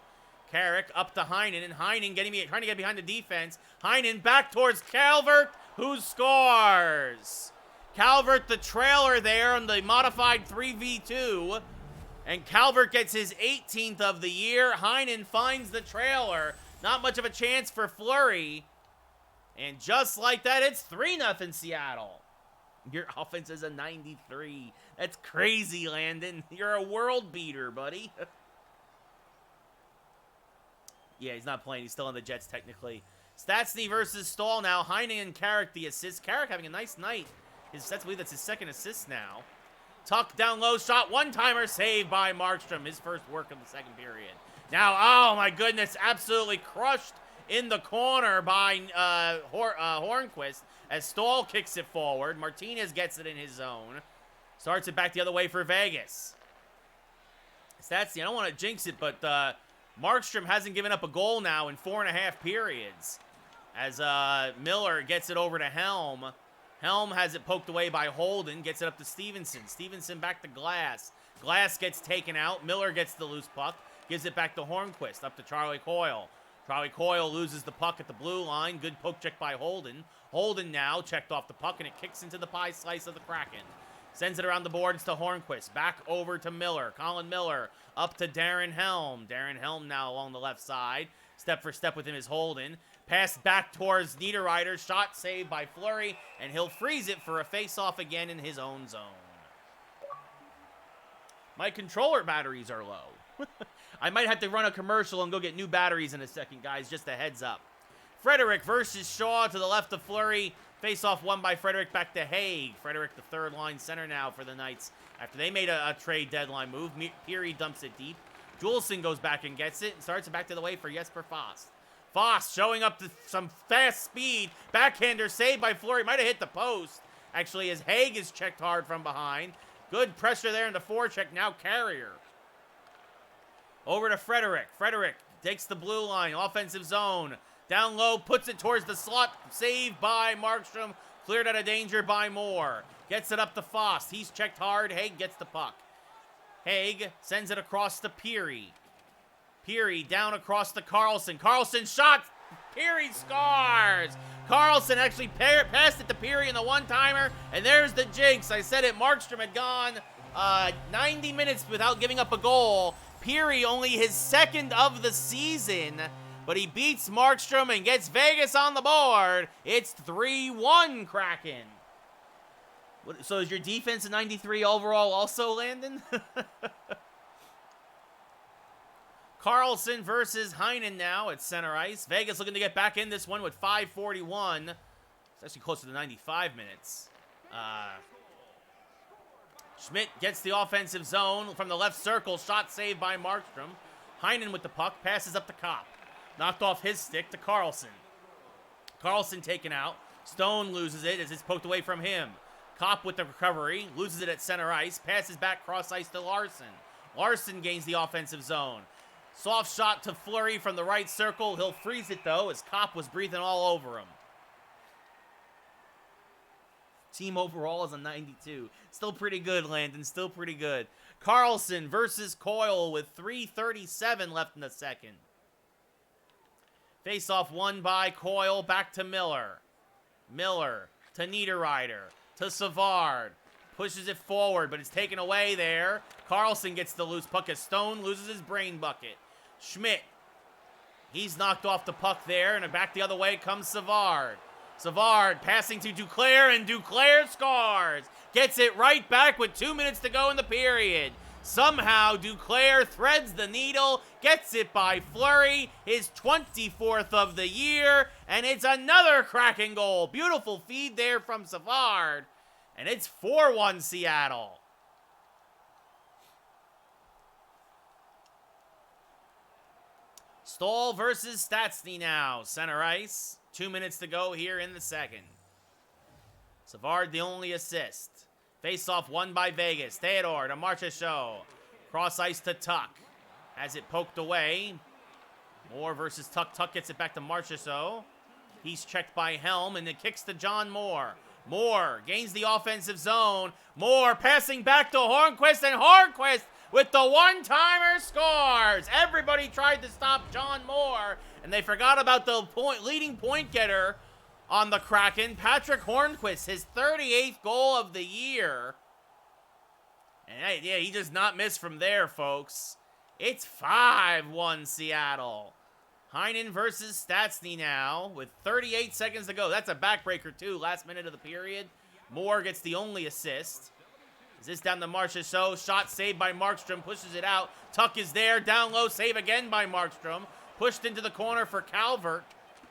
Carrick up to Heinen, and Heinen trying to get behind the defense. Heinen back towards Calvert, who scores. Calvert, the trailer there on the modified 3v2. And Calvert gets his 18th of the year. Heinen finds the trailer. Not much of a chance for Fleury. And just like that, it's 3-0 Seattle. Your offense is a 93. That's crazy, Landon. You're a world beater, buddy. Yeah, he's not playing. He's still on the Jets, technically. Stastny versus Stahl now. Heinen and Carrick the assist. Carrick having a nice night. I believe that's his second assist now. Tuck down low, shot, one-timer, saved by Markstrom. His first work of the second period. Now, oh my goodness, absolutely crushed in the corner by Hornquist as Stahl kicks it forward. Martinez gets it in his zone. Starts it back the other way for Vegas. I don't want to jinx it, but Markstrom hasn't given up a goal now in 4.5 periods. As Miller gets it over to Helm. Helm has it poked away by Holden, gets it up to Stevenson. Stevenson back to Glass. Glass gets taken out. Miller gets the loose puck, gives it back to Hornquist, up to Charlie Coyle. Charlie Coyle loses the puck at the blue line. Good poke check by Holden. Holden now checked off the puck, and it kicks into the pie slice of the Kraken. Sends it around the boards to Hornquist. Back over to Miller. Colin Miller up to Darren Helm. Darren Helm now along the left side. Step for step with him is Holden. Pass back towards Niederreiter. Shot saved by Fleury, and he'll freeze it for a face-off again in his own zone. My controller batteries are low. I might have to run a commercial and go get new batteries in a second, guys. Just a heads up. Frederick versus Shaw to the left of Fleury. Face-off won by Frederick back to Haig. Frederick, the third-line center now for the Knights. After they made a trade deadline move, Peary dumps it deep. Juleson goes back and gets it and starts it back to the way for Jesper Fast. Fast showing up to some fast speed. Backhander saved by Fleury. Might have hit the post, actually, as Haig is checked hard from behind. Good pressure there in the forecheck. Now Carrier. Over to Frederick. Frederick takes the blue line. Offensive zone. Down low, puts it towards the slot. Saved by Markstrom. Cleared out of danger by Moore. Gets it up to Fast. He's checked hard. Haig gets the puck. Haig sends it across to Peary. Peary down across to Carlson. Carlson shot. Peary scores. Carlson actually passed it to Peary in the one-timer. And there's the jinx. I said it. Markstrom had gone 90 minutes without giving up a goal. Peary only his second of the season. But he beats Markstrom and gets Vegas on the board. It's 3-1 Kraken. So is your defense a 93 overall also, Landon? Carlson versus Heinen now at center ice. Vegas looking to get back in this one with 5:41. It's actually closer to 95 minutes. Schmidt gets the offensive zone from the left circle. Shot saved by Markstrom. Heinen with the puck. Passes up to Kopp. Knocked off his stick to Carlson. Carlson taken out. Stone loses it as it's poked away from him. Kopp with the recovery. Loses it at center ice. Passes back cross ice to Larson. Larson gains the offensive zone. Soft shot to Fleury from the right circle. He'll freeze it, though, as Kopp was breathing all over him. Team overall is a 92. Still pretty good, Landon. Still pretty good. Carlson versus Coyle with 3:37 left in the second. Face-off won by Coyle. Back to Miller. Miller to Niederreiter. To Savard. Pushes it forward, but it's taken away there. Carlson gets the loose puck as Stone loses his brain bucket. Schmidt. He's knocked off the puck there, and back the other way comes Savard. Savard passing to Duclair, and Duclair scores. Gets it right back with 2 minutes to go in the period. Somehow, Duclair threads the needle, gets it by Fleury, his 24th of the year, and it's another Kraken goal. Beautiful feed there from Savard, and it's 4-1 Seattle. Stahl versus Stastny now. Center ice. 2 minutes to go here in the second. Savard the only assist. Face-off won by Vegas. Theodore to Marchessault. Cross ice to Tuck. Has it poked away. Moore versus Tuck. Tuck gets it back to Marchessault. He's checked by Helm, and it kicks to John Moore. Moore gains the offensive zone. Moore passing back to Hornquist, and Hornquist with the one-timer scores. Everybody tried to stop John Moore, and they forgot about the leading point getter on the Kraken, Patrick Hornquist, his 38th goal of the year. And yeah, he does not miss from there, folks. It's 5-1 Seattle. Heinen versus Stastny now with 38 seconds to go. That's a backbreaker, too. Last minute of the period. Moore gets the only assist. Is this down to Marchessault? Shot saved by Markstrom. Pushes it out. Tuck is there. Down low. Save again by Markstrom. Pushed into the corner for Calvert.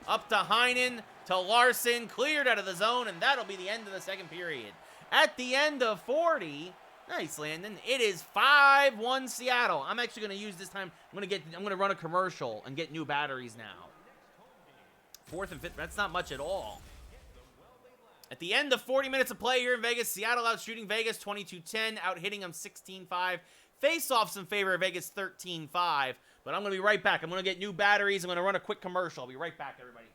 Up to Heinen. To Larson. Cleared out of the zone. And that'll be the end of the second period. At the end of 40... Nice, Landon. It is 5-1 Seattle. I'm actually going to use this time. I'm going to run a commercial and get new batteries now. Fourth and fifth, that's not much at all. At the end of 40 minutes of play here in Vegas, Seattle out shooting Vegas 22-10, out hitting them 16-5. Face-offs in favor of Vegas 13-5. But I'm going to be right back. I'm going to get new batteries. I'm going to run a quick commercial. I'll be right back, everybody.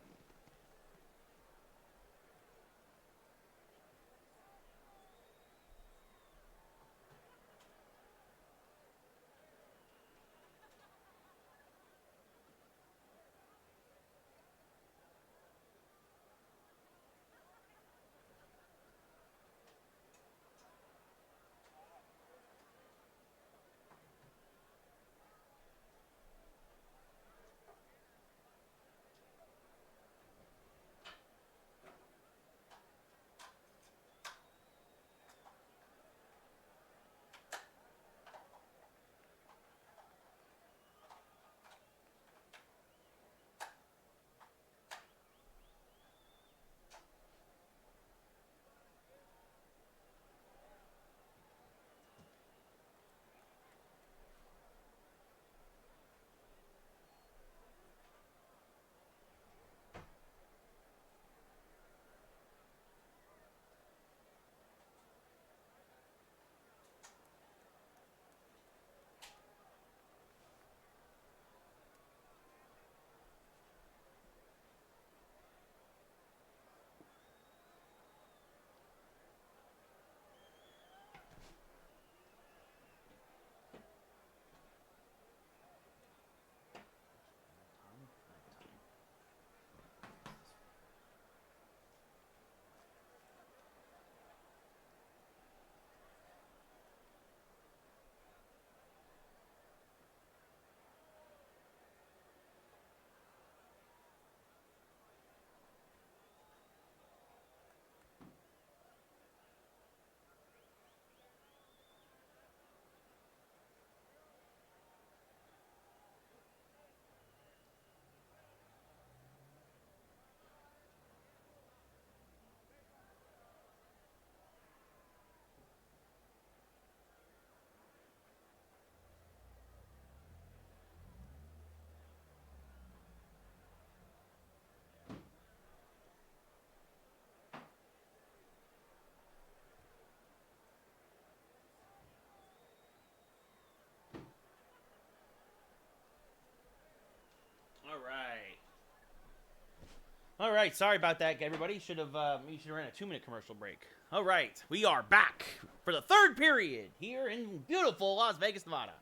All right, sorry about that, everybody. Should have ran a 2-minute commercial break. All right, we are back for the third period here in beautiful Las Vegas, Nevada.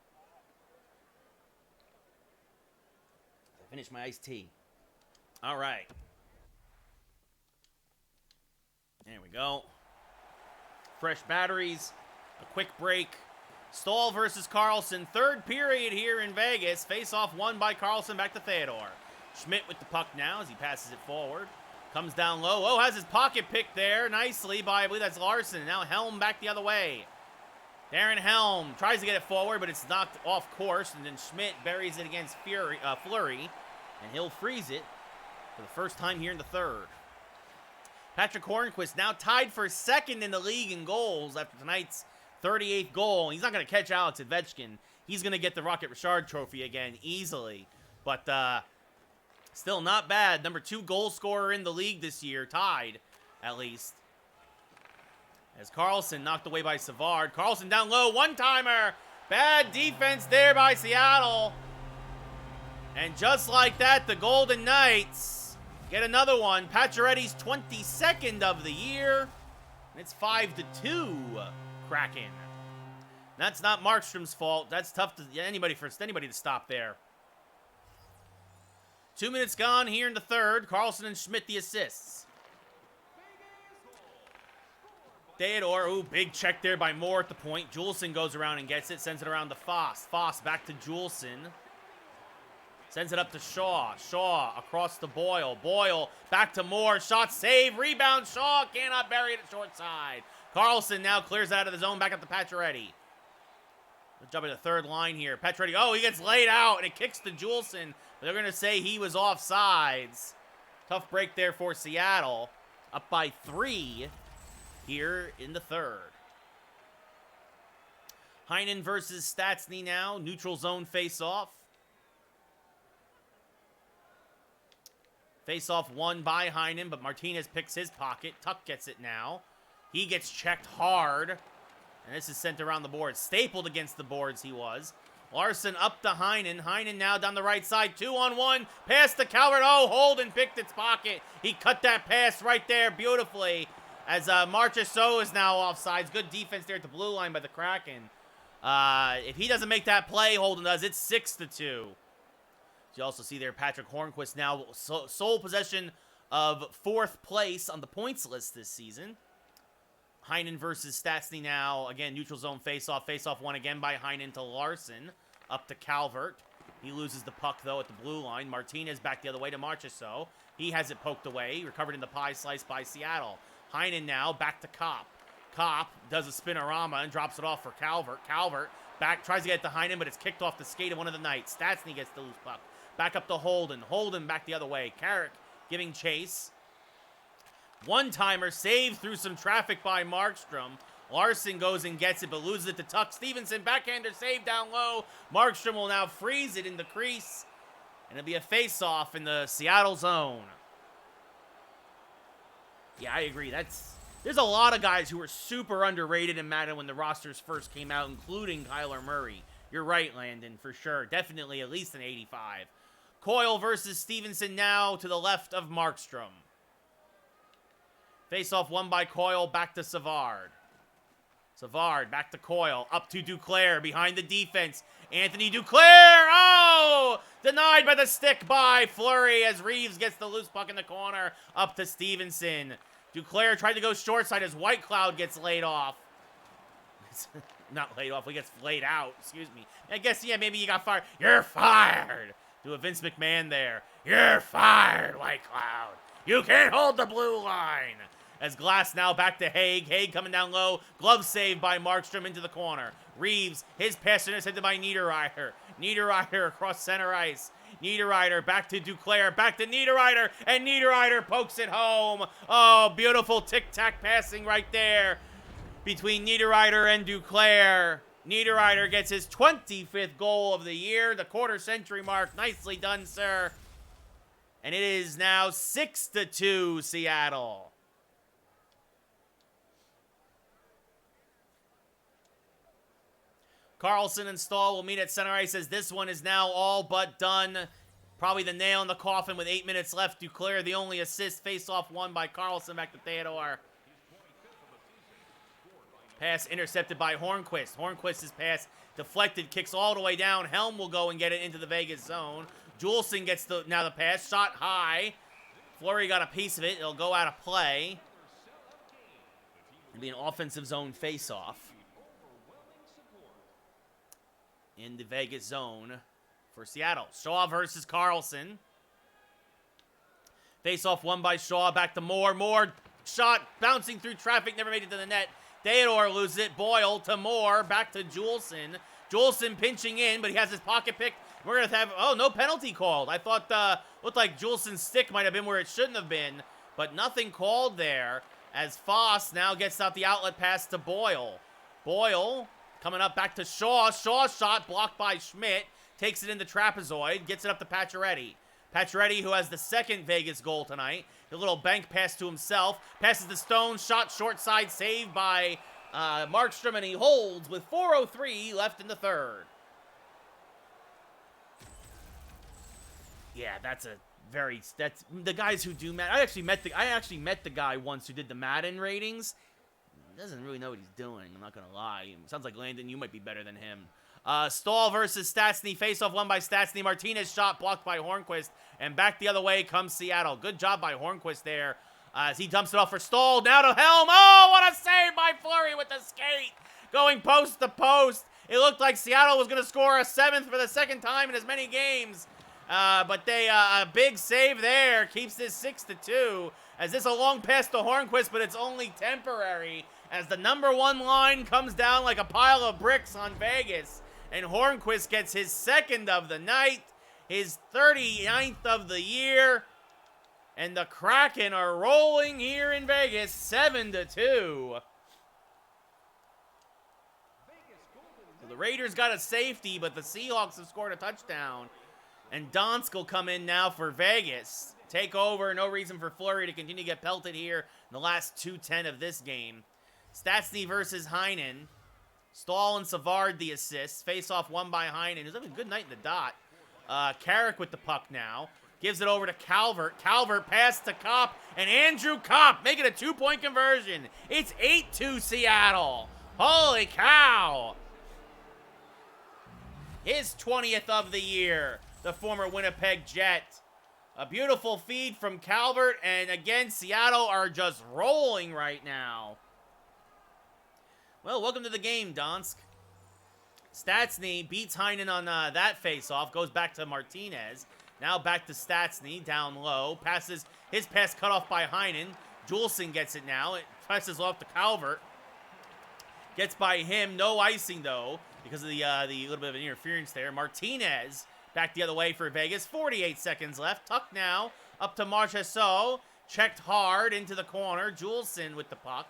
I finished my iced tea. All right. There we go. Fresh batteries, a quick break. Stahl versus Carlson, third period here in Vegas. Face-off won by Carlson, back to Theodore. Schmidt with the puck now as he passes it forward. Comes down low. Oh, has his pocket picked there nicely by, I believe that's Larson. Now Helm back the other way. Darren Helm tries to get it forward, but it's knocked off course. And then Schmidt buries it against Fleury. And he'll freeze it for the first time here in the third. Patrick Hornquist now tied for second in the league in goals after tonight's 38th goal. He's not going to catch Alex Ovechkin. He's going to get the Rocket Richard trophy again easily. But still not bad. Number 2 goal scorer in the league this year. Tied, at least. As Carlson knocked away by Savard. Carlson down low. One-timer. Bad defense there by Seattle. And just like that, the Golden Knights get another one. Pacioretty's 22nd of the year. And it's 5-2 Kraken. That's not Markstrom's fault. That's tough to anybody to stop there. 2 minutes gone here in the third. Carlson and Schmidt the assists. Theodore, ooh, big check there by Moore at the point. Juleson goes around and gets it, sends it around to Foss. Foss back to Juleson. Sends it up to Shaw. Shaw across to Boyle. Boyle back to Moore. Shot save. Rebound. Shaw cannot bury it at short side. Carlson now clears out of the zone. Back up to Pacioretty. Good job at the third line here. Pacioretty. Oh, he gets laid out and it kicks to Juleson. But they're going to say he was offsides. Tough break there for Seattle. Up by 3 here in the third. Heinen versus Stastny now. Neutral zone face-off. Face-off won by Heinen, but Martinez picks his pocket. Tuck gets it now. He gets checked hard. And this is sent around the board. Stapled against the boards he was. Larson up to Heinen. Heinen now down the right side. 2-on-1. Pass to Calvert. Oh, Holden picked its pocket. He cut that pass right there beautifully. As Marchessault is now offsides. Good defense there at the blue line by the Kraken. If he doesn't make that play, Holden does. It's 6-2. You also see there Patrick Hornquist now sole possession of 4th place on the points list this season. Heinen versus Stastny now. Again, neutral zone face-off. Face-off won again by Heinen to Larson. Up to Calvert. He loses the puck, though, at the blue line. Martinez back the other way to Marchessault. He has it poked away. Recovered in the pie slice by Seattle. Heinen now back to Kopp. Kopp does a spinorama and drops it off for Calvert. Calvert back, tries to get it to Heinen, but it's kicked off the skate of one of the Knights. Stastny gets the loose puck. Back up to Holden. Holden back the other way. Carrick giving chase. One-timer saved through some traffic by Markstrom. Larson goes and gets it, but loses it to Tuck. Stevenson, backhander save down low. Markstrom will now freeze it in the crease. And it'll be a face-off in the Seattle zone. Yeah, I agree. There's a lot of guys who were super underrated in Madden when the rosters first came out, including Kyler Murray. You're right, Landon, for sure. Definitely at least an 85. Coyle versus Stevenson now to the left of Markstrom. Face-off won by Coyle, back to Savard. Savard back to Coyle, up to Duclair, behind the defense. Anthony Duclair, oh! Denied by the stick by Fleury as Reeves gets the loose puck in the corner, up to Stevenson. Duclair tried to go short side as White Cloud gets laid off. Not laid off, he gets laid out, excuse me. I guess, yeah, maybe you got fired. You're fired! Do a Vince McMahon there. You're fired, White Cloud. You can't hold the blue line. As Glass now back to Haig. Haig coming down low. Glove save by Markstrom into the corner. Reeves, his pass intercepted by Niederreiter. Niederreiter across center ice. Niederreiter back to Duclair. Back to Niederreiter. And Niederreiter pokes it home. Oh, beautiful tic-tac passing right there between Niederreiter and Duclair. Niederreiter gets his 25th goal of the year, the quarter-century mark. Nicely done, sir. And it is now 6-2 Seattle. Carlson and Stahl will meet at center ice as this one is now all but done. Probably the nail in the coffin with 8 minutes left. Duclair, the only assist. Face-off won by Carlson back to Theodore. Pass intercepted by Hornquist. Hornquist's pass deflected, kicks all the way down. Helm will go and get it into the Vegas zone. Juleson gets now the pass. Shot high. Fleury got a piece of it. It'll go out of play. It'll be an offensive zone face-off in the Vegas zone for Seattle. Shaw versus Carlson. Face-off won by Shaw. Back to Moore. Moore shot bouncing through traffic. Never made it to the net. Theodore loses it. Boyle to Moore. Back to Juleson. Juleson pinching in, but he has his pocket picked. We're going to have, oh, no penalty called. I thought, looked like Juleson's stick might have been where it shouldn't have been, but nothing called there as Foss now gets out the outlet pass to Boyle. Boyle coming up back to Shaw. Shaw's shot blocked by Schmidt. Takes it in the trapezoid. Gets it up to Pacioretty. Pacioretty, who has the second Vegas goal tonight. A little bank pass to himself. Passes to Stone. Shot short side. Saved by Markstrom, and he holds with 4:03 left in the third. Yeah, that's the guys who do Madden. I actually met the guy once who did the Madden ratings. He doesn't really know what he's doing, I'm not gonna lie. Sounds like Landon, you might be better than him. Stahl versus Stastny. Face-off won by Stastny. Martinez shot blocked by Hornquist. And back the other way comes Seattle. Good job by Hornquist there as he dumps it off for Stahl. Now to Helm. Oh, what a save by Fleury with the skate. Going post to post. It looked like Seattle was going to score a 7th for the second time in as many games. But a big save there keeps this 6-2. As this a long pass to Hornquist, but it's only temporary. As the number 1 line comes down like a pile of bricks on Vegas. And Hornquist gets his 2nd of the night, his 39th of the year. And the Kraken are rolling here in Vegas, 7-2. So the Raiders got a safety, but the Seahawks have scored a touchdown. And Donsk will come in now for Vegas. Take over. No reason for Fleury to continue to get pelted here in the last 2:10 of this game. Stastny versus Heinen. Stahl and Savard the assists. Face-off won by Heinen, who's having a good night in the dot. Carrick with the puck now. Gives it over to Calvert. Calvert pass to Kopp. And Andrew Kopp making a 2-point conversion. It's 8-2 Seattle. Holy cow. His 20th of the year. The former Winnipeg Jet. A beautiful feed from Calvert. And again, Seattle are just rolling right now. Well, welcome to the game, Donsk. Stastny beats Heinen on that face-off. Goes back to Martinez. Now back to Stastny, down low. Passes, his pass cut off by Heinen. Juleson gets it now. It passes off to Calvert. Gets by him. No icing, though, because of the little bit of an interference there. Martinez back the other way for Vegas. 48 seconds left. Tuck now up to Marchessault. Checked hard into the corner. Juleson with the puck.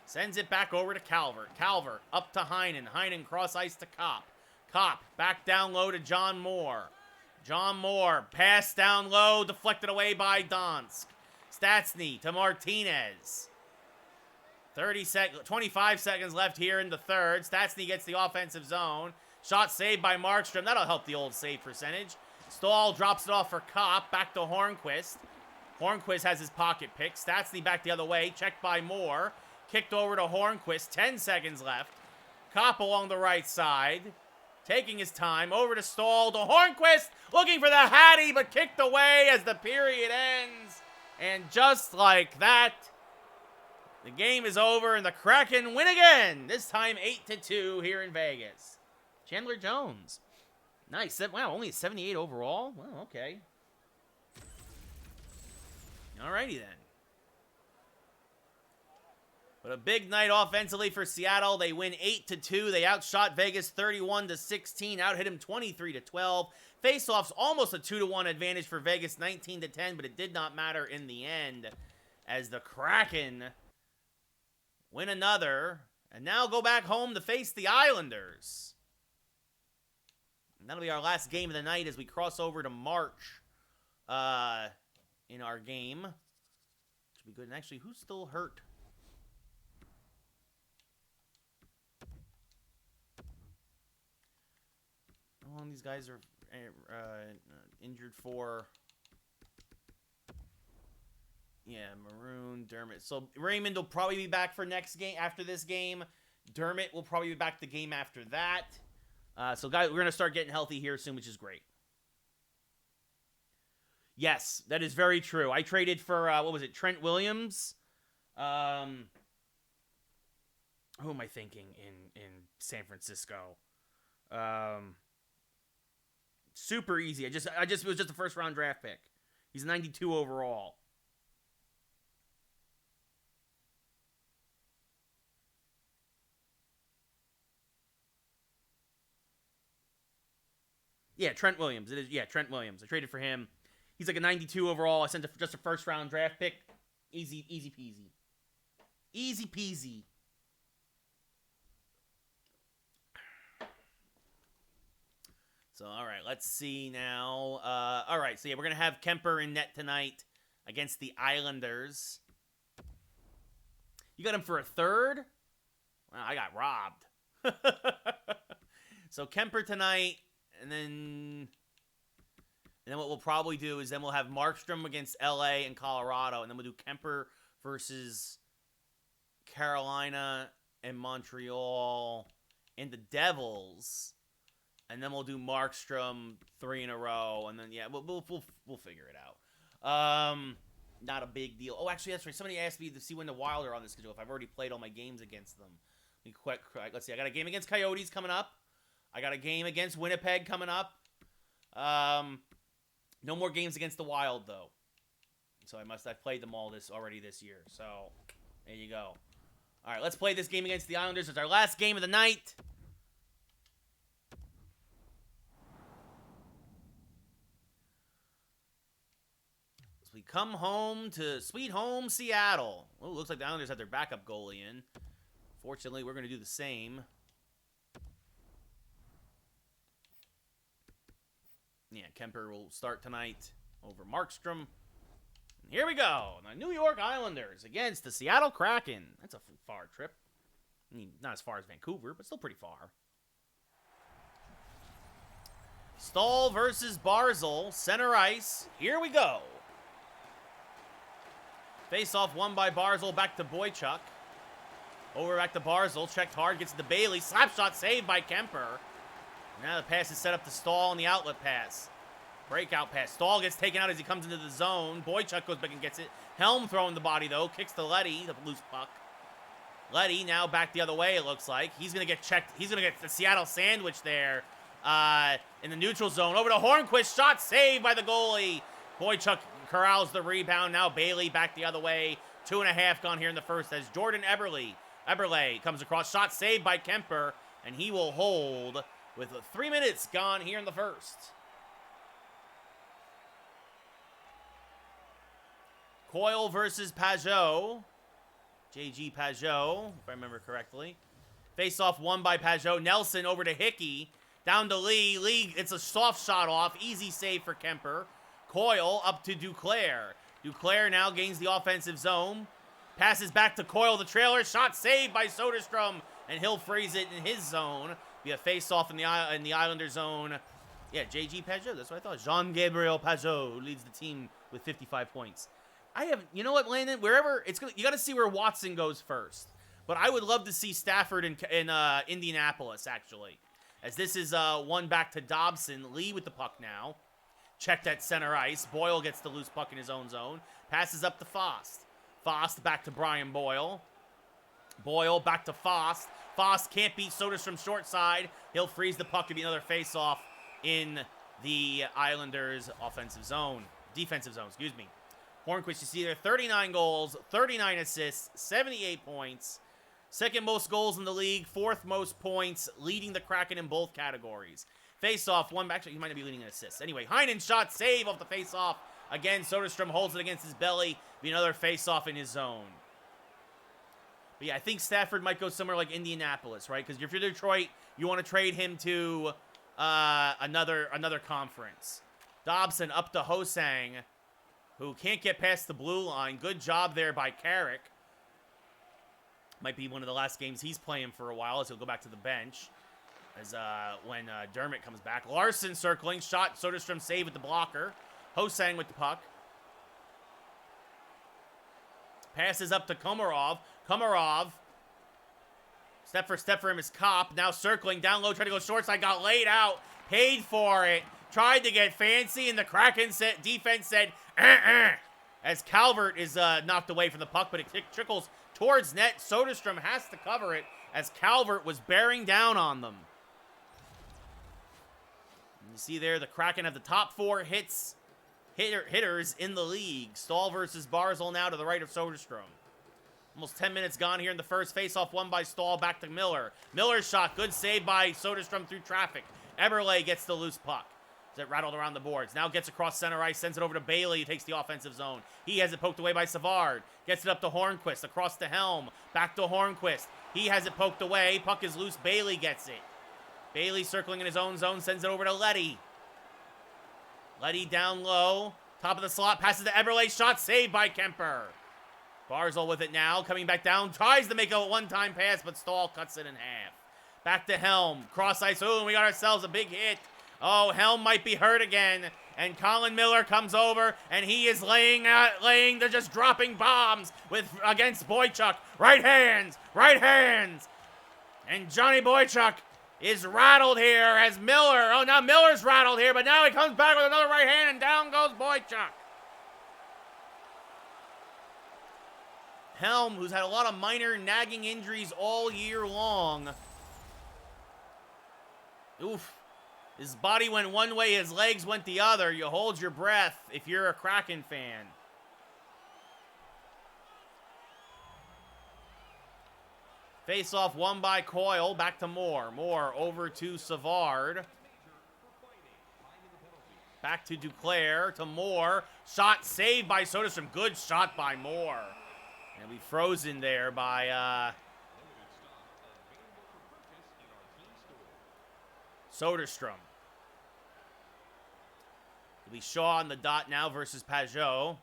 Sends it back over to Calvert. Calvert up to Heinen. Heinen cross ice to Kopp. Kopp back down low to John Moore. John Moore pass down low, deflected away by Donsk. Stastny to Martinez. 25 seconds left here in the third. Stastny gets the offensive zone. Shot saved by Markstrom. That'll help the old save percentage. Stahl drops it off for Kopp. Back to Hornquist. Hornquist has his pocket pick. Stastny back the other way. Checked by Moore. Kicked over to Hornquist. 10 seconds left. Kopp along the right side. Taking his time. Over to Stahl. To Hornquist. Looking for the Hattie, but kicked away as the period ends. And just like that, the game is over and the Kraken win again. This time 8-2 here in Vegas. Chandler Jones. Nice. Wow, only a 78 overall? Well, okay. Alrighty then. But a big night offensively for Seattle. They win 8-2. They outshot Vegas 31-16. Out-hit him 23-12. Faceoffs almost a 2-1 advantage for Vegas, 19-10, but it did not matter in the end as the Kraken win another and now go back home to face the Islanders. And that'll be our last game of the night as we cross over to March in our game. Should be good. And actually, who's still hurt? How long these guys are injured for? Yeah, Maroon, Dermott. So Raymond will probably be back for next game after this game. Dermott will probably be back the game after that. So guys, we're going to start getting healthy here soon, which is great. Yes, that is very true. I traded for, what was it, Trent Williams? Who am I thinking in San Francisco? Super easy. It was just a first round draft pick. He's 92 overall. Yeah, Trent Williams. It is. Yeah, Trent Williams. I traded for him. He's like a 92 overall. I sent just a first round draft pick. Easy peasy. Easy peasy. So, all right, let's see now. All right, so yeah, we're going to have Kemper in net tonight against the Islanders. You got him for a third? Wow, I got robbed. So Kemper tonight, and then what we'll probably do is then we'll have Markstrom against LA and Colorado, and then we'll do Kemper versus Carolina and Montreal and the Devils. And then we'll do Markstrom 3 in a row, and then yeah, we'll figure it out. Not a big deal. Oh, actually, that's right. Somebody asked me to see when the Wild are on the schedule if I've already played all my games against them. Let's see. I got a game against Coyotes coming up. I got a game against Winnipeg coming up. No more games against the Wild though. So I've played them all already this year. So there you go. All right, let's play this game against the Islanders. It's our last game of the night. We come home to sweet home Seattle. Well, looks like the Islanders have their backup goalie in. Fortunately, we're going to do the same. Yeah, Kemper will start tonight over Markstrom. And here we go. The New York Islanders against the Seattle Kraken. That's a far trip. I mean, not as far as Vancouver, but still pretty far. Stahl versus Barzal. Center ice. Here we go. Face-off won by Barzal. Back to Boychuk. Over back to Barzal. Checked hard. Gets to Bailey. Slap shot saved by Kemper. Now the pass is set up to Stahl on the outlet pass. Breakout pass. Stahl gets taken out as he comes into the zone. Boychuk goes back and gets it. Helm throwing the body, though. Kicks to Leddy, the loose puck. Leddy now back the other way, it looks like. He's going to get checked. He's going to get the Seattle sandwich there in the neutral zone. Over to Hornquist. Shot saved by the goalie. Boychuk corrals the rebound. Now Bailey back the other way. 2.5 gone here in the first as Jordan Eberle comes across. Shot saved by Kemper, and he will hold with 3 minutes gone here in the first. Coyle versus Pajot. J.G. Pajot, if I remember correctly. Face-off won by Pajot. Nelson over to Hickey. Down to Lee. Lee, it's a soft shot off. Easy save for Kemper. Coyle up to Duclair. Duclair now gains the offensive zone. Passes back to Coyle, the trailer. Shot saved by Soderstrom, and he'll freeze it in his zone. Be a face-off in the Islander zone. Yeah, J.G. Pajot, that's what I thought. Jean-Gabriel Pajot leads the team with 55 points. You know what, Landon? Wherever, you got to see where Watson goes first. But I would love to see Stafford in Indianapolis, actually. As this is one back to Dobson. Lee with the puck now. Checked at center ice. Boyle gets the loose puck in his own zone. Passes up to Fost. Fost back to Brian Boyle. Boyle back to Fost. Fost can't beat Soderstrom short side. He'll freeze the puck to be another face-off in the Islanders' defensive zone, excuse me. Hornquist, you see there, 39 goals, 39 assists, 78 points. Second most goals in the league, fourth most points, leading the Kraken in both categories. Face-off, one back. Actually, he might not be leading in assists. Anyway, Heinen shot, save off the face-off. Again, Soderstrom holds it against his belly. Be another face-off in his zone. But yeah, I think Stafford might go somewhere like Indianapolis, right? Because if you're Detroit, you want to trade him to another conference. Dobson up to Hosang, who can't get past the blue line. Good job there by Carrick. Might be one of the last games he's playing for a while as he'll go back to the bench. As when Dermott comes back. Larson circling. Shot. Soderstrom save with the blocker. Hosang with the puck. Passes up to Komarov. Komarov. Step for him is Kopp. Now circling. Down low. Trying to go short side. Got laid out. Paid for it. Tried to get fancy. And the Kraken defense said, as Calvert is knocked away from the puck. But it trickles towards net. Soderstrom has to cover it as Calvert was bearing down on them. And you see there the Kraken have the top 4 hitters in the league. Stahl versus Barzal now to the right of Soderstrom. Almost 10 minutes gone here in the first. Face-off won by Stahl. Back to Miller. Miller's shot. Good save by Soderstrom through traffic. Eberle gets the loose puck. That rattled around the boards. Now gets across center ice. Sends it over to Bailey. Who takes the offensive zone. He has it poked away by Savard. Gets it up to Hornquist. Across the helm. Back to Hornquist. He has it poked away. Puck is loose. Bailey gets it. Bailey circling in his own zone. Sends it over to Leddy. Leddy down low. Top of the slot. Passes to Eberle. Shot saved by Kemper. Barzal with it now. Coming back down. Tries to make a one-time pass, but Stahl cuts it in half. Back to Helm. Cross ice. Oh, and we got ourselves a big hit. Oh, Helm might be hurt again. And Colin Miller comes over, and he is they're just dropping bombs against Boychuk. Right hands. And Johnny Boychuk is rattled here as Miller. Oh, now Miller's rattled here, but now he comes back with another right hand, and down goes Boychuk. Helm, who's had a lot of minor nagging injuries all year long. Oof. His body went one way, his legs went the other. You hold your breath if you're a Kraken fan. Face-off won by Coyle. Back to Moore. Moore over to Savard. Back to Duclair. To Moore. Shot saved by Soderstrom. Good shot by Moore. And we frozen there by Soderstrom. It'll be Shaw on the dot now versus Pajot.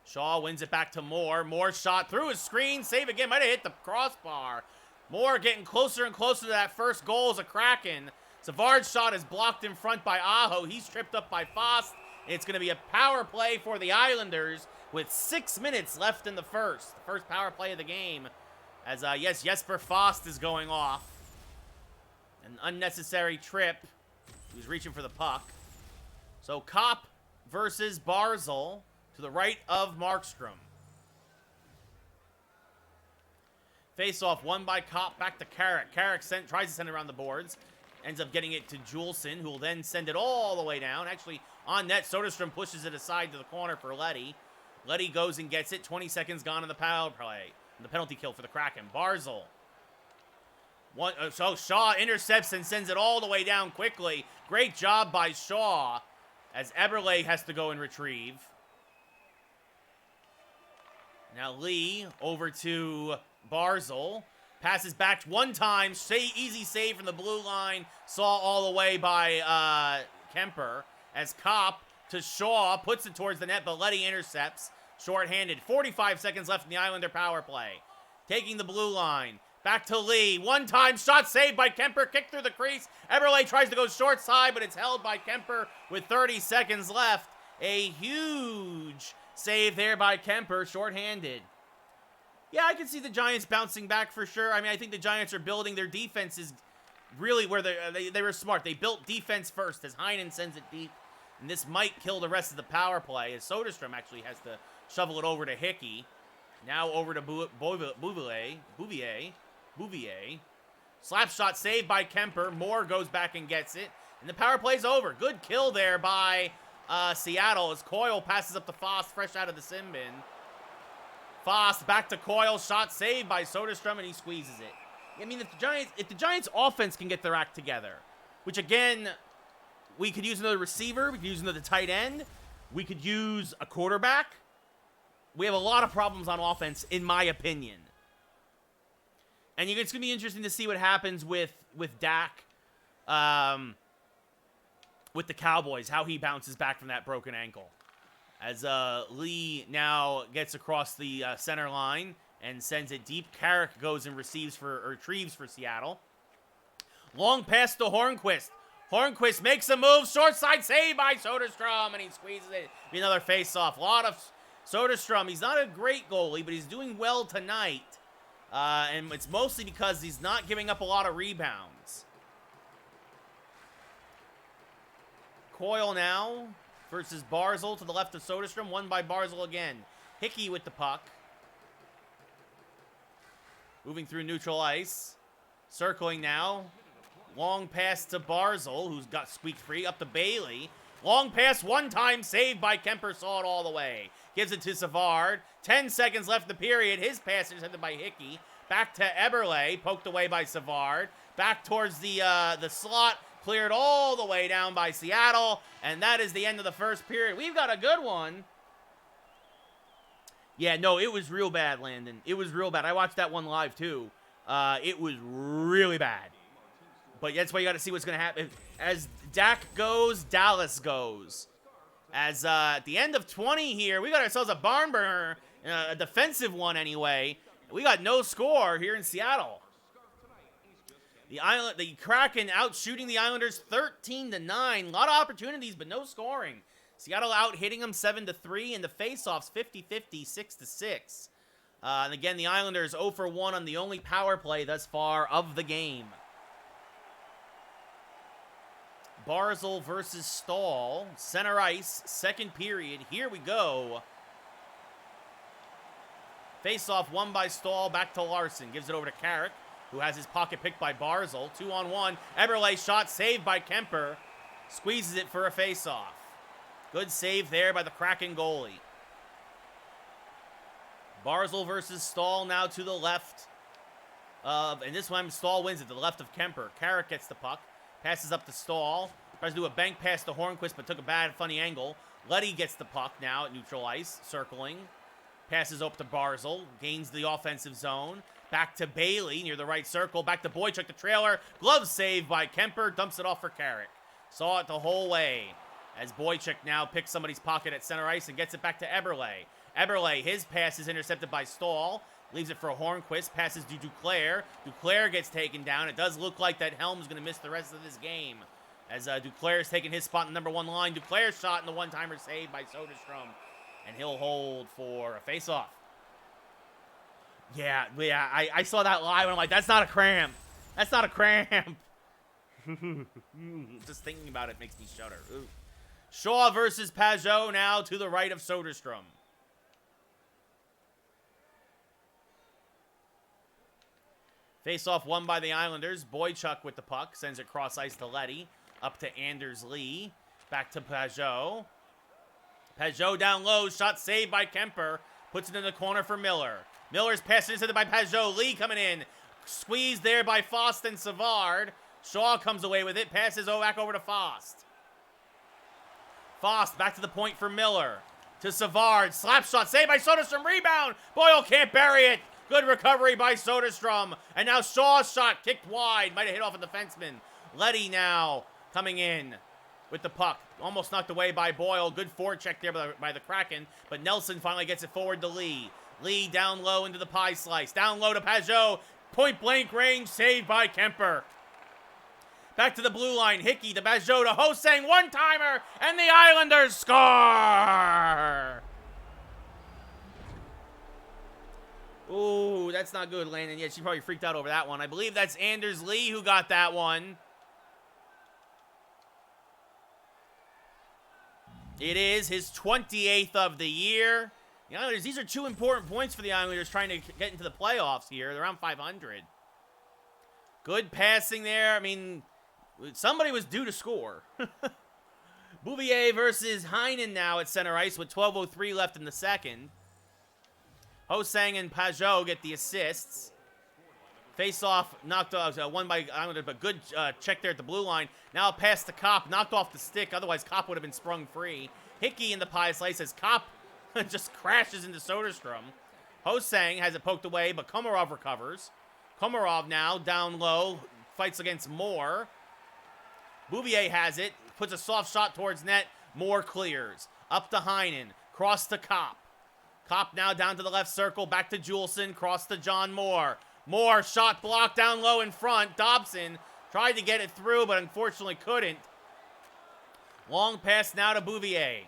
Shaw wins it back to Moore. Moore shot through his screen. Save again. Might have hit the crossbar. Moore getting closer and closer to that first goal as a Kraken. Savard's shot is blocked in front by Aho. He's tripped up by Fost. It's going to be a power play for the Islanders with 6 minutes left in the first. The first power play of the game. As, yes, Jesper Fost is going off. An unnecessary trip. He was reaching for the puck. So, Kopp versus Barzal to the right of Markstrom. Face-off won by Kopp, back to Carrick. Carrick tries to send it around the boards. Ends up getting it to Juleson, who will then send it all the way down. Actually, on net, Soderstrom pushes it aside to the corner for Leddy. Leddy goes and gets it. 20 seconds gone in the power play. The penalty kill for the Kraken. Barzal. So Shaw intercepts and sends it all the way down quickly. Great job by Shaw as Eberle has to go and retrieve. Now Lee over to Barzal. Passes back one time. Easy save from the blue line. Saw all the way by Kemper. As Kopp to Shaw. Puts it towards the net, but Leddy intercepts. Short-handed. 45 seconds left in the Islander power play. Taking the blue line. Back to Lee. One-time shot saved by Kemper. Kick through the crease. Eberle tries to go short side, but it's held by Kemper with 30 seconds left. A huge save there by Kemper. Short-handed. Yeah, I can see the Giants bouncing back for sure. I mean, I think the Giants are building their defense is really where they were smart. They built defense first as Heinen sends it deep. And this might kill the rest of the power play as Soderstrom actually has to shovel it over to Hickey. Now over to Bouvier. Slap shot saved by Kemper. Moore goes back and gets it. And the power play's over. Good kill there by Seattle as Coyle passes up to Fost fresh out of the sin bin. Fost back to Coyle, shot saved by Soderstrom, and he squeezes it. I mean, if the Giants offense can get their act together, which again, we could use another receiver, we could use another tight end, we could use a quarterback. We have a lot of problems on offense, in my opinion. And it's going to be interesting to see what happens with Dak, with the Cowboys, how he bounces back from that broken ankle. As Lee now gets across the center line and sends it deep. Carrick goes and retrieves for Seattle. Long pass to Hornquist. Hornquist makes a move. Short side save by Soderstrom, and he squeezes it. Be another face-off. A lot of Soderstrom. He's not a great goalie, but he's doing well tonight. And it's mostly because he's not giving up a lot of rebounds. Coyle now versus Barzal to the left of Soderstrom. Won by Barzal again. Hickey with the puck. Moving through neutral ice. Circling now. Long pass to Barzal, who's got squeaked free. Up to Bailey. Long pass, one-time save by Kemper. Saw it all the way. Gives it to Savard. 10 seconds left in the period. His pass is headed by Hickey. Back to Eberle. Poked away by Savard. Back towards the slot. Cleared all the way down by Seattle. And that is the end of the first period. We've got a good one. Yeah, no, it was real bad, Landon. It was real bad. I watched that one live, too. It was really bad. But that's why you got to see what's going to happen. As Dak goes, Dallas goes. As at the end of 20 here, we got ourselves a barn burner. A defensive one, anyway. We got no score here in Seattle. The Kraken out shooting the Islanders 13-9. A lot of opportunities, but no scoring. Seattle out hitting them 7-3, and the faceoffs 50-50, 6-6. And again, the Islanders 0 for 1 on the only power play thus far of the game. Barzal versus Stahl. Center ice, second period. Here we go. Faceoff won by Stahl. Back to Larson. Gives it over to Carrick, who has his pocket picked by Barzal. 2-on-1. Eberle shot saved by Kemper. Squeezes it for a faceoff. Good save there by the Kraken goalie. Barzal versus Stahl now to the left of, and this time Stahl wins it to the left of Kemper. Carrick gets the puck. Passes up to Stahl. Tries to do a bank pass to Hornquist, but took a bad, funny angle. Leddy gets the puck now at neutral ice, circling. Passes up to Barzal. Gains the offensive zone. Back to Bailey near the right circle. Back to Boychuk, the trailer. Glove save by Kemper. Dumps it off for Carrick. Saw it the whole way. As Boychuk now picks somebody's pocket at center ice and gets it back to Eberle. Eberle, his pass is intercepted by Stahl. Leaves it for Hornquist. Passes to Duclair. Duclair gets taken down. It does look like that Helm's going to miss the rest of this game. As Duclair's taking his spot in the number 1 line. Duclair's shot in the one-timer saved by Soderstrom. And he'll hold for a face-off. Yeah, I saw that live and I'm like, that's not a cramp. That's not a cramp. Just thinking about it makes me shudder. Ooh. Shaw versus Pajot now to the right of Soderstrom. Face-off won by the Islanders. Boychuk with the puck. Sends it cross ice to Letty. Up to Anders Lee. Back to Pajot. Pajot down low. Shot saved by Kemper. Puts it in the corner for Miller. Miller's pass intercepted by Pajot. Lee coming in. Squeezed there by Fost and Savard. Shaw comes away with it. Passes back over to Fost. Fost back to the point for Miller. To Savard. Slap shot. Saved by Soderstrom. Rebound. Boyle can't bury it. Good recovery by Soderstrom. And now Shaw's shot kicked wide. Might have hit off a defenseman. Letty now coming in with the puck. Almost knocked away by Boyle. Good forecheck there by the Kraken. But Nelson finally gets it forward to Lee. Lee down low into the pie slice. Down low to Pajot. Point blank range. Saved by Kemper. Back to the blue line. Hickey to Pajot to Hosang. One-timer. And the Islanders score. Ooh, that's not good, Landon. Yeah, she probably freaked out over that one. I believe that's Anders Lee who got that one. It is his 28th of the year. The Islanders, these are 2 important points for the Islanders trying to get into the playoffs here. They're around 500. Good passing there. I mean, somebody was due to score. Bouvier versus Heinen now at center ice with 12:03 left in the second. Hosang and Pajot get the assists. Face-off knocked off, won by Islanders, but good check there at the blue line. Now a pass to Kopp, knocked off the stick. Otherwise, Kopp would have been sprung free. Hickey in the pie slice as Kopp just crashes into Soderstrom. Hosang has it poked away, but Komarov recovers. Komarov now down low, fights against Moore. Bouvier has it, puts a soft shot towards net. Moore clears. Up to Heinen, cross to Kopp. Kopp now down to the left circle, back to Juleson, cross to John Moore. Moore, shot blocked down low in front. Dobson tried to get it through, but unfortunately couldn't. Long pass now to Bouvier.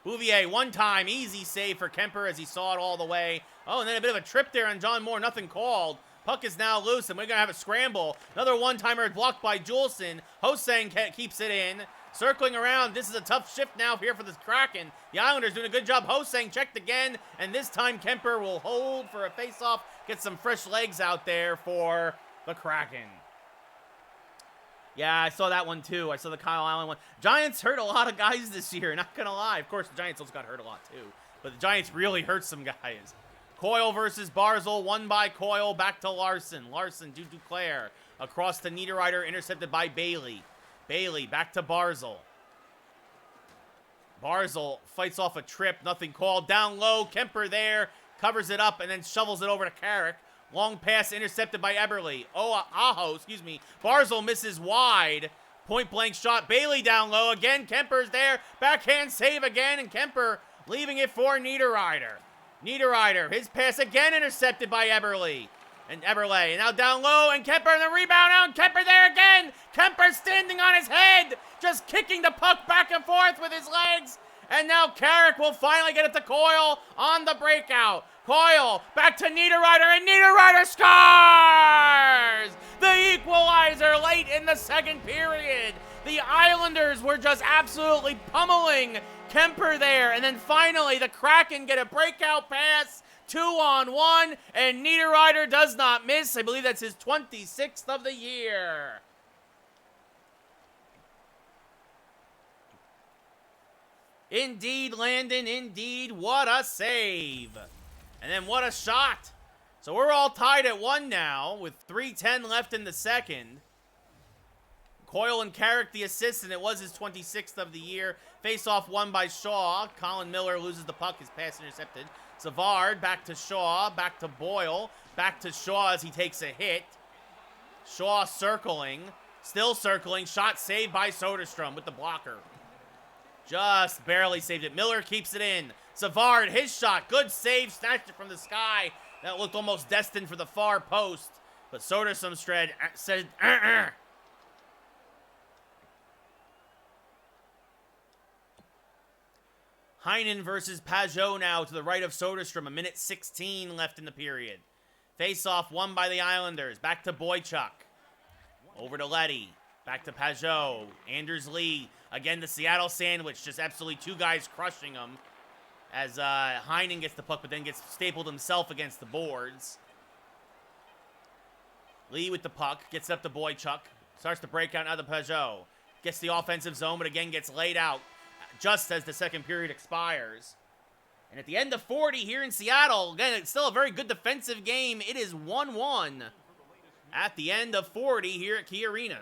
Bouvier, one time, easy save for Kemper as he saw it all the way. Oh, and then a bit of a trip there on John Moore, nothing called. Puck is now loose, and we're going to have a scramble. Another one-timer blocked by Juleson. Hosang keeps it in. Circling around, this is a tough shift now here for the Kraken. The Islanders doing a good job. Hosang checked again, and this time Kemper will hold for a face-off. Get some fresh legs out there for the Kraken. Yeah, I saw that one too. I saw the Kyle Allen one. Giants hurt a lot of guys this year, not gonna lie. Of course, the Giants also got hurt a lot too. But the Giants really hurt some guys. Coyle versus Barzal, won by Coyle, back to Larson. Larson to Duclair. Across to Niederreiter, intercepted by Bailey. Bailey back to Barzal. Barzal fights off a trip, nothing called. Down low, Kemper there, covers it up, and then shovels it over to Carrick. Long pass intercepted by Eberle. Barzal misses wide. Point blank shot. Bailey down low again. Kemper's there. Backhand save again, and Kemper leaving it for Niederreiter. Niederreiter, his pass again intercepted by Eberle. And now down low, and Kemper and the rebound out, and Kemper there again. Kemper standing on his head, just kicking the puck back and forth with his legs. And now Carrick will finally get it to Coyle on the breakout. Coyle back to Niederreiter, and Niederreiter scores! The equalizer late in the second period. The Islanders were just absolutely pummeling Kemper there. And then finally, the Kraken get a breakout pass. 2-on-1, and Niederreiter does not miss. I believe that's his 26th of the year. Indeed, Landon, indeed. What a save. And then what a shot. So we're all tied at 1 now with 3:10 left in the second. Coyle and Carrick the assist, and it was his 26th of the year. Face-off won by Shaw. Colin Miller loses the puck. His pass intercepted. Savard back to Shaw, back to Boyle, back to Shaw as he takes a hit. Shaw circling. Still circling. Shot saved by Soderstrom with the blocker. Just barely saved it. Miller keeps it in. Savard, his shot. Good save. Snatched it from the sky. That looked almost destined for the far post. But Soderstrom said, Heinen versus Pajot now to the right of Soderstrom. 1:16 left in the period. Face-off won by the Islanders. Back to Boychuk. Over to Leddy. Back to Pajot. Anders Lee. Again, the Seattle sandwich. Just absolutely two guys crushing them. As Heinen gets the puck, but then gets stapled himself against the boards. Lee with the puck. Gets it up to Boychuk. Starts to break out now to Pajot. Gets the offensive zone, but again gets laid out just as the second period expires. And at the end of 40 here in Seattle, again, it's still a very good defensive game. It is 1-1 at the end of 40 here at Key Arena.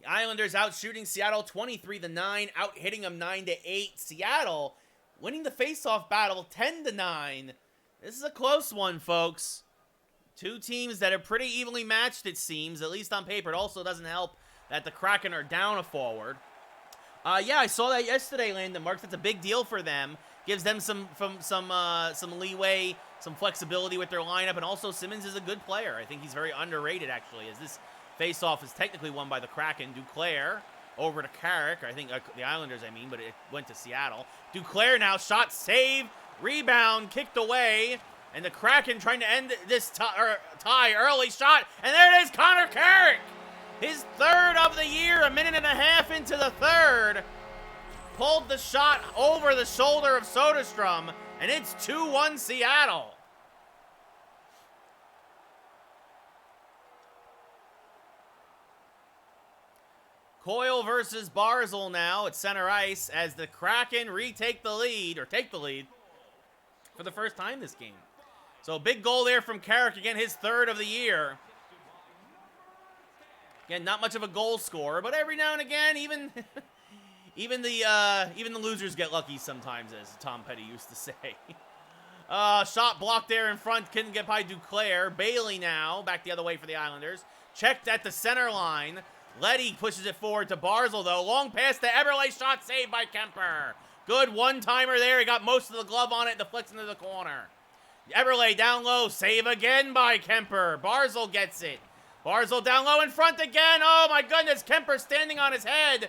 The Islanders out shooting Seattle 23-9, out hitting them 9-8. Seattle winning the faceoff battle 10-9. This is a close one, folks. Two teams that are pretty evenly matched, it seems, at least on paper. It also doesn't help that the Kraken are down a forward. Yeah, I saw that yesterday, Landon Marks. That's a big deal for them. Gives them some leeway, some flexibility with their lineup, and also Simmons is a good player. I think he's very underrated, actually, as this face-off is technically won by the Kraken. Duclair over to Carrick. I think the Islanders, but it went to Seattle. Duclair now, shot, save, rebound, kicked away. And the Kraken trying to end this tie. Early shot. And there it is, Connor Carrick. His third of the year, 1.5 minutes into the third. Pulled the shot over the shoulder of Soderstrom. And it's 2-1 Seattle. Coyle versus Barzal now at center ice as the Kraken take the lead for the first time this game. So big goal there from Carrick, again, his third of the year. Again, not much of a goal scorer, but every now and again, even the losers get lucky sometimes, as Tom Petty used to say. Shot blocked there in front, couldn't get by Duclair. Bailey now, back the other way for the Islanders. Checked at the center line. Leddy pushes it forward to Barzal, though. Long pass to Eberle, shot saved by Kemper. Good one-timer there. He got most of the glove on it, deflects into the corner. Eberle down low, save again by Kemper. Barzal gets it. Barzal down low in front again. Oh my goodness, Kemper standing on his head.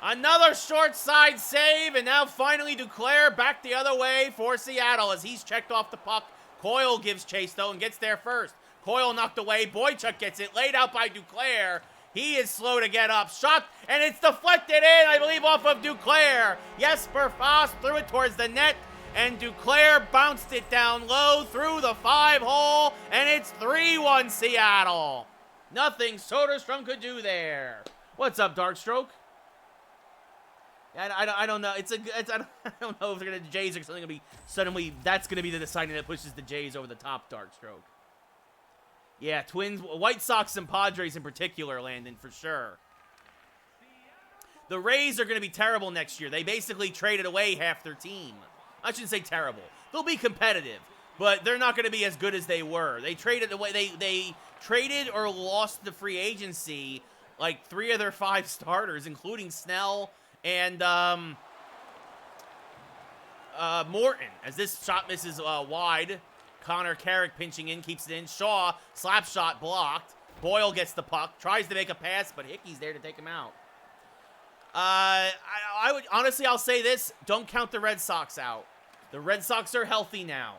Another short side save, and now finally Duclair back the other way for Seattle as he's checked off the puck. Coyle gives chase though and gets there first. Coyle knocked away. Boychuk gets it, laid out by Duclair. He is slow to get up. Shot, and it's deflected in, I believe, off of Duclair. Jesper Fast threw it towards the net. And Duclair bounced it down low through the 5-hole, and it's 3-1 Seattle. Nothing Soderstrom could do there. What's up, Darkstroke? I don't know. I don't know if they're gonna Jays are something gonna be suddenly. That's gonna be the deciding that pushes the Jays over the top. Darkstroke. Yeah, Twins, White Sox, and Padres in particular, Landon, for sure. The Rays are gonna be terrible next year. They basically traded away half their team. I shouldn't say terrible. They'll be competitive, but they're not going to be as good as they were. They traded away. They traded or lost the free agency like 3 of their 5 starters, including Snell and Morton. As this shot misses wide, Connor Carrick pinching in, keeps it in. Shaw slap shot blocked. Boyle gets the puck, tries to make a pass, but Hickey's there to take him out. I would honestly, I'll say this: don't count the Red Sox out. The Red Sox are healthy now.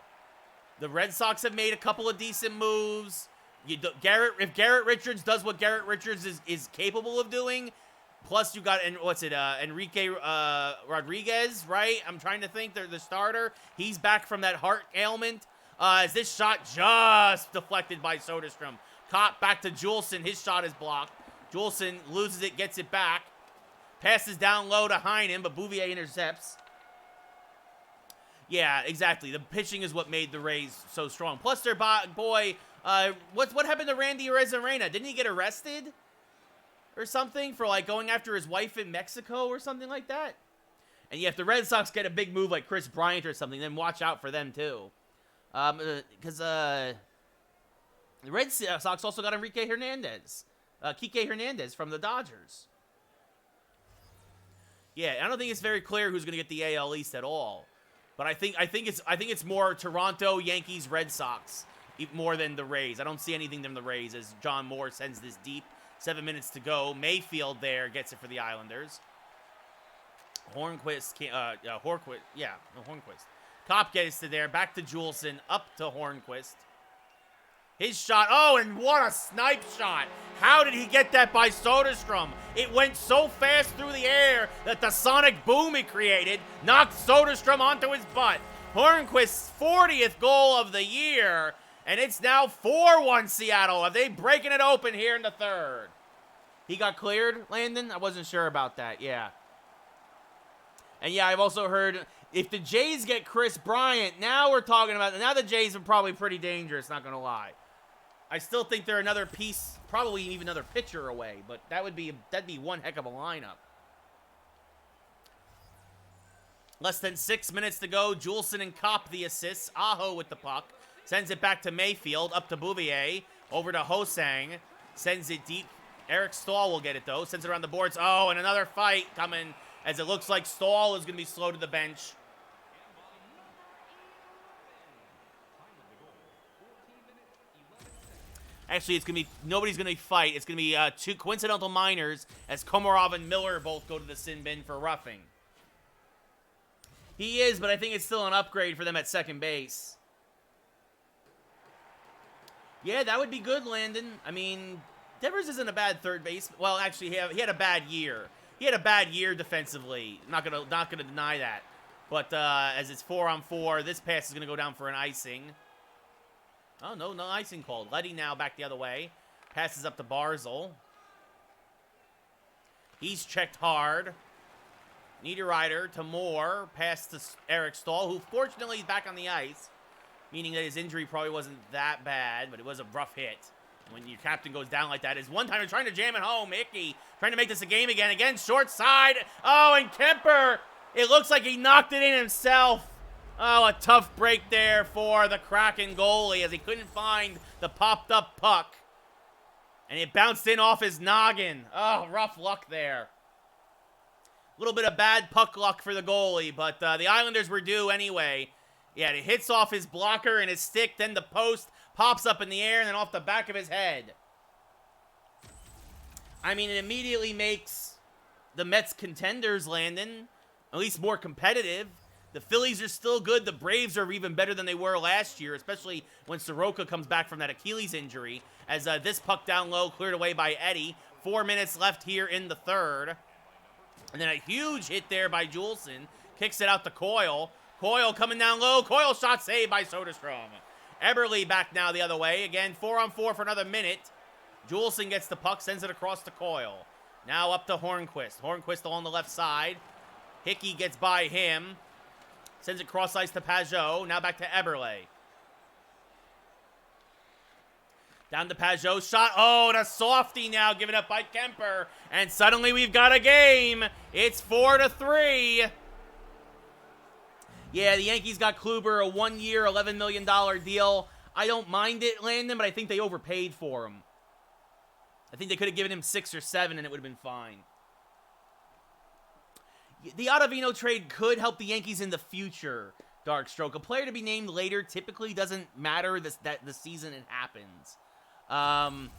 The Red Sox have made a couple of decent moves. If Garrett Richards does what Garrett Richards is capable of doing, plus you got Enrique Rodriguez, right? I'm trying to think. They're the starter. He's back from that heart ailment. As this shot just deflected by Soderstrom. Caught back to Juleson. His shot is blocked. Juleson loses it, gets it back. Passes down low to Heinen, but Bouvier intercepts. Yeah, exactly. The pitching is what made the Rays so strong. Plus their boy, what happened to Randy Arozarena? Didn't he get arrested or something for like going after his wife in Mexico or something like that? And yeah, if the Red Sox get a big move like Chris Bryant or something, then watch out for them too. Because the Red Sox also got Enrique Hernandez. Kike Hernandez from the Dodgers. Yeah, I don't think it's very clear who's going to get the AL East at all. But I think it's more Toronto, Yankees, Red Sox more than the Rays. I don't see anything from the Rays as John Moore sends this deep. 7 minutes to go. Mayfield there gets it for the Islanders. Hornquist, Hornquist. Kopp gets it there. Back to Juleson. Up to Hornquist. His shot. Oh, and what a snipe shot. How did he get that by Soderstrom? It went so fast through the air that the sonic boom it created knocked Soderstrom onto his butt. Hornquist's 40th goal of the year. And it's now 4-1 Seattle. Are they breaking it open here in the third? He got cleared, Landon? I wasn't sure about that. Yeah. And yeah, I've also heard if the Jays get Chris Bryant, now we're talking about, now the Jays are probably pretty dangerous, not going to lie. I still think they're another piece, probably even another pitcher away, but that'd be one heck of a lineup. Less than 6 minutes to go. Juleson and Kopp the assists. Aho with the puck. Sends it back to Mayfield. Up to Bouvier. Over to Hosang. Sends it deep. Eric Stahl will get it, though. Sends it around the boards. Oh, and another fight coming as it looks like Stahl is going to be slow to the bench. Actually, it's going to be, nobody's going to fight. It's going to be two coincidental minors as Komarov and Miller both go to the sin bin for roughing. He is, but I think it's still an upgrade for them at second base. Yeah, that would be good, Landon. I mean, Devers isn't a bad third base. Well, actually, he had a bad year. He had a bad year defensively. Not gonna deny that. But as it's 4-on-4, this pass is gonna go down for an icing. Oh, no icing called. Letty now back the other way. Passes up to Barzal. He's checked hard. Niederreiter to Moore. Pass to Eric Stahl, who fortunately is back on the ice. Meaning that his injury probably wasn't that bad, but it was a rough hit. When your captain goes down like that, is one time trying to jam it home. Icky trying to make this a game again. Again, short side. Oh, and Kemper. It looks like he knocked it in himself. Oh, a tough break there for the Kraken goalie as he couldn't find the popped up puck. And it bounced in off his noggin. Oh, rough luck there. A little bit of bad puck luck for the goalie, but the Islanders were due anyway. Yeah, it hits off his blocker and his stick, then the post pops up in the air and then off the back of his head. I mean, it immediately makes the Mets contenders, Landon, at least more competitive. The Phillies are still good. The Braves are even better than they were last year, especially when Soroka comes back from that Achilles injury. As this puck down low, cleared away by Eddie. 4 minutes left here in the third. And then a huge hit there by Juleson. Kicks it out to Coyle. Coyle coming down low. Coyle shot saved by Soderstrom. Eberle back now the other way. Again, 4-on-4 for another minute. Juleson gets the puck, sends it across to Coyle. Now up to Hornquist. Hornquist along the left side. Hickey gets by him. Sends it cross ice to Pajot. Now back to Eberle. Down to Pajot. Shot. Oh, and a softie now given up by Kemper. And suddenly we've got a game. It's 4-3. Yeah, the Yankees got Kluber, a 1-year, $11 million deal. I don't mind it, Landon, but I think they overpaid for him. I think they could have given him 6 or 7 and it would have been fine. The Ottavino trade could help the Yankees in the future, Darkstroke. A player to be named later typically doesn't matter that the season it happens. And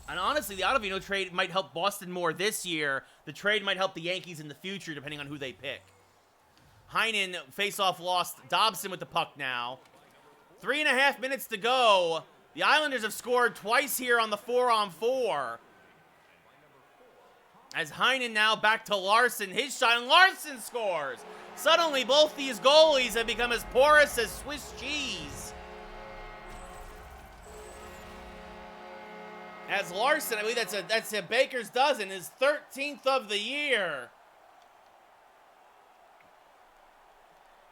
honestly, the Ottavino trade might help Boston more this year. The trade might help the Yankees in the future, depending on who they pick. Heinen, face-off lost. Dobson with the puck now. 3.5 minutes to go. The Islanders have scored twice here on the 4-on-4. As Heinen now back to Larson. His shot, and Larson scores. Suddenly, both these goalies have become as porous as Swiss cheese. As Larson, I believe that's a baker's dozen, his 13th of the year.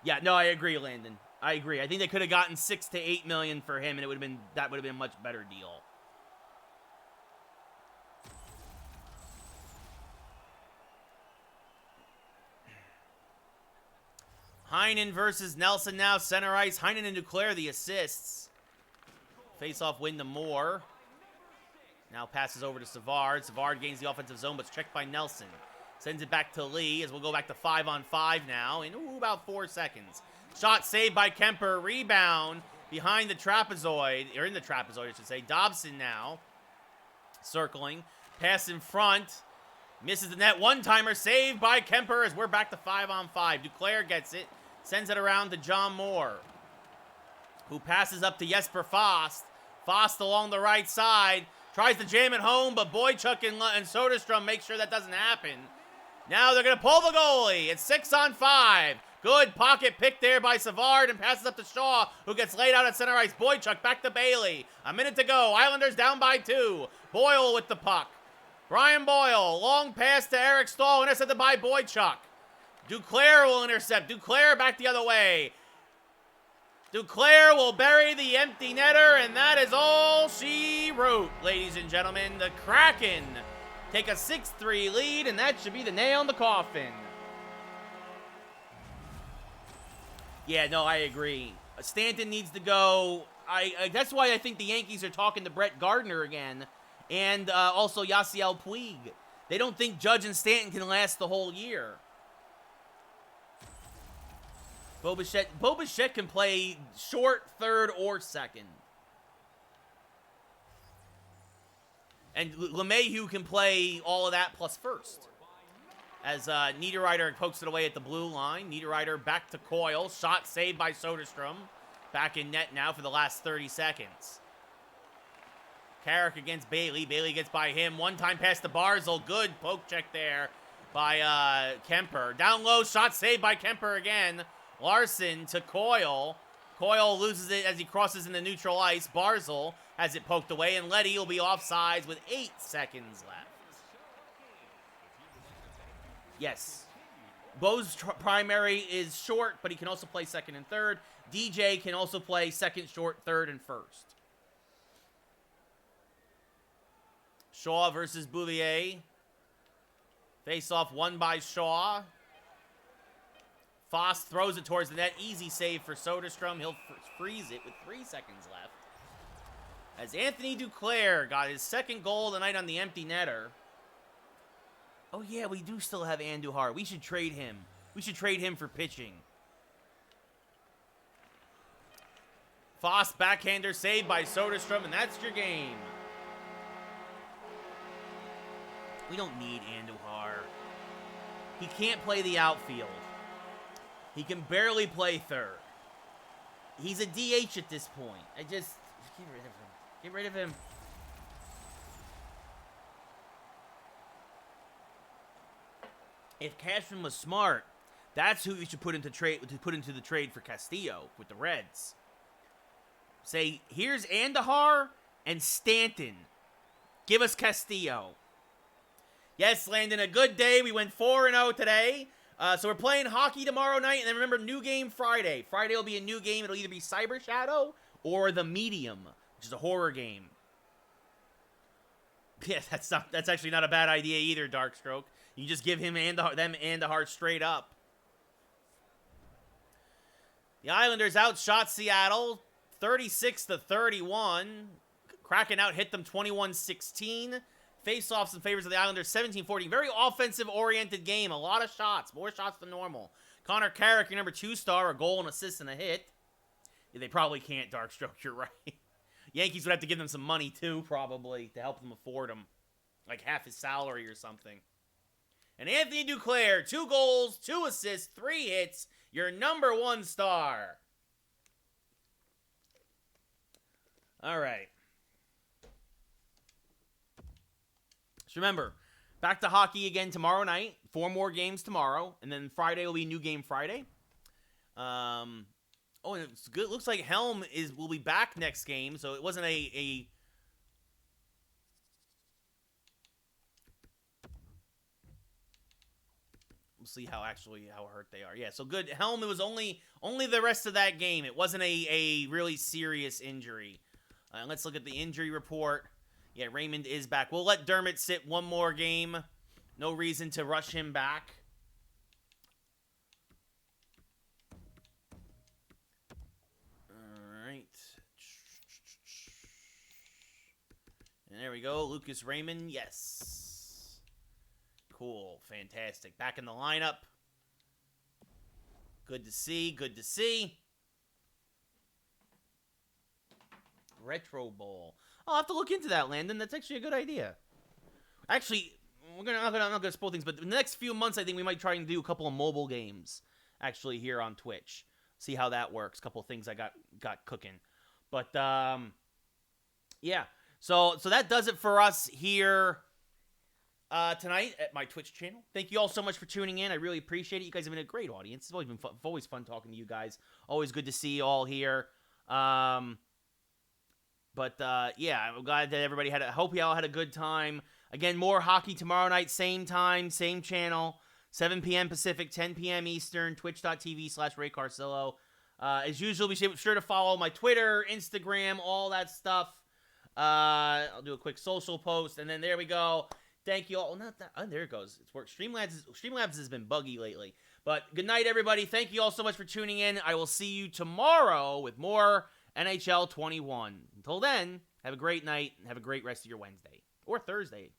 Yeah, no, I agree, Landon. I agree. I think they could have gotten 6 to 8 million for him, and that would have been a much better deal. Heinen versus Nelson now. Center ice. Heinen and Duclair the assists. Face-off win to Moore. Now passes over to Savard. Savard gains the offensive zone, but it's checked by Nelson. Sends it back to Lee as we'll go back to 5-on-5 now in about 4 seconds. Shot saved by Kemper. Rebound behind the trapezoid, or in the trapezoid, I should say. Dobson now circling. Pass in front. Misses the net. One-timer saved by Kemper as we're back to 5-on-5. Duclair gets it. Sends it around to John Moore, who passes up to Jesper Fast. Fast along the right side. Tries to jam it home, but Boychuk and Soderstrom make sure that doesn't happen. Now they're going to pull the goalie. It's 6-on-5. Good pocket pick there by Savard and passes up to Shaw, who gets laid out at center ice. Boychuk back to Bailey. A minute to go. Islanders down by 2. Boyle with the puck. Brian Boyle. Long pass to Eric Stahl. Intercepted by Boychuk. Duclair will intercept. Duclair back the other way. Duclair will bury the empty netter, and that is all she wrote, ladies and gentlemen. The Kraken take a 6-3 lead, and that should be the nail in the coffin. Yeah, no, I agree. Stanton needs to go. That's why I think the Yankees are talking to Brett Gardner again, and also Yasiel Puig. They don't think Judge and Stanton can last the whole year. Bo Bichette can play short, third, or second. And LeMahieu can play all of that plus first. As Niederreiter pokes it away at the blue line. Niederreiter back to Coyle. Shot saved by Soderstrom. Back in net now for the last 30 seconds. Carrick against Bailey. Bailey gets by him. One-time pass to Barzal. Good poke check there by Kemper. Down low. Shot saved by Kemper again. Larson to Coyle. Coyle loses it as he crosses into neutral ice. Barzal has it poked away, and Leddy will be offsides with 8 seconds left. Yes. Bo's primary is short, but he can also play second and third. DJ can also play second, short, third, and first. Shaw versus Bouvier. Face-off won by Shaw. Foss throws it towards the net. Easy save for Soderstrom. He'll freeze it with 3 seconds left. As Anthony Duclair got his second goal tonight on the empty netter. Oh, yeah, we do still have Andujar. We should trade him. We should trade him for pitching. Foss backhander saved by Soderstrom, and that's your game. We don't need Andujar. He can't play the outfield. He can barely play third. He's a DH at this point. Just get rid of him. Get rid of him. If Cashman was smart, that's who you should put into the trade for Castillo with the Reds. Say, here's Andujar and Stanton. Give us Castillo. Yes, Landon, a good day. We went 4-0 today. So we're playing hockey tomorrow night, and then remember, new game Friday. Friday will be a new game. It'll either be Cyber Shadow or The Medium, which is a horror game. Yeah, that's actually not a bad idea either, Darkstroke. You just give him them Andujar straight up. The Islanders outshot Seattle 36-31. Kraken out hit them 21-16. Face-offs in favors of the Islanders, 17-14. Very offensive-oriented game. A lot of shots. More shots than normal. Connor Carrick, your number 2 star, a goal, an assist, and a hit. Yeah, they probably can't, Darkstroke. You're right. Yankees would have to give them some money, too, probably, to help them afford him. Like half his salary or something. And Anthony Duclair, 2 goals, 2 assists, 3 hits. Your number 1 star. All right. Remember, back to hockey again tomorrow night. 4 more games tomorrow. And then Friday will be new game Friday. And it's good. Looks like Helm will be back next game. So it wasn't a we'll see how hurt they are. Yeah, so good. Helm, it was only the rest of that game. It wasn't a really serious injury. Let's look at the injury report. Yeah, Raymond is back. We'll let Dermott sit 1 more game. No reason to rush him back. There we go. Lucas Raymond. Yes. Cool. Fantastic. Back in the lineup. Good to see. Good to see. Retro Bowl. I'll have to look into that, Landon. That's actually a good idea. Actually, I'm not gonna spoil things, but in the next few months, I think we might try and do a couple of mobile games, actually, here on Twitch. See how that works. A couple of things I got cooking. But, yeah. So that does it for us here tonight at my Twitch channel. Thank you all so much for tuning in. I really appreciate it. You guys have been a great audience. It's always been fun, always fun talking to you guys. Always good to see you all here. But yeah, I'm glad that everybody hope you all had a good time. Again, more hockey tomorrow night, same time, same channel, 7 p.m. Pacific, 10 p.m. Eastern, twitch.tv/RayCarcillo. As usual, be sure to follow my Twitter, Instagram, all that stuff. I'll do a quick social post, and then there we go. Thank you all. Not that. Oh, there it goes. It's worked. Streamlabs has been buggy lately. But good night, everybody. Thank you all so much for tuning in. I will see you tomorrow with more NHL 21. Until then, have a great night and have a great rest of your Wednesday or Thursday.